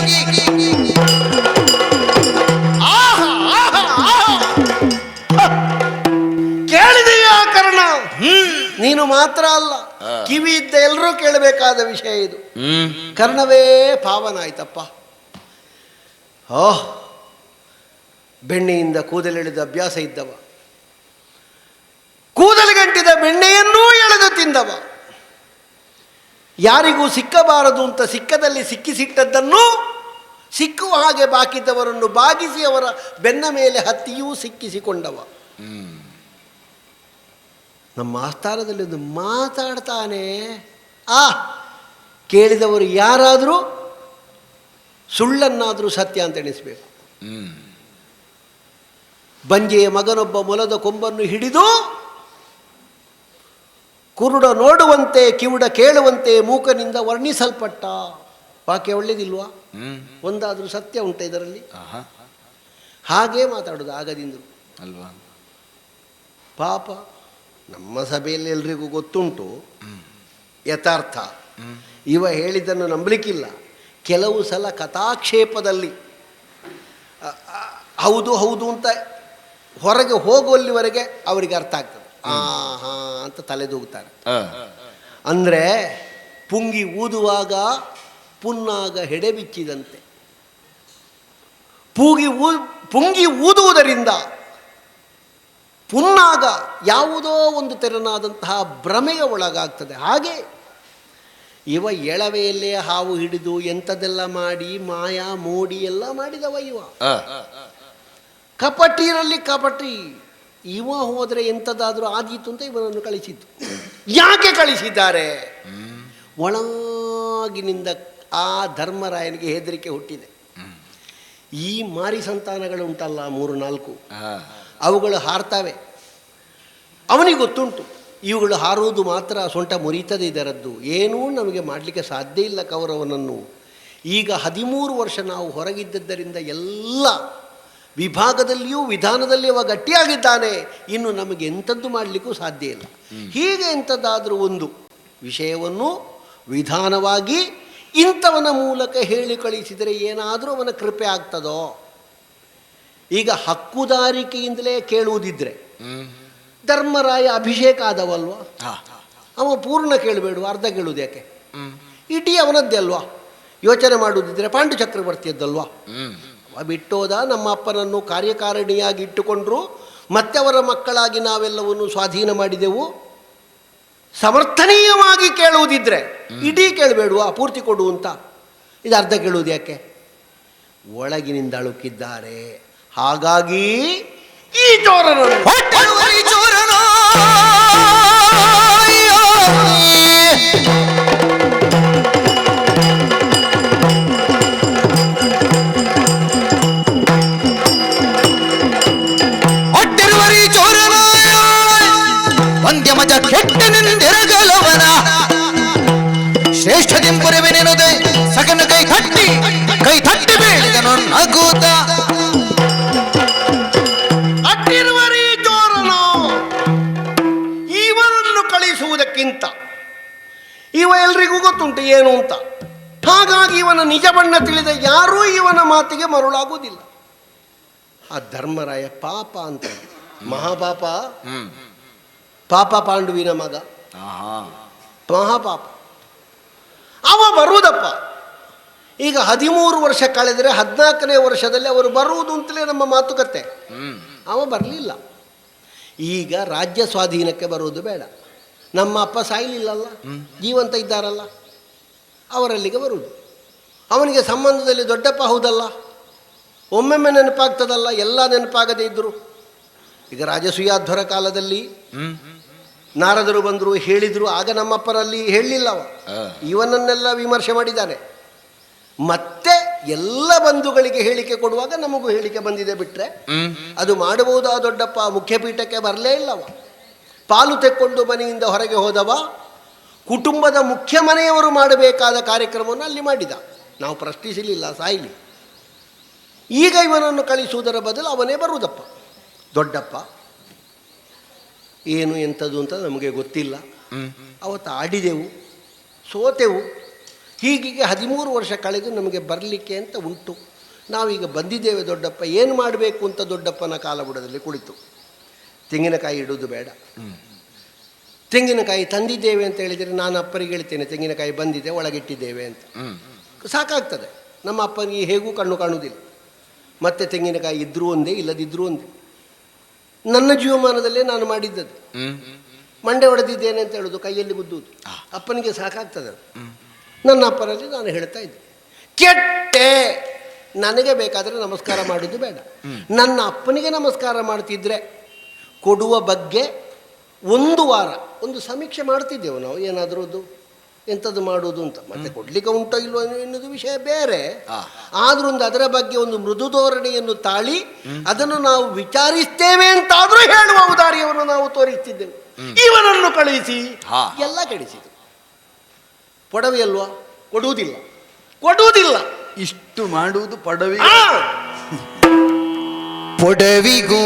ಕೇಳಿದೆಯಾ ಕರ್ಣ? ನೀನು ಮಾತ್ರ ಅಲ್ಲ, ಕಿವಿ ಇದ್ದ ಎಲ್ಲರೂ ಕೇಳಬೇಕಾದ ವಿಷಯ ಇದು. ಕರ್ಣವೇ ಪಾವನ ಆಯ್ತಪ್ಪ. ಬೆಣ್ಣೆಯಿಂದ ಕೂದಲೆಳೆದ ಅಭ್ಯಾಸ ಇದ್ದವ, ಕೂದಲಿಗಂಟಿದ ಬೆಣ್ಣೆಯನ್ನೂ ಎಳೆದು ತಿಂದವ, ಯಾರಿಗೂ ಸಿಕ್ಕಬಾರದು ಅಂತ ಸಿಕ್ಕದಲ್ಲಿ ಸಿಕ್ಕಿಸಿಟ್ಟದ್ದನ್ನು ಸಿಕ್ಕುವ ಹಾಗೆ ಬಾಕಿದ್ದವರನ್ನು ಬಾಗಿಸಿ ಅವರ ಬೆನ್ನ ಮೇಲೆ ಹತ್ತಿಯೂ ಸಿಕ್ಕಿಸಿಕೊಂಡವ. ನಮ್ಮ ಆಸ್ಥಾನದಲ್ಲಿ ಒಂದು ಮಾತಾಡ್ತಾನೆ, ಕೇಳಿದವರು ಯಾರಾದರೂ ಸುಳ್ಳನ್ನಾದರೂ ಸತ್ಯ ಅಂತ ಎಣಿಸಬೇಕು. ಬಂಜೆಯ ಮಗನೊಬ್ಬ ಮೊಲದ ಕೊಂಬನ್ನು ಹಿಡಿದು ಕುರುಡ ನೋಡುವಂತೆ ಕಿವುಡ ಕೇಳುವಂತೆ ಮೂಕನಿಂದ ವರ್ಣಿಸಲ್ಪಟ್ಟ. ವಾಕ್ಯ ಒಳ್ಳೇದಿಲ್ವಾ? ಒಂದಾದರೂ ಸತ್ಯ ಉಂಟ ಇದರಲ್ಲಿ? ಹಾಗೇ ಮಾತಾಡೋದು ಆಗದಿಂದರು ಅಲ್ವಾ? ಪಾಪ ನಮ್ಮ ಸಭೆಯಲ್ಲಿ ಎಲ್ರಿಗೂ ಗೊತ್ತುಂಟು ಯಥಾರ್ಥ. ಇವ ಹೇಳಿದ್ದನ್ನು ನಂಬಲಿಕ್ಕಿಲ್ಲ. ಕೆಲವು ಸಲ ಕಥಾಕ್ಷೇಪದಲ್ಲಿ ಹೌದು ಹೌದು ಅಂತ ಹೊರಗೆ ಹೋಗುವಲ್ಲಿವರೆಗೆ ಅವರಿಗೆ ಅರ್ಥ ಆಗ್ತದೆ. ಅಂತ ತಲೆದೂಗುತ್ತಾರೆ. ಅಂದರೆ ಪುಂಗಿ ಊದುವಾಗ ಪುನ್ನಾಗ ಹೆಡೆ ಬಿಚ್ಚಿದಂತೆ. ಪುಂಗಿ ಊದುವುದರಿಂದ ಪುನ್ನಾಗ ಯಾವುದೋ ಒಂದು ತೆರನಾದಂತಹ ಭ್ರಮೆಗೆ ಒಳಗಾಗ್ತದೆ. ಹಾಗೆ ಇವ ಎಳವೆಯಲ್ಲೇ ಹಾವು ಹಿಡಿದು ಎಂಥದೆಲ್ಲ ಮಾಡಿ ಮಾಯಾ ಮೋಡಿ ಎಲ್ಲ ಮಾಡಿದವ ಇವ. ಕಪಟಿರಲ್ಲಿ ಕಪಟಿ. ಇವ ಹೋದರೆ ಎಂಥದ್ದಾದರೂ ಆದೀತು ಅಂತ ಇವನನ್ನು ಕಳಿಸಿದ್ದು. ಯಾಕೆ ಕಳಿಸಿದ್ದಾರೆ? ಒಳಗಿನಿಂದ ಆ ಧರ್ಮರಾಯನಿಗೆ ಹೆದರಿಕೆ ಹುಟ್ಟಿದೆ. ಈ ಮಾರಿ ಸಂತಾನಗಳು ಉಂಟಲ್ಲ 3-4, ಅವುಗಳು ಹಾರ್ತವೆ. ಅವನಿಗೆ ಗೊತ್ತುಂಟು ಇವುಗಳು ಹಾರುವುದು ಮಾತ್ರ ಸೊಂಟ ಮುರಿತದೆ ಇದರದ್ದು, ಏನೂ ನಮಗೆ ಮಾಡಲಿಕ್ಕೆ ಸಾಧ್ಯ ಇಲ್ಲ ಕೌರವನನ್ನು. ಈಗ 13 ವರ್ಷ ನಾವು ಹೊರಗಿದ್ದದ್ದರಿಂದ ಎಲ್ಲ ವಿಭಾಗದಲ್ಲಿಯೂ ವಿಧಾನದಲ್ಲಿ ಅವ ಗಟ್ಟಿಯಾಗಿದ್ದಾನೆ. ಇನ್ನು ನಮಗೆ ಎಂಥದ್ದು ಮಾಡಲಿಕ್ಕೂ ಸಾಧ್ಯ ಇಲ್ಲ. ಹೀಗೆ ಎಂಥದ್ದಾದರೂ ಒಂದು ವಿಷಯವನ್ನು ವಿಧಾನವಾಗಿ ಇಂಥವನ ಮೂಲಕ ಹೇಳಿ ಕಳಿಸಿದರೆ ಏನಾದರೂ ಅವನ ಕೃಪೆ ಆಗ್ತದೋ? ಈಗ ಹಕ್ಕುದಾರಿಕೆಯಿಂದಲೇ ಕೇಳುವುದಿದ್ರೆ ಧರ್ಮರಾಯ ಅಭಿಷೇಕ ಆದವಲ್ವ, ಅವ ಪೂರ್ಣ ಕೇಳಬೇಡ, ಅರ್ಧ ಕೇಳುವುದು ಯಾಕೆ? ಇಡೀ ಅವನದ್ದೇ ಅಲ್ವಾ? ಯೋಚನೆ ಮಾಡುವುದಿದ್ರೆ ಪಾಂಡು ಚಕ್ರವರ್ತಿಯದ್ದಲ್ವಾ? ಅವ ಬಿಟ್ಟೋದ. ನಮ್ಮ ಅಪ್ಪನನ್ನು ಕಾರ್ಯಕಾರಿಣಿಯಾಗಿ ಇಟ್ಟುಕೊಂಡ್ರು, ಮತ್ತೆ ಅವರ ಮಕ್ಕಳಾಗಿ ನಾವೆಲ್ಲವನ್ನು ಸ್ವಾಧೀನ ಮಾಡಿದೆವು. ಸಮರ್ಥನೀಯವಾಗಿ ಕೇಳುವುದಿದ್ರೆ ಇಡೀ ಕೇಳಬೇಡುವ, ಪೂರ್ತಿ ಕೊಡು ಅಂತ. ಇದು ಅರ್ಧ ಕೇಳುವುದು ಯಾಕೆ? ಒಳಗಿನಿಂದ ಅಳುಕಿದ್ದಾರೆ. ಹಾಗಾಗಿ ಈ ಚೋರನನ್ನು ಮಜ ಕೆಟ್ಟನೆಂದೆರಗಲವನ ಶ್ರೇಷ್ಠದಿಂಪುರವೆನೆನುದೆ ಸಗನ ಕೈ ತಟ್ಟಿ ಬೇಡಿದನು ನಗೂತ. ಅಟ್ಟಿರುವರಿ ಚೋರನು ಇವನನ್ನು ಕಳಿಸುವುದಕ್ಕಿಂತ ಇವ ಎಲ್ರಿಗೂ ಗೊತ್ತುಂಟು ಏನು ಅಂತ. ಹಾಗಾಗಿ ಇವನ ನಿಜ ಬಣ್ಣ ತಿಳಿದ ಯಾರೂ ಇವನ ಮಾತಿಗೆ ಮರುಳಾಗುವುದಿಲ್ಲ. ಆ ಧರ್ಮರಾಯ ಪಾಪ ಅಂತ, ಮಹಾಪಾಪ. ಪಾಪ ಪಾಂಡುವಿನ ಮಗ, ಮಹಾಪಾಪ. ಅವ ಬರುವುದಪ್ಪ. ಈಗ 13 ವರ್ಷ ಕಳೆದರೆ 14ನೇ ವರ್ಷದಲ್ಲಿ ಅವರು ಬರುವುದು ಅಂತಲೇ ನಮ್ಮ ಮಾತುಕತೆ. ಅವ ಬರಲಿಲ್ಲ. ಈಗ ರಾಜ್ಯ ಸ್ವಾಧೀನಕ್ಕೆ ಬರುವುದು ಬೇಡ. ನಮ್ಮ ಅಪ್ಪ ಸಾಯಲಿಲ್ಲಲ್ಲ, ಜೀವಂತ ಇದ್ದಾರಲ್ಲ, ಅವರಲ್ಲಿಗೆ ಬರುವುದು. ಅವನಿಗೆ ಸಂಬಂಧದಲ್ಲಿ ದೊಡ್ಡಪ್ಪ ಹೌದಲ್ಲ, ಒಮ್ಮೊಮ್ಮೆ ನೆನಪಾಗ್ತದಲ್ಲ, ಎಲ್ಲ ನೆನಪಾಗದೇ ಇದ್ದರು. ಈಗ ರಾಜಸೂಯಾಧ್ವರ ಕಾಲದಲ್ಲಿ ನಾರದರು ಬಂದರು, ಹೇಳಿದರು. ಆಗ ನಮ್ಮಪ್ಪರಲ್ಲಿ ಹೇಳಲಿಲ್ಲವ, ಇವನನ್ನೆಲ್ಲ ವಿಮರ್ಶೆ ಮಾಡಿದ್ದಾನೆ. ಮತ್ತೆ ಎಲ್ಲ ಬಂಧುಗಳಿಗೆ ಹೇಳಿಕೆ ಕೊಡುವಾಗ ನಮಗೂ ಹೇಳಿಕೆ ಬಂದಿದೆ. ಬಿಟ್ಟರೆ ಅದು ಮಾಡಬಹುದಾ ದೊಡ್ಡಪ್ಪ? ಮುಖ್ಯಪೀಠಕ್ಕೆ ಬರಲೇ ಇಲ್ಲವ. ಪಾಲು ತೆಕ್ಕೊಂಡು ಮನೆಯಿಂದ ಹೊರಗೆ ಹೋದವ. ಕುಟುಂಬದ ಮುಖ್ಯ ಮನೆಯವರು ಮಾಡಬೇಕಾದ ಕಾರ್ಯಕ್ರಮವನ್ನು ಅಲ್ಲಿ ಮಾಡಿದ. ನಾವು ಪ್ರಶ್ನಿಸಲಿಲ್ಲ, ಸಾಯಲಿ. ಈಗ ಇವನನ್ನು ಕಳಿಸುವುದರ ಬದಲು ಅವನೇ ಬರುವುದಪ್ಪ. ದೊಡ್ಡಪ್ಪ ಏನು ಎಂಥದ್ದು ಅಂತ ನಮಗೆ ಗೊತ್ತಿಲ್ಲ. ಅವತ್ತು ಆಡಿದೆವು, ಸೋತೆವು. ಹೀಗೀಗೆ 13 ವರ್ಷ ಕಳೆದು ನಮಗೆ ಬರಲಿಕ್ಕೆ ಅಂತ ಉಂಟು. ನಾವೀಗ ಬಂದಿದ್ದೇವೆ. ದೊಡ್ಡಪ್ಪ ಏನು ಮಾಡಬೇಕು ಅಂತ ದೊಡ್ಡಪ್ಪನ ಕಾಲಬುಡದಲ್ಲಿ ಕುಳಿತು, ತೆಂಗಿನಕಾಯಿ ಇಡುವುದು ಬೇಡ, ತೆಂಗಿನಕಾಯಿ ತಂದಿದ್ದೇವೆ ಅಂತ ಹೇಳಿದರೆ ನಾನು ಅಪ್ಪರಿಗೆ ಹೇಳ್ತೇನೆ, ತೆಂಗಿನಕಾಯಿ ಬಂದಿದೆ ಒಳಗಿಟ್ಟಿದ್ದೇವೆ ಅಂತ. ಸಾಕಾಗ್ತದೆ. ನಮ್ಮ ಅಪ್ಪನಿಗೆ ಹೇಗೂ ಕಣ್ಣು ಕಾಣುವುದಿಲ್ಲ. ಮತ್ತೆ ತೆಂಗಿನಕಾಯಿ ಇದ್ದರೂ ಒಂದೇ, ಇಲ್ಲದಿದ್ದರೂ ಒಂದೇ. ನನ್ನ ಜೀವಮಾನದಲ್ಲೇ ನಾನು ಮಾಡಿದ್ದದು. ಮಂಡೆ ಹೊಡೆದಿದ್ದೇನೆ ಅಂತ ಹೇಳೋದು, ಕೈಯಲ್ಲಿ ಗುದ್ದುವುದು. ಅಪ್ಪನಿಗೆ ಸಾಕಾಗ್ತದೆ. ನನ್ನ ಅಪ್ಪನಲ್ಲಿ ನಾನು ಹೇಳ್ತಾ ಇದ್ದೆ, ಕೆಟ್ಟೆ, ನನಗೆ ಬೇಕಾದರೆ ನಮಸ್ಕಾರ ಮಾಡೋದು ಬೇಡ. ನನ್ನ ಅಪ್ಪನಿಗೆ ನಮಸ್ಕಾರ ಮಾಡ್ತಿದ್ರೆ ಕೊಡುವ ಬಗ್ಗೆ ಒಂದು ವಾರ ಒಂದು ಸಮೀಕ್ಷೆ ಮಾಡ್ತಿದ್ದೆವು ನಾವು. ಏನಾದರೂ ಎಂಥದ್ದು ಮಾಡುವುದು ಅಂತ. ಮತ್ತೆ ಕೊಡ್ಲಿಕ್ಕೆ ಉಂಟೋ ಇಲ್ವೋ ಎನ್ನುವುದು ವಿಷಯ ಬೇರೆ. ಆದ್ರೂ ಅದರ ಬಗ್ಗೆ ಒಂದು ಮೃದು ಧೋರಣೆಯನ್ನು ತಾಳಿ ಅದನ್ನು ನಾವು ವಿಚಾರಿಸ್ತೇವೆ ಅಂತಾದ್ರೂ ಹೇಳುವ ಔದಾರ್ಯವನ್ನು ನಾವು ತೋರಿಸ್ತಿದ್ದೆವು. ಇವನನ್ನು ಕಳುಹಿಸಿ ಎಲ್ಲ ಕೆಡಿಸಿತು. ಪೊಡವೆ ಅಲ್ವಾ, ಕೊಡುವುದಿಲ್ಲ. ಇಷ್ಟು ಮಾಡುವುದು ಪಡವಿ. ಪೊಡವಿಗೋ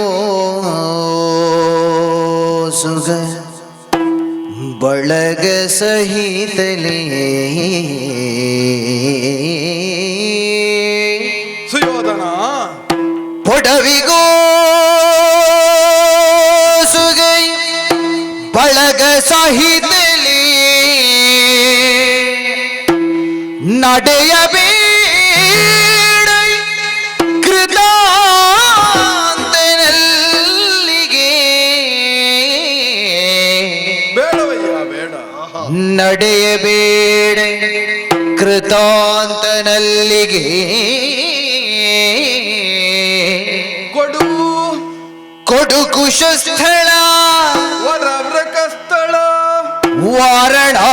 ಸುಗ ಬಳಗ ಸಹಿತಲೇ ಸುಯೋಧನ, ಪೊಡವಿಗೋ ಸುಗೈ ಬಳಗ ಸಹಿತಲೇ ನಡೆಯಬೇಡ ಕೃತಾಂತನಲ್ಲಿಗೆ. ಬೇಡವಯ್ಯ ಬೇಡ. ನಡೆಯಬೇಡ ಕೃತಾಂತನಲ್ಲಿಗೆ. ಕೊಡು ಕುಶಸ್ಥಳ ವರವ್ರಕಸ್ಥಳ ವಾರಣಾವತಿಯ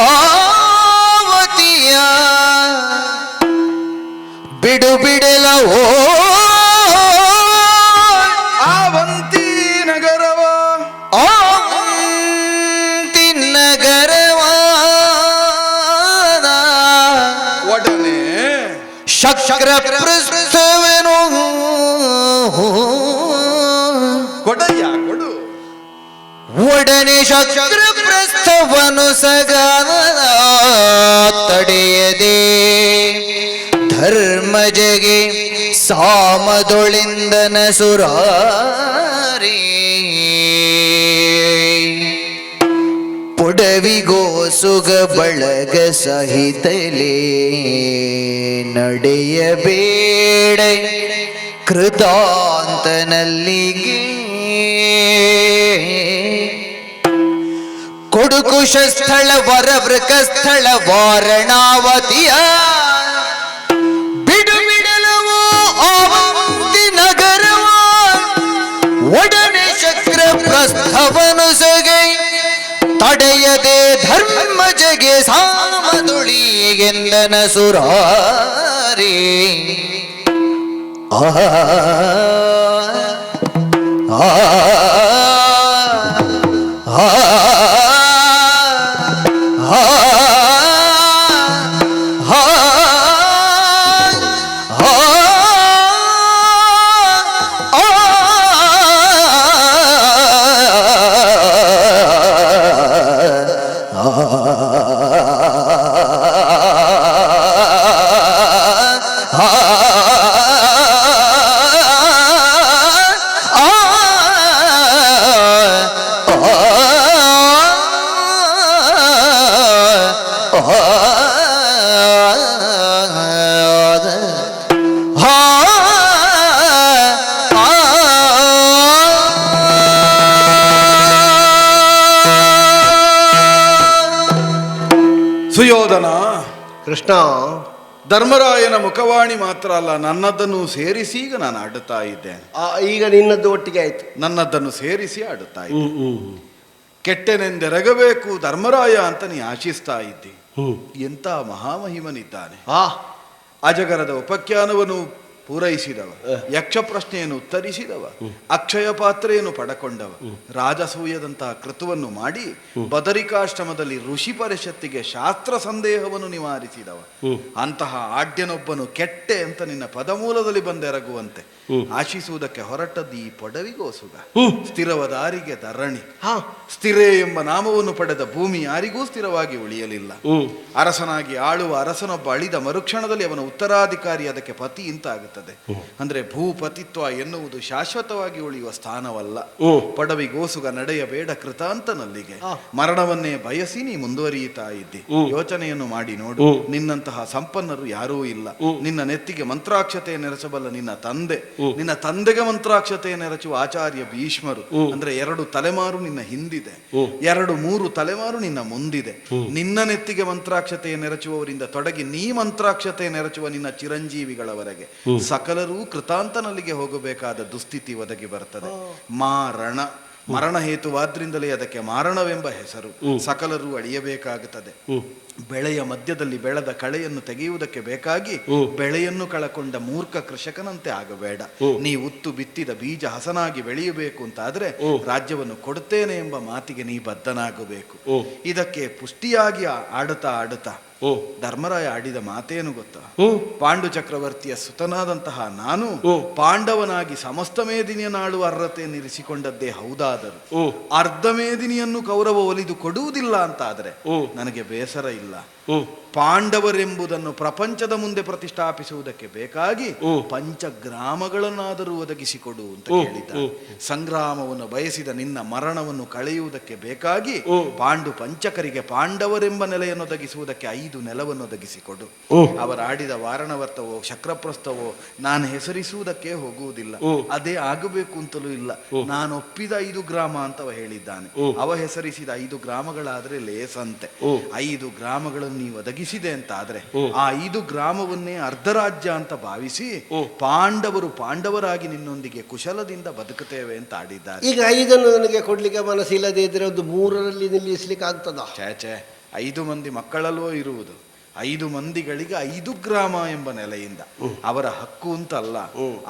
ಬಿಡಲವೋ ಆವಂತಿ ನಗರವ ಆವಂತಿ ನಗರವ ಒಡನೆ ಶಕ್ರ ಪ್ರಸ್ಥವೇನು ಕೊಡಯ್ಯ ಕೊಡು. ಒಡನೆ ಶಕ್ರ ಪ್ರಸ್ಥವನು ಸಗದ ತಡೆಯದೆ ಧರ್ಮಜಗೆ ಸಾಮದೊಳಿಂದನ ಸುರಾರಿ. ಪೊಡವಿಗೋ ಸುಗ ಬಳಗ ಸಹಿತಲೇ ನಡೆಯಬೇಡ ಕೃತಾಂತನಲ್ಲಿಗೆ. ಕೊಡು ಕುಶಸ್ಥಳ ವರವೃಕಸ್ಥಳ ವಾರಣಾವತಿಯ ಬಿಡಲವೋ ಆವಂತಿ ನಗರವ ಒಡನೆ ಶಕ್ರ ಪ್ರಸ್ಥವನು ಸಗೈ ತಡೆಯದೆ ಧರ್ಮಜಗೆ ಸಾಮದುಳಿಗೆಂದನ ಸುರಾರಿ. ಆ ಆ ಸುಯೋಧನ, ಕೃಷ್ಣ, ಧರ್ಮರಾಯನ ಮುಖವಾಣಿ ಮಾತ್ರ ಅಲ್ಲ, ನನ್ನದನ್ನು ಸೇರಿಸಿ ಈಗ ನಾನು ಆಡುತ್ತಾ ಇದ್ದೇನೆ. ಈಗ ನಿನ್ನದ್ದು ಒಟ್ಟಿಗೆ ಆಯ್ತು. ನನ್ನದನ್ನು ಸೇರಿಸಿ ಆಡುತ್ತಾ ಇದ್ದೆ. ಕೆಟ್ಟನೆಂದೆರಗಬೇಕು ಧರ್ಮರಾಯ ಅಂತ ನೀ ಆಶಿಸ್ತಾ ಇದ್ದಿ. ಎಂಥ ಮಹಾಮಹಿಮನಿದ್ದಾನೆ. ಅಜಗರದ ಉಪಖ್ಯಾನವನ್ನು ಪೂರೈಸಿದವ, ಯಕ್ಷ ಪ್ರಶ್ನೆಯನ್ನು ಉತ್ತರಿಸಿದವ, ಅಕ್ಷಯ ಪಾತ್ರೆಯನ್ನು ಪಡಕೊಂಡವ, ರಾಜಸೂಯದಂತಹ ಕೃತುವನ್ನು ಮಾಡಿ ಬದರಿಕಾಶ್ರಮದಲ್ಲಿ ಋಷಿ ಪರಿಷತ್ತಿಗೆ ಶಾಸ್ತ್ರ ಸಂದೇಹವನ್ನು ನಿವಾರಿಸಿದವ. ಅಂತಹ ಆಡ್ಯನೊಬ್ಬನು ಕೆಟ್ಟೆ ಅಂತ ನಿನ್ನ ಪದಮೂಲದಲ್ಲಿ ಬಂದೆರಗುವಂತೆ ಆಶಿಸುವುದಕ್ಕೆ ಹೊರಟದ್ದು ಈ ಪೊಡವಿಗೋ ಸುಗ. ಸ್ಥಿರವ ದಾರಿಗೆ ಧರಣಿ. ಸ್ಥಿರೇ ಎಂಬ ನಾಮವನ್ನು ಪಡೆದ ಭೂಮಿ ಯಾರಿಗೂ ಸ್ಥಿರವಾಗಿ ಉಳಿಯಲಿಲ್ಲ. ಅರಸನಾಗಿ ಆಳುವ ಅರಸನೊಬ್ಬ ಅಳಿದ ಮರುಕ್ಷಣದಲ್ಲಿ ಅವನ ಉತ್ತರಾಧಿಕಾರಿ ಅದಕ್ಕೆ ಪತಿ ಇಂತಾಗುತ್ತೆ. ಆಗುತ್ತದೆ. ಅಂದ್ರೆ ಭೂಪತಿತ್ವ ಎನ್ನುವುದು ಶಾಶ್ವತವಾಗಿ ಉಳಿಯುವ ಸ್ಥಾನವಲ್ಲ. ಪಡವಿಗೋಸುಗ ನಡೆಯಬೇಡ ಕೃತಾಂತನಲ್ಲಿಗೆ, ಮರಣವನ್ನೇ ಬಯಸಿ ನೀ ಮುಂದುವರಿಯುತ್ತಾ ಇದ್ದಿ. ಯೋಚನೆಯನ್ನು ಮಾಡಿ ನೋಡು, ನಿನ್ನಂತಹ ಸಂಪನ್ನರು ಯಾರೂ ಇಲ್ಲ. ನಿನ್ನ ನೆತ್ತಿಗೆ ಮಂತ್ರಾಕ್ಷತೆ ನೆರಚಬಲ್ಲ ನಿನ್ನ ತಂದೆ, ನಿನ್ನ ತಂದೆಗೆ ಮಂತ್ರಾಕ್ಷತೆ ನೆರಚುವ ಆಚಾರ್ಯ ಭೀಷ್ಮರು. ಅಂದ್ರೆ 2 ತಲೆಮಾರು ನಿನ್ನ ಹಿಂದಿದೆ, 2-3 ತಲೆಮಾರು ನಿನ್ನ ಮುಂದಿದೆ. ನಿನ್ನ ನೆತ್ತಿಗೆ ಮಂತ್ರಾಕ್ಷತೆಯ ನೆರಚುವವರಿಂದ ತೊಡಗಿ ನೀ ಮಂತ್ರಾಕ್ಷತೆ ನೆರಚುವ ನಿನ್ನ ಚಿರಂಜೀವಿಗಳವರೆಗೆ ಸಕಲರೂ ಕೃತಾಂತನಲ್ಲಿಗೆ ಹೋಗಬೇಕಾದ ದುಸ್ಥಿತಿ ಒದಗಿ ಬರ್ತದೆ. ಮರಣ ಹೇತುವಾದ್ರಿಂದಲೇ ಅದಕ್ಕೆ ಮಾರಣವೆಂಬ ಹೆಸರು. ಸಕಲರೂ ಅಳಿಯಬೇಕಾಗುತ್ತದೆ. ಬೆಳೆಯ ಮಧ್ಯದಲ್ಲಿ ಬೆಳೆದ ಕಳೆಯನ್ನು ತೆಗೆಯುವುದಕ್ಕೆ ಬೇಕಾಗಿ ಬೆಳೆಯನ್ನು ಕಳಕೊಂಡ ಮೂರ್ಖ ಕೃಷಕನಂತೆ ಆಗಬೇಡ. ನೀ ಉತ್ತು ಬಿತ್ತಿದ ಬೀಜ ಹಸನಾಗಿ ಬೆಳೆಯಬೇಕು ಅಂತಾದ್ರೆ ರಾಜ್ಯವನ್ನು ಕೊಡುತ್ತೇನೆ ಎಂಬ ಮಾತಿಗೆ ನೀ ಬದ್ಧನಾಗಬೇಕು. ಇದಕ್ಕೆ ಪುಷ್ಟಿಯಾಗಿ ಆಡುತ್ತಾ ಧರ್ಮರಾಯ ಆಡಿದ ಮಾತೇನು ಗೊತ್ತಾ? ಪಾಂಡು ಚಕ್ರವರ್ತಿಯ ಸುತನಾದಂತಹ ನಾನು ಪಾಂಡವನಾಗಿ ಸಮಸ್ತ ಮೇದಿನಿಯನ್ನಾಳುವ ಅರ್ಹತೆಯನ್ನು ಇರಿಸಿಕೊಂಡದ್ದೇ ಹೌದಾದರೂ ಅರ್ಧ ಮೇದಿನಿಯನ್ನು ಕೌರವ ಒಲಿದು ಕೊಡುವುದಿಲ್ಲ ಅಂತಾದ್ರೆ ನನಗೆ ಬೇಸರ ಇಲ್ಲ. ಪಾಂಡವರೆಂಬುದನ್ನು ಪ್ರಪಂಚದ ಮುಂದೆ ಪ್ರತಿಷ್ಠಾಪಿಸುವುದಕ್ಕೆ ಬೇಕಾಗಿ ಪಂಚಗ್ರಾಮಗಳನ್ನಾದರೂ ಒದಗಿಸಿಕೊಡು ಅಂತ ಕೇಳಿದ್ದಾರೆ. ಸಂಗ್ರಾಮವನ್ನು ಬಯಸಿದ ನಿನ್ನ ಮರಣವನ್ನು ಕಳೆಯುವುದಕ್ಕೆ ಬೇಕಾಗಿ ಪಾಂಡು ಪಂಚಕರಿಗೆ ಪಾಂಡವರೆಂಬ ನೆಲೆಯನ್ನು ಒದಗಿಸುವುದಕ್ಕೆ 5 ನೆಲವನ್ನು ಒದಗಿಸಿಕೊಡು. ಅವರ ಆಡಿದ ವಾರಣವರ್ತವೋ ಶಕ್ರಪ್ರಸ್ಥವೋ ನಾನು ಹೆಸರಿಸುವುದಕ್ಕೆ ಹೋಗುವುದಿಲ್ಲ, ಅದೇ ಆಗಬೇಕು ಅಂತಲೂ ಇಲ್ಲ. ನಾನು ಒಪ್ಪಿದ 5 ಗ್ರಾಮ ಅಂತವ ಹೇಳಿದ್ದಾನೆ. ಅವ ಹೆಸರಿಸಿದ 5 ಗ್ರಾಮಗಳಾದ್ರೆ ಲೇಸಂತೆ. 5 ಗ್ರಾಮಗಳನ್ನು ನೀವು ಒದಗಿಸಿದೆ ಅಂತ ಆದ್ರೆ ಆ 5 ಗ್ರಾಮವನ್ನೇ ಅರ್ಧರಾಜ್ಯ ಅಂತ ಭಾವಿಸಿ ಪಾಂಡವರಾಗಿ ನಿನ್ನೊಂದಿಗೆ ಕುಶಲದಿಂದ ಬದುಕುತ್ತೇವೆ ಅಂತ ಆಡಿದ್ದಾರೆ. ಈಗ 5 ನನಗೆ ಕೊಡ್ಲಿಕ್ಕೆ ಮನಸ್ಸಿಲ್ಲದೆ ಇದ್ರೆ ಒಂದು 3ರಲ್ಲಿ ನಿಲ್ಲಿಸ್ಲಿಕ್ಕೆ ಆಗ್ತದ? ಛೇ 5 ಮಂದಿ ಮಕ್ಕಳಲ್ಲೋ ಇರುವುದು. 5 ಮಂದಿಗಳಿಗೆ 5 ಗ್ರಾಮ ಎಂಬ ನೆಲೆಯಿಂದ, ಅವರ ಹಕ್ಕು ಅಂತಲ್ಲ,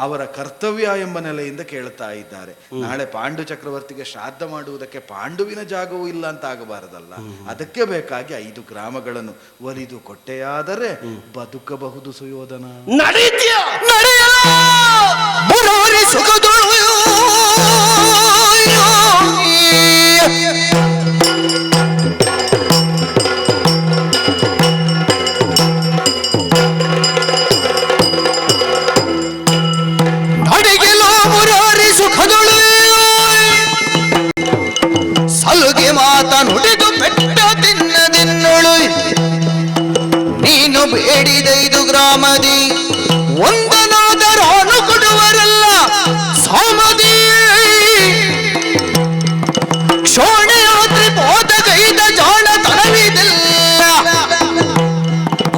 ಅವರ ಕರ್ತವ್ಯ ಎಂಬ ನೆಲೆಯಿಂದ ಕೇಳ್ತಾ ಇದ್ದಾರೆ. ನಾಳೆ ಪಾಂಡು ಚಕ್ರವರ್ತಿಗೆ ಶ್ರಾದ್ದ ಮಾಡುವುದಕ್ಕೆ ಪಾಂಡುವಿನ ಜಾಗವೂ ಇಲ್ಲ ಅಂತ ಆಗಬಾರದಲ್ಲ. ಅದಕ್ಕೆ ಬೇಕಾಗಿ 5 ಗ್ರಾಮಗಳನ್ನು ಒಲಿದು ಕೊಟ್ಟೆಯಾದರೆ ಬದುಕಬಹುದು ಸುಯೋಧನ. ಸಲುಗೆ ಮಾತ ನುಡಿದು ಬೆಟ್ಟ ತಿನ್ನದಿನ್ನಳು ನೀನು ಬೇಡಿದ 5 ಗ್ರಾಮದಿ ಒಂದನಾದರಾನು ಕೊಡುವರಲ್ಲ ಸಾಮದಿ. ಕ್ಷೋಣೆಯಾತ್ರಿ ಬೋಧಗೈದ ಜಾಣತನವಿದೆಲ್ಲ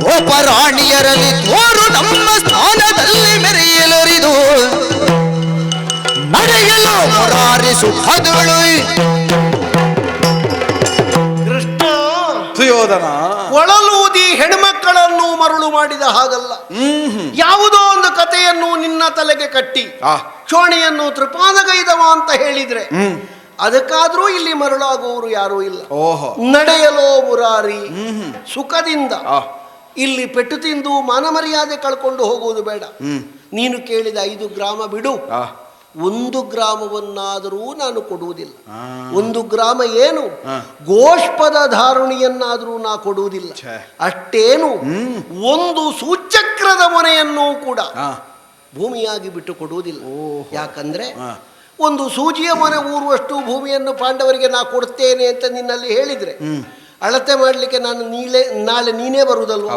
ಗೋಪರಾಣಿಯರಲ್ಲಿ ತೋರು ನಮ್ಮ ಸ್ಥಾನದಲ್ಲಿ ಮೆರೆಯಲರಿದು ನಡೆಯಲು ಮುರಾರಿಸು ಹದುಳು. ಕೃಷ್ಣ ಸುಯೋಧನ ಕೊಳಲೂದಿ ಹೆಣ್ಮಕ್ಕಳನ್ನು ಮರುಳು ಮಾಡಿದ ಹಾಗಲ್ಲ. ಯಾವುದೋ ಒಂದು ಕಥೆಯನ್ನು ನಿನ್ನ ತಲೆಗೆ ಕಟ್ಟಿ ಕ್ಷೋಣಿಯನ್ನು ತ್ರಿಪಾದಗೈದವ ಅಂತ ಹೇಳಿದ್ರೆ ಅದಕ್ಕಾದ್ರೂ ಇಲ್ಲಿ ಮರಳಾಗುವವರು ಯಾರೂ ಇಲ್ಲ. ನಡೆಯಲೋ ಮುರಾರಿ ಸುಖದಿಂದ ಇಲ್ಲಿ ಪೆಟ್ಟು ತಿಂದು ಮಾನ ಮರ್ಯಾದೆ ಕಳ್ಕೊಂಡು ಹೋಗುವುದು ಬೇಡ. ನೀನು ಕೇಳಿದ 5 ಗ್ರಾಮ ಬಿಡು, 1 ಗ್ರಾಮವನ್ನಾದರೂ ನಾನು ಕೊಡುವುದಿಲ್ಲ. 1 ಗ್ರಾಮ ಏನು, ಗೋಷ್ಪದ ಧಾರುಣಿಯನ್ನಾದರೂ ನಾ ಕೊಡುವುದಿಲ್ಲ. ಅಷ್ಟೇನು, 1 ಸೂಚಕ್ರದ ಮೊನೆಯನ್ನು ಕೂಡ ಭೂಮಿಯಾಗಿ ಬಿಟ್ಟು ಕೊಡುವುದಿಲ್ಲ. ಯಾಕಂದ್ರೆ 1 ಸೂಜಿಯ ಮೊನೆ ಊರುವಷ್ಟು ಭೂಮಿಯನ್ನು ಪಾಂಡವರಿಗೆ ನಾ ಕೊಡ್ತೇನೆ ಅಂತ ನಿನ್ನಲ್ಲಿ ಹೇಳಿದ್ರೆ ಅಳತೆ ಮಾಡ್ಲಿಕ್ಕೆ ನಾನು ನಾಳೆ ನೀನೇ ಬರುವುದಲ್ವ?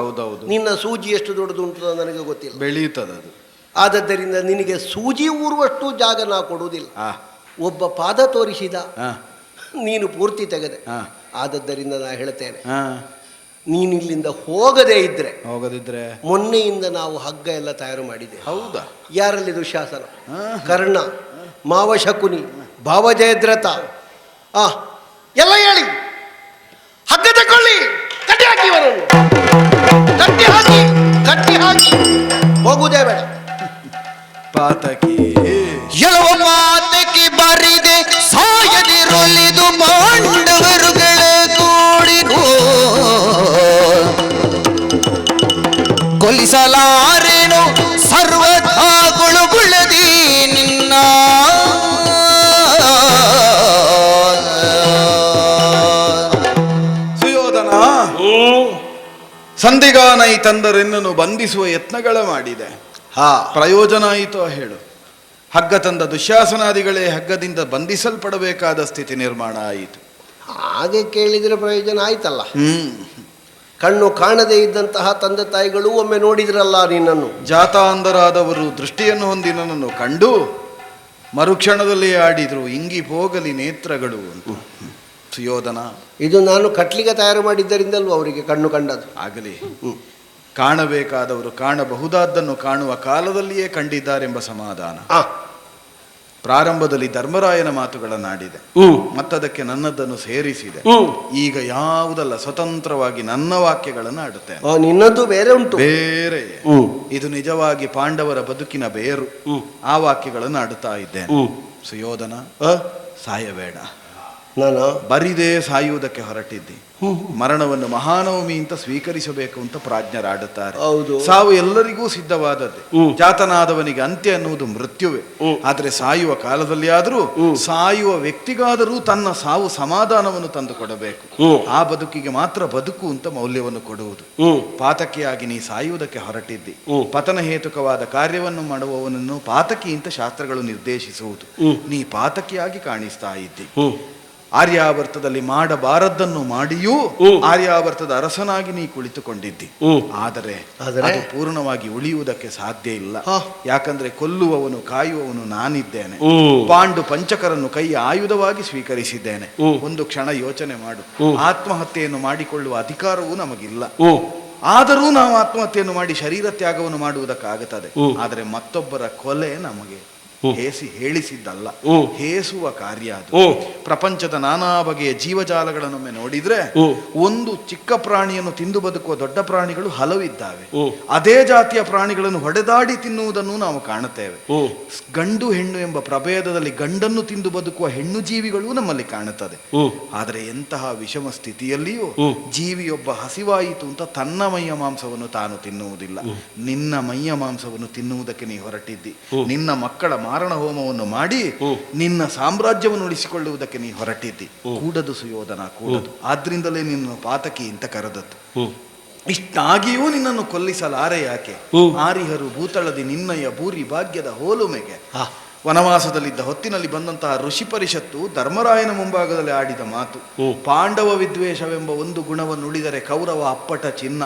ನಿನ್ನ ಸೂಜಿ ಎಷ್ಟು ದೊಡ್ಡದುಂಟು ನನಗೆ ಗೊತ್ತಿಲ್ಲ, ಬೆಳೆಯುತ್ತದೆ ಅದು. ಆದ್ದರಿಂದ ನಿನಗೆ ಸೂಜಿ ಊರುವಷ್ಟು ಜಾಗ ನಾ ಕೊಡುವುದಿಲ್ಲ. ಒಬ್ಬ ಪಾದ ತೋರಿಸಿದ, ನೀನು ಪೂರ್ತಿ ತೆಗೆದೆ. ಆದದ್ದರಿಂದ ನಾ ಹೇಳ್ತೇನೆ, ನೀನು ಇಲ್ಲಿಂದ ಹೋಗದಿದ್ರೆ ಮೊನ್ನೆಯಿಂದ ನಾವು ಹಗ್ಗ ಎಲ್ಲ ತಯಾರು ಮಾಡಿದ್ದೇವೆ. ಹೌದಾ? ಯಾರಲ್ಲಿ ದುಶ್ಯಾಸನ, ಕರ್ಣ, ಮಾವ ಶಕುನಿ, ಭಾವ ಜಯದ್ರಥ ಎಲ್ಲ ಹೇಳಿ ಹಗ್ಗ ತಗೊಳ್ಳಿ, ಕಟ್ಟಿ ಹಾಕಿ ಇವರನ್ನು, ಕಟ್ಟಿ ಹಾಕಿ ಹೋಗುವುದೇ ಬೇಡ. ಪಾತಕಿ ಎಲವ ಪಾತಕಿ ಬರಿದೆ ಸಾಯದಿರೊಲಿದು ಪಾಂಡವರುಗಳ ಕೂಡಿಗೂ ಕೊಲಿಸಲಾರೇನು ಸರ್ವಥಾ ಗುಳುಗುಳದಿ ನಿನ್ನ ಸುಯೋಧನ. ಸಂಧಿಗಾನೈ ತಂದರೆನ್ನನ್ನು ಬಂಧಿಸುವ ಯತ್ನಗಳ ಮಾಡಿದೆ. ಹಾ. ಪ್ರಯೋಜನ ಆಯಿತೋ ಹೇಳು? ಹಗ್ಗ ತಂದ ದುಶ್ಯಾಸನಾದಿಗಳೇ ಹಗ್ಗದಿಂದ ಬಂಧಿಸಲ್ಪಡಬೇಕಾದ ಸ್ಥಿತಿ ನಿರ್ಮಾಣ ಆಯಿತು. ಹಾಗೆ ಕೇಳಿದರೆ ಪ್ರಯೋಜನ ಆಯ್ತಲ್ಲ. ಕಣ್ಣು ಕಾಣದೇ ಇದ್ದಂತಹ ತಂದೆ ತಾಯಿಗಳು ಒಮ್ಮೆ ನೋಡಿದ್ರಲ್ಲ ನಿನ್ನನ್ನು. ಜಾತಾಂಧರಾದವರು ದೃಷ್ಟಿಯನ್ನು ಹೊಂದಿ ನನ್ನನ್ನು ಕಂಡು ಮರುಕ್ಷಣದಲ್ಲಿ ಆಡಿದ್ರು, ಇಂಗಿ ಹೋಗಲಿ ನೇತ್ರಗಳು ಅಂತ. ಸುಯೋಧನ, ಇದು ನಾನು ಕಟ್ಲಿಗೆ ತಯಾರು ಮಾಡಿದ್ದರಿಂದಲ್ವ ಅವರಿಗೆ ಕಣ್ಣು ಕಂಡದ್ದು. ಆಗಲಿ, ಕಾಣಬೇಕಾದವರು ಕಾಣಬಹುದಾದ್ದನ್ನು ಕಾಣುವ ಕಾಲದಲ್ಲಿಯೇ ಕಂಡಿದ್ದಾರೆಂಬ ಸಮಾಧಾನ. ಪ್ರಾರಂಭದಲ್ಲಿ ಧರ್ಮರಾಯನ ಮಾತುಗಳನ್ನಾಡಿದೆ, ಮತ್ತದಕ್ಕೆ ನನ್ನದನ್ನು ಸೇರಿಸಿದೆ. ಈಗ ಯಾವುದಲ್ಲ, ಸ್ವತಂತ್ರವಾಗಿ ನನ್ನ ವಾಕ್ಯಗಳನ್ನು ಆಡುತ್ತೇನೆ. ನಿನ್ನದು ಬೇರೆ ಉಂಟು, ಬೇರೆ. ಇದು ನಿಜವಾಗಿ ಪಾಂಡವರ ಬದುಕಿನ ಬೇರು. ಆ ವಾಕ್ಯಗಳನ್ನು ಆಡುತ್ತಾ ಇದ್ದೇನೆ. ಸುಯೋಧನ, ಸಾಯಬೇಡ. ನಾನು ಬರಿದೇ ಸಾಯುವುದಕ್ಕೆ ಹೊರಟಿದ್ದಿ. ಮರಣವನ್ನು ಮಹಾನವಮಿ ಅಂತ ಸ್ವೀಕರಿಸಬೇಕು ಅಂತ ಪ್ರಾಜ್ಞರಾಡುತ್ತಾರೆ. ಸಾವು ಎಲ್ಲರಿಗೂ ಸಿದ್ಧವಾದದ್ದೇ. ಜಾತನಾದವನಿಗೆ ಅಂತ್ಯ ಅನ್ನುವುದು ಮೃತ್ಯುವೇ. ಆದರೆ ಸಾಯುವ ಕಾಲದಲ್ಲಿ ಆದರೂ ಸಾಯುವ ವ್ಯಕ್ತಿಗಾದರೂ ತನ್ನ ಸಾವು ಸಮಾಧಾನವನ್ನು ತಂದು ಕೊಡಬೇಕು. ಆ ಬದುಕಿಗೆ ಮಾತ್ರ ಬದುಕು ಅಂತ ಮೌಲ್ಯವನ್ನು ಕೊಡುವುದು. ಪಾತಕಿಯಾಗಿ ನೀ ಸಾಯುವುದಕ್ಕೆ ಹೊರಟಿದ್ದಿ. ಪತನ ಹೇತುಕವಾದ ಕಾರ್ಯವನ್ನು ಮಾಡುವವನನ್ನು ಪಾತಕಿ ಅಂತ ಶಾಸ್ತ್ರಗಳು ನಿರ್ದೇಶಿಸುವುದು. ನೀ ಪಾತಕಿಯಾಗಿ ಕಾಣಿಸ್ತಾ ಇದ್ದಿ. ಆರ್ಯಾವರ್ತದಲ್ಲಿ ಮಾಡಬಾರದ್ದನ್ನು ಮಾಡಿಯೂ ಆರ್ಯಾವರ್ತದ ಅರಸನಾಗಿ ನೀ ಕುಳಿತುಕೊಂಡಿದ್ದಿ. ಆದರೆ ಅದು ಪೂರ್ಣವಾಗಿ ಉಳಿಯುವುದಕ್ಕೆ ಸಾಧ್ಯ ಇಲ್ಲ. ಯಾಕಂದ್ರೆ ಕೊಲ್ಲುವವನು ಕಾಯುವವನು ನಾನಿದ್ದೇನೆ. ಪಾಂಡು ಪಂಚಕರನ್ನು ಕೈ ಆಯುಧವಾಗಿ ಸ್ವೀಕರಿಸಿದ್ದೇನೆ. ಒಂದು ಕ್ಷಣ ಯೋಚನೆ ಮಾಡು. ಆತ್ಮಹತ್ಯೆಯನ್ನು ಮಾಡಿಕೊಳ್ಳುವ ಅಧಿಕಾರವೂ ನಮಗಿಲ್ಲ. ಆದರೂ ನಾವು ಆತ್ಮಹತ್ಯೆಯನ್ನು ಮಾಡಿ ಶರೀರ ತ್ಯಾಗವನ್ನು ಮಾಡುವುದಕ್ಕಾಗುತ್ತದೆ. ಆದರೆ ಮತ್ತೊಬ್ಬರ ಕೊಲೆ ನಮಗೆ ಹೇಳಿಸಿದ್ದಲ್ಲ, ಹೇಸುವ ಕಾರ್ಯ ಅದು. ಪ್ರಪಂಚದ ನಾನಾ ಬಗೆಯ ಜೀವಜಾಲಗಳನ್ನೊಮ್ಮೆ ನೋಡಿದ್ರೆ ಒಂದು ಚಿಕ್ಕ ಪ್ರಾಣಿಯನ್ನು ತಿಂದು ಬದುಕುವ ದೊಡ್ಡ ಪ್ರಾಣಿಗಳು ಹಲವಿದ್ದಾವೆ. ಅದೇ ಜಾತಿಯ ಪ್ರಾಣಿಗಳನ್ನು ಹೊಡೆದಾಡಿ ತಿನ್ನುವುದನ್ನು ನಾವು ಕಾಣುತ್ತೇವೆ. ಗಂಡು ಹೆಣ್ಣು ಎಂಬ ಪ್ರಭೇದದಲ್ಲಿ ಗಂಡನ್ನು ತಿಂದು ಬದುಕುವ ಹೆಣ್ಣು ಜೀವಿಗಳು ನಮ್ಮಲ್ಲಿ ಕಾಣುತ್ತದೆ. ಆದರೆ ಎಂತಹ ವಿಷಮ ಸ್ಥಿತಿಯಲ್ಲಿಯೂ ಜೀವಿಯೊಬ್ಬ ಹಸಿವಾಯಿತು ಅಂತ ತನ್ನ ಮೈಯ ಮಾಂಸವನ್ನು ತಾನು ತಿನ್ನುವುದಿಲ್ಲ. ನಿನ್ನ ಮೈಯ ಮಾಂಸವನ್ನು ತಿನ್ನುವುದಕ್ಕೆ ನೀ ಹೊರಟಿದ್ದಿ. ನಿನ್ನ ಮಕ್ಕಳ ಮಾರಣ ಹೋಮವನ್ನು ಮಾಡಿ ನಿನ್ನ ಸಾಮ್ರಾಜ್ಯವನ್ನು ಉಳಿಸಿಕೊಳ್ಳುವುದಕ್ಕೆ ನೀ ಹೊರಟಿದ್ದಿ. ಕೂಡದು ಸುಯೋಧನ, ಕೂಡದು. ಆದ್ರಿಂದಲೇ ನಿನ್ನನ್ನು ಪಾತಕಿ ಅಂತ ಕರೆದದ್ದು. ಇಷ್ಟಾಗಿಯೂ ನಿನ್ನನ್ನು ಕೊಲ್ಲಿಸಲಾರೆ ಯಾಕೆ? ಆರಿಹರು ಭೂತಳದಿ ನಿನ್ನಯ ಭೂರಿ ಭಾಗ್ಯದ ಹೋಲುಮೆಗೆ. ವನವಾಸದಲ್ಲಿದ್ದ ಹೊತ್ತಿನಲ್ಲಿ ಬಂದಂತಹ ಋಷಿ ಪರಿಷತ್ತು ಧರ್ಮರಾಯನ ಮುಂಭಾಗದಲ್ಲಿ ಆಡಿದ ಮಾತು. ಪಾಂಡವ ವಿದ್ವೇಷವೆಂಬ ಒಂದು ಗುಣವನ್ನು ಉಳಿದರೆ ಕೌರವ ಅಪ್ಪಟ ಚಿನ್ನ.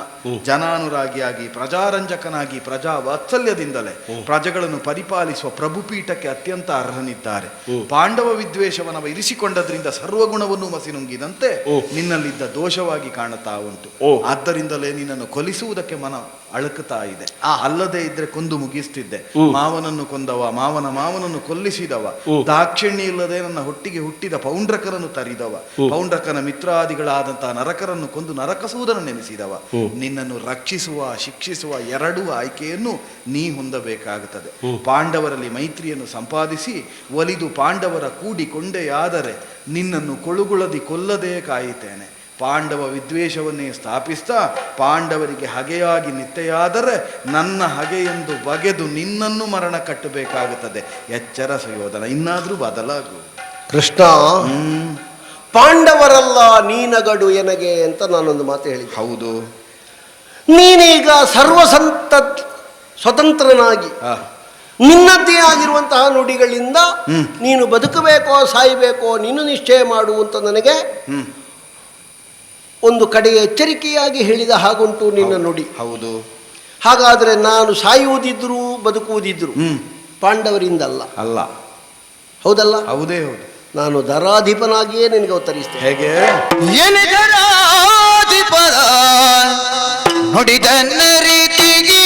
ಜನಾನುರಾಗಿಯಾಗಿ ಪ್ರಜಾರಂಜಕನಾಗಿ ಪ್ರಜಾ ವಾತ್ಸಲ್ಯದಿಂದಲೇ ಪ್ರಜೆಗಳನ್ನು ಪರಿಪಾಲಿಸುವ ಪ್ರಭುಪೀಠಕ್ಕೆ ಅತ್ಯಂತ ಅರ್ಹನಿದ್ದಾರೆ. ಪಾಂಡವ ವಿದ್ವೇಷವನವ ಇರಿಸಿಕೊಂಡದ್ರಿಂದ ಸರ್ವಗುಣವನ್ನು ಮಸಿನುಂಗಿದಂತೆ ನಿನ್ನಲ್ಲಿದ್ದ ದೋಷವಾಗಿ ಕಾಣುತ್ತಾ ಉಂಟು. ಆದ್ದರಿಂದಲೇ ನಿನ್ನನ್ನು ಕೊಲಿಸುವುದಕ್ಕೆ ಮನ ಅಳುಕುತ್ತಾ ಇದೆ. ಅಲ್ಲದೆ ಇದ್ರೆ ಕೊಂದು ಮುಗಿಸ್ತಿದ್ದೆ. ಮಾವನನ್ನು ಕೊಂದವ, ಮಾವನನ್ನು ಕೊಲ್ಲಿಸಿದವ, ದಾಕ್ಷಿಣ್ಯ ಇಲ್ಲದೆ ನನ್ನ ಹೊಟ್ಟಿಗೆ ಹುಟ್ಟಿದ ಪೌಂಡ್ರಕರನ್ನು ತರಿದವ, ಪೌಂಡ್ರಕನ ಮಿತ್ರಾದಿಗಳಾದಂತಹ ನರಕರನ್ನು ಕೊಂದು ನರಕಸುವುದನ್ನು ನೆನೆಸಿದವ. ನಿನ್ನನ್ನು ರಕ್ಷಿಸುವ ಶಿಕ್ಷಿಸುವ ಎರಡೂ ಆಯ್ಕೆಯನ್ನು ನೀ ಹೊಂದಬೇಕಾಗುತ್ತದೆ. ಪಾಂಡವರಲ್ಲಿ ಮೈತ್ರಿಯನ್ನು ಸಂಪಾದಿಸಿ ಒಲಿದು ಪಾಂಡವರ ಕೂಡಿಕೊಂಡೆಯಾದರೆ ನಿನ್ನನ್ನು ಕೊಳುಗುಳದಿ ಕೊಲ್ಲದೇ ಕಾಯುತ್ತೇನೆ. ಪಾಂಡವ ವಿದ್ವೇಷವನ್ನೇ ಸ್ಥಾಪಿಸ್ತಾ ಪಾಂಡವರಿಗೆ ಹಗೆಯಾಗಿ ನಿತ್ಯೆಯಾದರೆ ನನ್ನ ಹಗೆಯೆಂದು ಬಗೆದು ನಿನ್ನನ್ನು ಮರಣ ಕಟ್ಟಬೇಕಾಗುತ್ತದೆ. ಎಚ್ಚರ ಸುಯೋಧನ, ಇನ್ನಾದ್ರೂ ಬದಲಾಗು. ಕೃಷ್ಣ, ಪಾಂಡವರಲ್ಲ ನೀನಗಡು ಎನಗೆ ಅಂತ ನಾನೊಂದು ಮಾತು ಹೇಳಿದ್ದೆ. ಹೌದು, ನೀನೀಗ ಸ್ವತಂತ್ರನಾಗಿ ನಿನ್ನದೇ ಆಗಿರುವಂತಹ ನುಡಿಗಳಿಂದ ನೀನು ಬದುಕಬೇಕೋ ಸಾಯಬೇಕೋ ನೀನು ನಿಶ್ಚಯ ಮಾಡು ಅಂತ ನನಗೆ ಒಂದು ಕಡೆಯ ಎಚ್ಚರಿಕೆಯಾಗಿ ಹೇಳಿದ ಹಾಗುಂಟು ನಿನ್ನ ನುಡಿ. ಹೌದು. ಹಾಗಾದರೆ ನಾನು ಸಾಯುವುದಿದ್ರು ಬದುಕುವುದಿದ್ರು ಪಾಂಡವರಿಂದಲ್ಲ ಅಲ್ಲ, ಹೌದಲ್ಲ? ಹೌದೇ ಹೌದು. ನಾನು ದರಾಧಿಪನಾಗಿಯೇ ನಿನಗೆ ಉತ್ತರಿಸ್ತೇನೆ. ಹೇಗೆ? ನುಡಿದ ರೀತಿಗೆ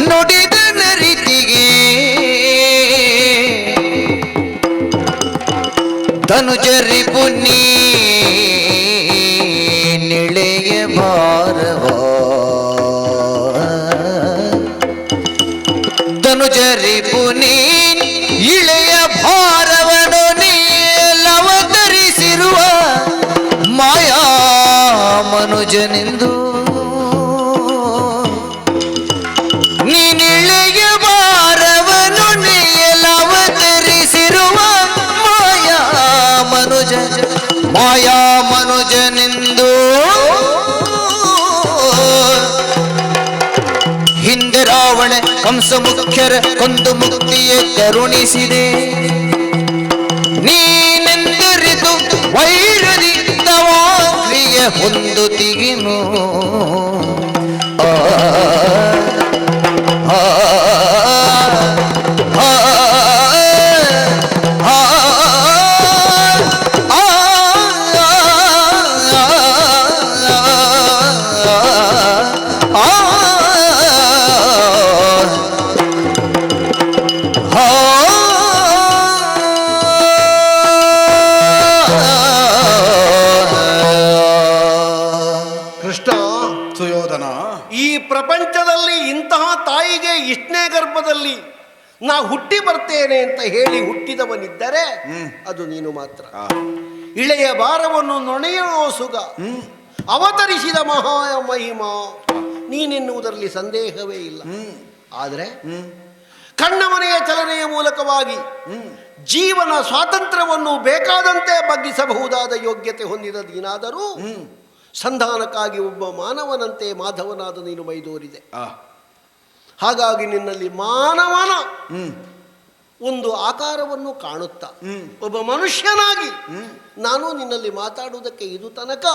ನುಡಿದ ರೀತಿಗೆ ಧನುಜರಿ ಪುನಿ ಮನುಜನೆಂದು ನೀನಿಳೆಯ ಭಾರವನು ನೇಯಲವತರಿಸಿರುವ ಮಾಯಾ ಮನುಜನೆಂದು ಹಿಂದೆ ರಾವಣ ಕಂಸ ಮುಖ್ಯರ ಕೊಂದು ಮುಕ್ತಿಯ ಕರುಣಿಸಿದೆ ನೀನೆಂದರಿತು ವೈರದಿ ತವಾಕ್ರಿಯ ಹೊಂದುತ್ತಿಗಿನು ಸುಯೋಧನ, ಈ ಪ್ರಪಂಚದಲ್ಲಿ ಇಂತಹ ತಾಯಿಗೆ ಇಷ್ಟನೇ ಗರ್ಭದಲ್ಲಿ ನಾ ಹುಟ್ಟಿ ಬರ್ತೇನೆ ಅಂತ ಹೇಳಿ ಹುಟ್ಟಿದವನಿದ್ದರೆ ಅದು ನೀನು ಮಾತ್ರ. ಇಳೆಯ ಭಾರವನ್ನು ನೊಣೆಯುವ ಸುಗ ಅವತರಿಸಿದ ಮಹಿಮಾ ನೀನೆನ್ನುವುದರಲ್ಲಿ ಸಂದೇಹವೇ ಇಲ್ಲ. ಆದರೆ ಕಣ್ಣ ಮನೆಯ ಚಲನೆಯ ಮೂಲಕವಾಗಿ ಜೀವನ ಸ್ವಾತಂತ್ರ್ಯವನ್ನು ಬೇಕಾದಂತೆ ಬಗ್ಗಿಸಬಹುದಾದ ಯೋಗ್ಯತೆ ಹೊಂದಿದ ನೀನಾದರೂ ಸಂಧಾನಕ್ಕಾಗಿ ಒಬ್ಬ ಮಾನವನಂತೆ ಮಾಧವನಾದ ನೀನು ಮೈದೋರಿದೆ. ಹಾಗಾಗಿ ನಿನ್ನಲ್ಲಿ ಮಾನವನ ಒಂದು ಆಕಾರವನ್ನು ಕಾಣುತ್ತಾ ಒಬ್ಬ ಮನುಷ್ಯನಾಗಿ ನಾನು ನಿನ್ನಲ್ಲಿ ಮಾತಾಡುವುದಕ್ಕೆ ಇದು ತನಕ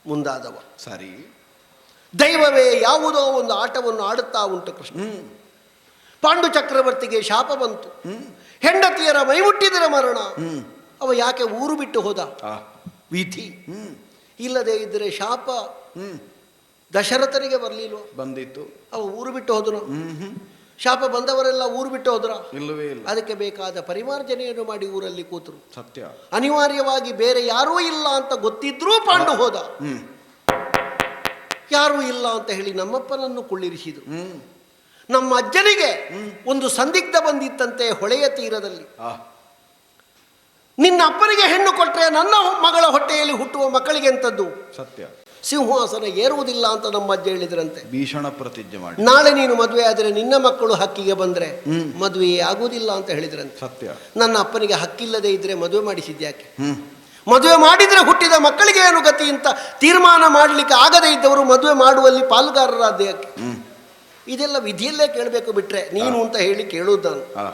ಮುಂದಾದವ. ಸರಿ, ದೈವವೇ ಯಾವುದೋ ಒಂದು ಆಟವನ್ನು ಆಡುತ್ತಾ ಉಂಟು ಕೃಷ್ಣ. ಪಾಂಡು ಚಕ್ರವರ್ತಿಗೆ ಶಾಪ ಬಂತು, ಹೆಂಡತಿಯರ ಮೈಮುಟ್ಟಿದರ ಮರಣ. ಅವ ಯಾಕೆ ಊರು ಬಿಟ್ಟು ಹೋದ? ವಿಧಿ. ಇಲ್ಲದೆ ಇದ್ದರೆ ಶಾಪ ದಶರಥನಿಗೆ ಬರಲಿಲ್ವ? ಬಂದಿತ್ತು. ಅವ ಊರು ಬಿಟ್ಟು ಹೋದನು. ಶಾಪ ಬಂದವರೆಲ್ಲ ಊರು ಬಿಟ್ಟು ಹೋದ್ರ? ಇಲ್ಲವೇ ಇಲ್ಲ. ಅದಕ್ಕೆ ಬೇಕಾದ ಪರಿಮಾರ್ಜನೆಯನ್ನು ಮಾಡಿ ಊರಲ್ಲಿ ಕೂತರು. ಸತ್ಯ. ಅನಿವಾರ್ಯವಾಗಿ ಬೇರೆ ಯಾರೂ ಇಲ್ಲ ಅಂತ ಗೊತ್ತಿದ್ರೂ ಪಾಂಡು ಹೋದ. ಯಾರೂ ಇಲ್ಲ ಅಂತ ಹೇಳಿ ನಮ್ಮಪ್ಪನನ್ನು ಕುಳ್ಳಿರಿಸಿದರು. ನಮ್ಮ ಅಜ್ಜನಿಗೆ ಒಂದು ಸಂದಿಗ್ಧ ಬಂದಿತ್ತಂತೆ ಹೊಳೆಯ ತೀರದಲ್ಲಿ. ನಿನ್ನ ಅಪ್ಪನಿಗೆ ಹೆಣ್ಣು ಕೊಟ್ಟರೆ ನನ್ನ ಮಗಳ ಹೊಟ್ಟೆಯಲ್ಲಿ ಹುಟ್ಟುವ ಮಕ್ಕಳಿಗೆ ಎಂಥದ್ದು? ಸತ್ಯ. ಸಿಂಹಾಸನ ಏರುವುದಿಲ್ಲ ಅಂತ ನಮ್ಮ ಅಜ್ಜ ಹೇಳಿದ್ರಂತೆ. ಭೀಷಣ ಪ್ರತಿಜ್ಞೆ ಮಾಡಿ. ನಾಳೆ ನೀನು ಮದುವೆ ಆದರೆ ನಿನ್ನ ಮಕ್ಕಳು ಹಕ್ಕಿಗೆ ಬಂದ್ರೆ ಮದುವೆ ಆಗುವುದಿಲ್ಲ ಅಂತ ಹೇಳಿದ್ರಂತೆ. ಸತ್ಯ. ನನ್ನ ಅಪ್ಪನಿಗೆ ಹಕ್ಕಿಲ್ಲದೆ ಇದ್ರೆ ಮದುವೆ ಮಾಡಿಸಿದ್ಯಾಕೆ? ಮದುವೆ ಮಾಡಿದ್ರೆ ಹುಟ್ಟಿದ ಮಕ್ಕಳಿಗೆ ಏನು ಗತಿ ಅಂತ ತೀರ್ಮಾನ ಮಾಡಲಿಕ್ಕೆ ಆಗದೇ ಇದ್ದವರು ಮದುವೆ ಮಾಡುವಲ್ಲಿ ಪಾಲುಗಾರರಾದ ಯಾಕೆ? ಇದೆಲ್ಲ ವಿಧಿಯಲ್ಲೇ ಕೇಳಬೇಕು, ಬಿಟ್ರೆ ನೀನು ಅಂತ ಹೇಳಿ ಕೇಳುವುದು ನಾನು.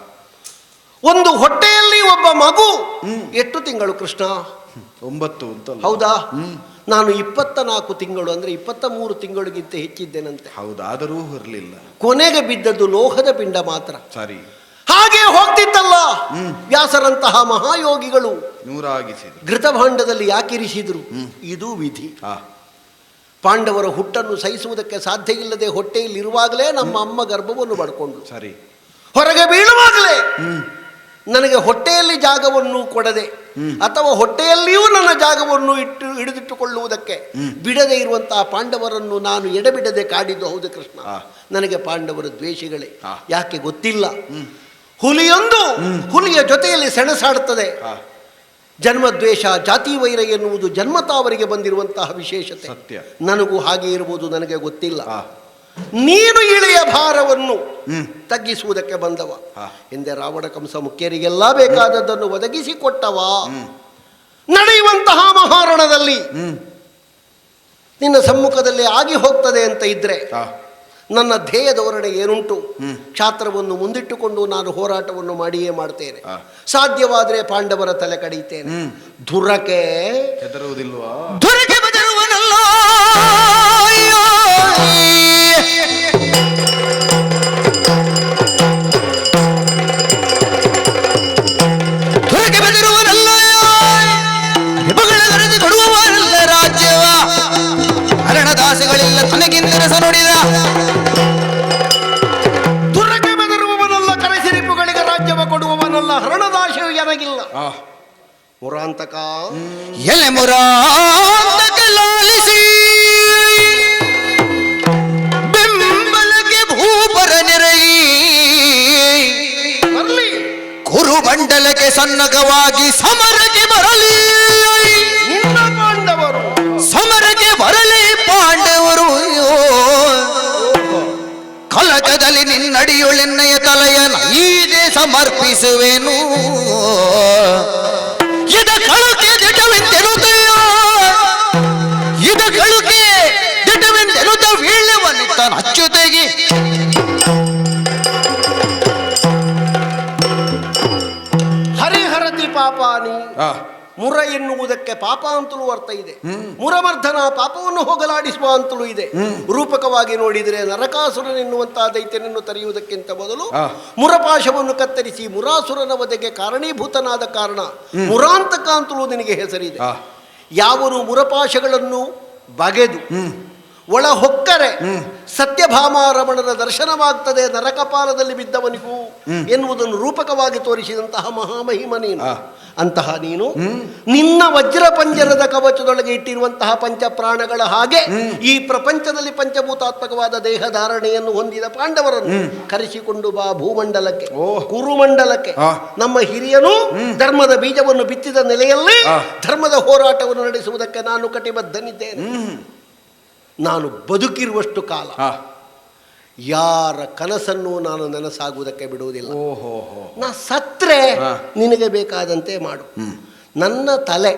ಒಂದು ಹೊಟ್ಟೆಯಲ್ಲಿ ಒಬ್ಬ ಮಗು ಎಷ್ಟು ತಿಂಗಳು ಕೃಷ್ಣ? 9 ಅಂತ. ಹೌದಾ? ನಾನು 24 ತಿಂಗಳು ಅಂದ್ರೆ 23 ತಿಂಗಳಿಗಿಂತ ಹೆಚ್ಚಿದ್ದೇನಂತೆ. ಹೌದಾದರೂ ಇರಲಿಲ್ಲ. ಕೊನೆಗೆ ಬಿದ್ದದ್ದು ಲೋಹದ ಪಿಂಡ ಮಾತ್ರ. ಸರಿ. ಹಾಗೆ ಹೋಗ್ತಿತ್ತಲ್ಲ ವ್ಯಾಸರಂತಹ ಮಹಾಯೋಗಿಗಳು ನೂರಾಗಿಸಿದ್ರು. ಘೃತಭಾಂಡದಲ್ಲಿ ಯಾಕಿರಿಸಿದ್ರು? ಇದು ವಿಧಿ. ಪಾಂಡವರ ಹುಟ್ಟನ್ನು ಸಹಿಸುವುದಕ್ಕೆ ಸಾಧ್ಯ ಇಲ್ಲದೆ ಹೊಟ್ಟೆಯಲ್ಲಿರುವಾಗಲೇ ನಮ್ಮ ಅಮ್ಮ ಗರ್ಭವನ್ನು ಪಡ್ಕೊಂಡು ಸರಿ ಹೊರಗೆ ಬೀಳುವಾಗಲೇ ನನಗೆ ಹೊಟ್ಟೆಯಲ್ಲಿ ಜಾಗವನ್ನು ಕೊಡದೆ ಅಥವಾ ಹೊಟ್ಟೆಯಲ್ಲಿಯೂ ನನ್ನ ಜಾಗವನ್ನು ಹಿಡಿದಿಟ್ಟುಕೊಳ್ಳುವುದಕ್ಕೆ ಬಿಡದೆ ಇರುವಂತಹ ಪಾಂಡವರನ್ನು ನಾನು ಎಡೆಬಿಡದೆ ಕಾಡಿದ್ದು ಹೌದು ಕೃಷ್ಣ. ನನಗೆ ಪಾಂಡವರ ದ್ವೇಷಗಳೇ ಯಾಕೆ ಗೊತ್ತಿಲ್ಲ. ಹುಲಿಯೊಂದು ಹುಲಿಯ ಜೊತೆಯಲ್ಲಿ ಸೆಣಸಾಡುತ್ತದೆ. ಜನ್ಮದ್ವೇಷ, ಜಾತಿ ವೈರ ಎನ್ನುವುದು ಜನ್ಮತಾವರಿಗೆ ಬಂದಿರುವಂತಹ ವಿಶೇಷತೆ. ನನಗೂ ಹಾಗೆ ಇರುವುದು ನನಗೆ ಗೊತ್ತಿಲ್ಲ. ನೀನು ಇಳೆಯ ಭಾರವನ್ನು ತಗ್ಗಿಸುವುದಕ್ಕೆ ಬಂದವ ಎಂದೇ ರಾವಣ ಕಂಸ ಮುಖ್ಯರಿಗೆಲ್ಲ ಬೇಕಾದದ್ದನ್ನು ಒದಗಿಸಿಕೊಟ್ಟವ. ನಡೆಯುವಂತಹ ಮಹಾರಣದಲ್ಲಿ ನಿನ್ನ ಸಮ್ಮುಖದಲ್ಲಿ ಆಗಿ ಹೋಗ್ತದೆ ಅಂತ ಇದ್ರೆ ನನ್ನ ಧ್ಯೇಯ ಧೋರಣೆ ಏನುಂಟು, ಕ್ಷಾತ್ರವನ್ನು ಮುಂದಿಟ್ಟುಕೊಂಡು ನಾನು ಹೋರಾಟವನ್ನು ಮಾಡಿಯೇ ಮಾಡ್ತೇನೆ. ಸಾಧ್ಯವಾದರೆ ಪಾಂಡವರ ತಲೆ ಕಡಿತೇನೆ. ಧುರಕೆ ಹೆದರುವುದಿಲ್ವಾ? ಧುರಕೆ ಬದರುವನಲ್ಲ, ಧುರಕೆ ಬದರುವನಲ್ಲ, ಹೆಬ್ಬುಗಳಗರೆದು ಕೊಡುವವರಲ್ಲ ರಾಜ್ಯವ. ಹರಣದಾಸಗಳಿಲ್ಲ ತನಗಿಂದರಸ ನುಡಿದ. ಧುರಕೆ ಬೆದರುವವನಲ್ಲ, ಕರೆಸಿರಿಪುಗಳಿಗೆ ರಾಜ್ಯವ ಕೊಡುವವನಲ್ಲ, ಹರಣದಾಶೆಯು ನನಗಿಲ್ಲ. ಮುರಾಂತಕ ಎಲೆ ಮುರಾಂತಕ ಲಾಲಿಸಿ ಬೆಂಬಲಕ್ಕೆ ಭೂಪರ ನೆರೆಯಿ ಬರಲಿ, ಕುರುಮಂಡಲಕ್ಕೆ ಸನ್ನಗವಾಗಿ ಸಮರಕ್ಕೆ ಬರಲಿ. ನಿನ್ನ ಪಾಂಡವರು ಸಮರಕ್ಕೆ ಅಡಿಯೊಳೆನ್ನಯ ತಲೆಯನ ಈದೆ ಸಮರ್ಪಿಸುವೆನು ಇದ ಕಳುಕೆ ದಿಟವೆಂತೆನುತ್ತಯ್ಯೋ ಇದ ಕಳುಕೆ ದಿಟವೆಂತೆನುತ್ತ ವೀಳ್ಯವನ್ನು ತಾನು ಅಚ್ಚುತೆಗೆ ಹರಿಹರತಿ ಪಾಪಾನಿ ಮುರ ಎನ್ನುವುದಕ್ಕೆ ಪಾಪ ಅಂತಲೂ ಅರ್ಥ ಇದೆ. ಮುರಮರ್ಧನ ಪಾಪವನ್ನು ಹೋಗಲಾಡಿಸುವ ಅಂತಲೂ ಇದೆ. ರೂಪಕವಾಗಿ ನೋಡಿದರೆ ನರಕಾಸುರನೆನ್ನುವಂತಹ ದೈತ್ಯನನ್ನು ತರೆಯುವುದಕ್ಕಿಂತ ಮೊದಲು ಮುರಪಾಶವನ್ನು ಕತ್ತರಿಸಿ ಮುರಾಸುರನ ವಧೆಗೆ ಕಾರಣೀಭೂತನಾದ ಕಾರಣ ಮುರಾಂತಕ ಅಂತಲೂ ನಿನಗೆ ಹೆಸರಿದೆ. ಯಾವನು ಮುರಪಾಶಗಳನ್ನು ಬಗೆದು ಒಳ ಹೊಕ್ಕರೆ ಸತ್ಯಭಾಮಾರಮಣನ ದರ್ಶನವಾಗ್ತದೆ ನರಕಪಾಲದಲ್ಲಿ ಬಿದ್ದವನಿಗೂ ಎನ್ನುವುದನ್ನು ರೂಪಕವಾಗಿ ತೋರಿಸಿದಂತಹ ಮಹಾಮಹಿಮ ನೀನು. ಅಂತಹ ನೀನು ನಿನ್ನ ವಜ್ರ ಪಂಜರದ ಕವಚದೊಳಗೆ ಇಟ್ಟಿರುವಂತಹ ಪಂಚಪ್ರಾಣಗಳ ಹಾಗೆ ಈ ಪ್ರಪಂಚದಲ್ಲಿ ಪಂಚಭೂತಾತ್ಮಕವಾದ ದೇಹಧಾರಣೆಯನ್ನು ಹೊಂದಿದ ಪಾಂಡವರನ್ನು ಕರೆಸಿಕೊಂಡು ಬಾ ಭೂಮಂಡಲಕ್ಕೆ, ಕುರುಮಂಡಲಕ್ಕೆ. ನಮ್ಮ ಹಿರಿಯನು ಧರ್ಮದ ಬೀಜವನ್ನು ಬಿತ್ತಿದ ನೆಲೆಯಲ್ಲಿ ಧರ್ಮದ ಹೋರಾಟವನ್ನು ನಡೆಸುವುದಕ್ಕೆ ನಾನು ಕಟಿಬದ್ಧನಿದ್ದೇನೆ. ನಾನು ಬದುಕಿರುವಷ್ಟು ಕಾಲ ಯಾರ ಕನಸನ್ನು ನಾನು ನನಸಾಗುವುದಕ್ಕೆ ಬಿಡುವುದಿಲ್ಲ. ನಾ ಸತ್ರೆ ನಿನಗೆ ಬೇಕಾದಂತೆ ಮಾಡು. ನನ್ನ ತಲೆ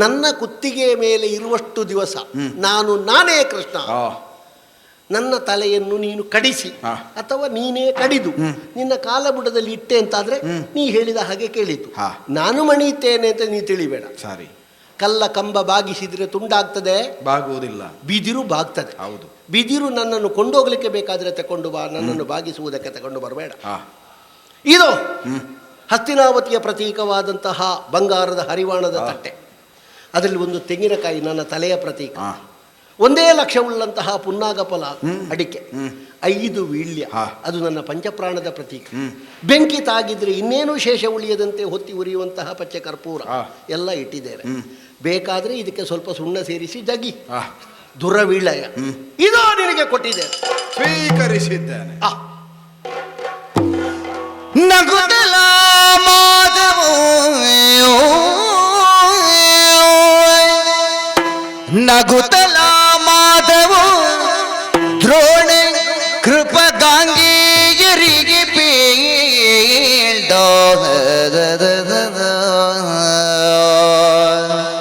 ನನ್ನ ಕುತ್ತಿಗೆಯ ಮೇಲೆ ಇರುವಷ್ಟು ದಿವಸ ನಾನೇ ಕೃಷ್ಣ. ನನ್ನ ತಲೆಯನ್ನು ನೀನು ಕಡಿಸಿ ಅಥವಾ ನೀನೇ ಕಡಿದು ನಿನ್ನ ಕಾಲಬುಡದಲ್ಲಿ ಇಟ್ಟೆ ಅಂತಾದ್ರೆ ನೀ ಹೇಳಿದ ಹಾಗೆ ಕೇಳಿತು. ನಾನು ಮಣಿಯುತ್ತೇನೆ ಅಂತ ನೀ ತಿಳಿಬೇಡ. ಸಾರಿ, ಕಲ್ಲ ಕಂಬ ಬಾಗಿಸಿದ್ರೆ ತುಂಡಾಗ್ತದೆ, ಬಾಗುವುದಿಲ್ಲ. ಬಿದಿರು ಬಾಗ್ತದೆ. ಹೌದು, ಬಿದಿರು ನನ್ನನ್ನು ಕೊಂಡೋಗ್ಲಿಕ್ಕೆ ಬೇಕಾದ್ರೆ ತಕೊಂಡು ಬಾ, ನನ್ನನ್ನು ಬಾಗಿಸುವುದಕ್ಕೆ ತಕೊಂಡು ಬರಬೇಡ. ಇದು ಹಸ್ತಿನಾವತಿಯ ಪ್ರತೀಕವಾದಂತಹ ಬಂಗಾರದ ಹರಿವಾಣದ ತಟ್ಟೆ. ಅದರಲ್ಲಿ ಒಂದು ತೆಂಗಿನಕಾಯಿ ನನ್ನ ತಲೆಯ ಪ್ರತೀಕ. 1 ಲಕ್ಷವುಳ್ಳಂತಹ ಪುನ್ನಾಗ ಫಲ ಅಡಿಕೆ, 5 ವೀಳ್ಯ ಅದು ನನ್ನ ಪಂಚಪ್ರಾಣದ ಪ್ರತೀಕ. ಬೆಂಕಿ ತಾಗಿದ್ರೆ ಇನ್ನೇನು ಶೇಷ ಉಳಿಯದಂತೆ ಹೊತ್ತಿ ಉರಿಯುವಂತಹ ಪಚ್ಚೆ ಕರ್ಪೂರ ಎಲ್ಲ ಇಟ್ಟಿದ್ದೇನೆ. ಬೇಕಾದ್ರೆ ಇದಕ್ಕೆ ಸ್ವಲ್ಪ ಸುಣ್ಣ ಸೇರಿಸಿ ಜಗಿ ದುರವೀಳಯ ಇದೋ ನಿನಗೆ ಕೊಟ್ಟಿದ್ದೇನೆ, ಸ್ವೀಕರಿಸಿದ್ದೇನೆ. ನಗುತ್ತಲ ಮಾಧವೋ ನಗುತ್ತಲ ಮಾಧವೋ ದ್ರೋಣ ಕೃಪಗಾಂಗೇಯರಿಗೆ ಪೇಳ್ದ.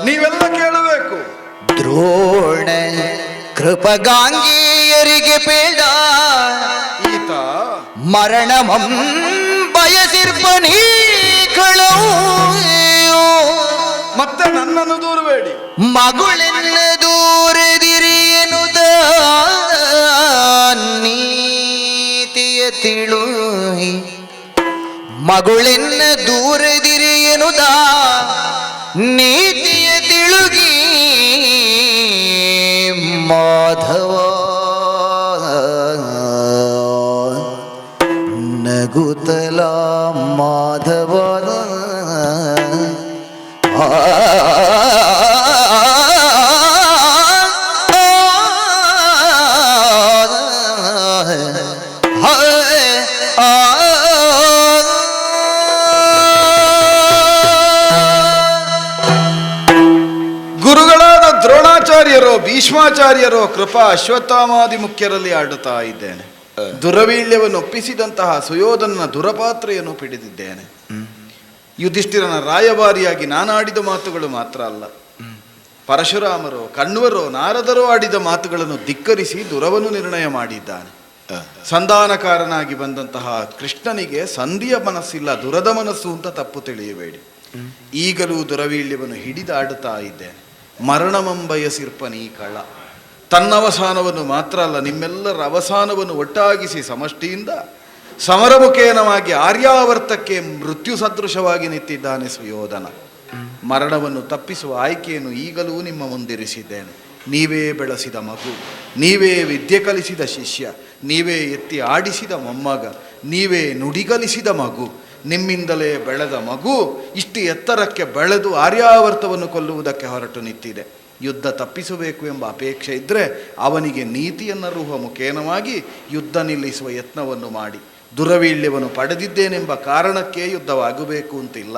ನೀವೆಲ್ಲ ಕೇಳಬೇಕು. ದ್ರೋಣ ಕೃಪಗಾಂಗೇಯರಿಗೆ ಪೇಳ್ದ ಈತ ಮರಣಮಂ ಬಯಸಿರ್ಪನೀಗಳು ಮತ್ತೆ ನನ್ನನ್ನು ದೂರಬೇಡಿ. ಮಗುಳೆನ್ನ ದೂರದಿರಿ ಎನ್ನುದ ನೀತಿಯ ತಿಳು ಮಗುಳೆನ್ನ ದೂರದಿರಿ ಎನ್ನುದ ನೀತಿಯ ತಿಳುಗಿ ಮಾಧವ ನಗುತ್ತಲ ಮಾಧವ ಗುರುಗಳಾದ ದ್ರೋಣಾಚಾರ್ಯರೋ ಭೀಷ್ಮಾಚಾರ್ಯರೋ ಕೃಪಾ ಅಶ್ವತ್ಥಾಮಾದಿ ಮುಖ್ಯರಲ್ಲಿ ಆಡುತ್ತಾ ಇದ್ದೇನೆ. ದುರವೀಳ್ಯವನ್ನು ಒಪ್ಪಿಸಿದಂತಹ ಸುಯೋಧನನ ದುರಪಾತ್ರೆಯನ್ನು ಪಿಡಿದಿದ್ದೇನೆ. ಯುಧಿಷ್ಠಿರನ ರಾಯಭಾರಿಯಾಗಿ ನಾನಾಡಿದ ಮಾತುಗಳು ಮಾತ್ರ ಅಲ್ಲ, ಪರಶುರಾಮರೋ ಕಣ್ವರೋ ನಾರದರೋ ಆಡಿದ ಮಾತುಗಳನ್ನು ಧಿಕ್ಕರಿಸಿ ದುರವನ್ನು ನಿರ್ಣಯ ಮಾಡಿದ್ದಾನೆ. ಸಂಧಾನಕಾರನಾಗಿ ಬಂದಂತಹ ಕೃಷ್ಣನಿಗೆ ಸಂಧಿಯ ಮನಸ್ಸಿಲ್ಲ, ದುರದ ಮನಸ್ಸು ಅಂತ ತಪ್ಪು ತಿಳಿಯಬೇಡಿ. ಈಗಲೂ ದುರವೀಳ್ಯವನ್ನು ಹಿಡಿದಾಡುತ್ತಾ ಇದ್ದೇನೆ. ಮರಣಮಂಬಯಸಿರ್ಪನೀ ಕಳ ತನ್ನವಸಾನವನ್ನು ಮಾತ್ರ ಅಲ್ಲ, ನಿಮ್ಮೆಲ್ಲರ ಅವಸಾನವನ್ನು ಒಟ್ಟಾಗಿಸಿ ಸಮಷ್ಟಿಯಿಂದ ಸಮರಮುಖೇನವಾಗಿ ಆರ್ಯಾವರ್ತಕ್ಕೆ ಮೃತ್ಯು ಸದೃಶವಾಗಿ ನಿಂತಿದ್ದಾನೆ ಸುಯೋಧನ. ಮರಣವನ್ನು ತಪ್ಪಿಸುವ ಆಯ್ಕೆಯನ್ನು ಈಗಲೂ ನಿಮ್ಮ ಮುಂದಿರಿಸಿದ್ದೇನೆ. ನೀವೇ ಬೆಳೆಸಿದ ಮಗು, ನೀವೇ ವಿದ್ಯೆ ಕಲಿಸಿದ ಶಿಷ್ಯ, ನೀವೇ ಎತ್ತಿ ಆಡಿಸಿದ ಮೊಮ್ಮಗ, ನೀವೇ ನುಡಿಗಲಿಸಿದ ಮಗು, ನಿಮ್ಮಿಂದಲೇ ಬೆಳೆದ ಮಗು ಇಷ್ಟು ಎತ್ತರಕ್ಕೆ ಬೆಳೆದು ಆರ್ಯಾವರ್ತವನ್ನು ಕೊಲ್ಲುವುದಕ್ಕೆ ಹೊರಟು ನಿಂತಿದೆ. ಯುದ್ಧ ತಪ್ಪಿಸಬೇಕು ಎಂಬ ಅಪೇಕ್ಷೆ ಇದ್ದರೆ ಅವನಿಗೆ ನೀತಿಯನ್ನರುವ ಮುಖೇನವಾಗಿ ಯುದ್ಧ ನಿಲ್ಲಿಸುವ ಯತ್ನವನ್ನು ಮಾಡಿ, ದುರವೀಳ್ಯವನ್ನು ಪಡೆದಿದ್ದೇನೆಂಬ ಕಾರಣಕ್ಕೆ ಯುದ್ಧವಾಗಬೇಕು ಅಂತಿಲ್ಲ.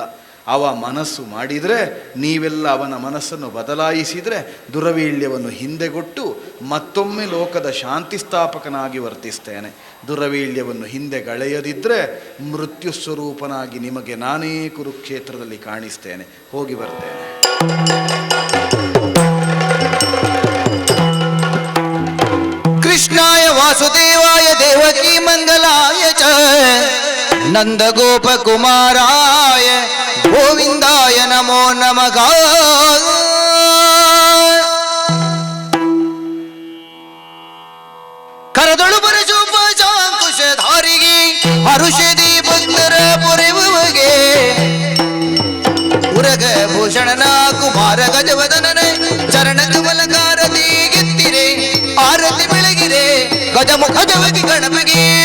ಅವ ಮನಸ್ಸು ಮಾಡಿದರೆ, ನೀವೆಲ್ಲ ಅವನ ಮನಸ್ಸನ್ನು ಬದಲಾಯಿಸಿದರೆ ದುರವೀಳ್ಯವನ್ನು ಹಿಂದೆಗೊಟ್ಟು ಮತ್ತೊಮ್ಮೆ ಲೋಕದ ಶಾಂತಿ ಸ್ಥಾಪಕನಾಗಿ ವರ್ತಿಸ್ತೇನೆ. ದುರವೀಳ್ಯವನ್ನು ಹಿಂದೆ ಗಳೆಯದಿದ್ದರೆ ಮೃತ್ಯು ಸ್ವರೂಪನಾಗಿ ನಿಮಗೆ ನಾನೇ ಕುರುಕ್ಷೇತ್ರದಲ್ಲಿ ಕಾಣಿಸ್ತೇನೆ. ಹೋಗಿ ಬರ್ತೇನೆ. ಕೃಷ್ಣಾಯ ವಾಸುದೇವಾಯ ದೇವಕೀ ಮಂಗಲಾಯ ಚ ನಂದ ಗೋಪ ಕುಮಾರಾಯ ಗೋವಿಂದಾಯ ನಮೋ ನಮಃ. ಕರದೊಳು ಬರಜೋಪಾಂಕುಶಧಾರಿಗೆ ಹರುಷದಿ ಭಕ್ತರ ಪೊರೆಯುವಗೆ ಉರಗ ಭೂಷಣನ ಕುಮಾರ ಗಜವದನನ ಚರಣ ಕಮಲಕಾರತಿ ಗೆತ್ತಿರೆ ಆರತಿ ಬೆಳಗಿರೆ ಗಜಮುಖ ಜವಗಿ ಗಣಪಗೆ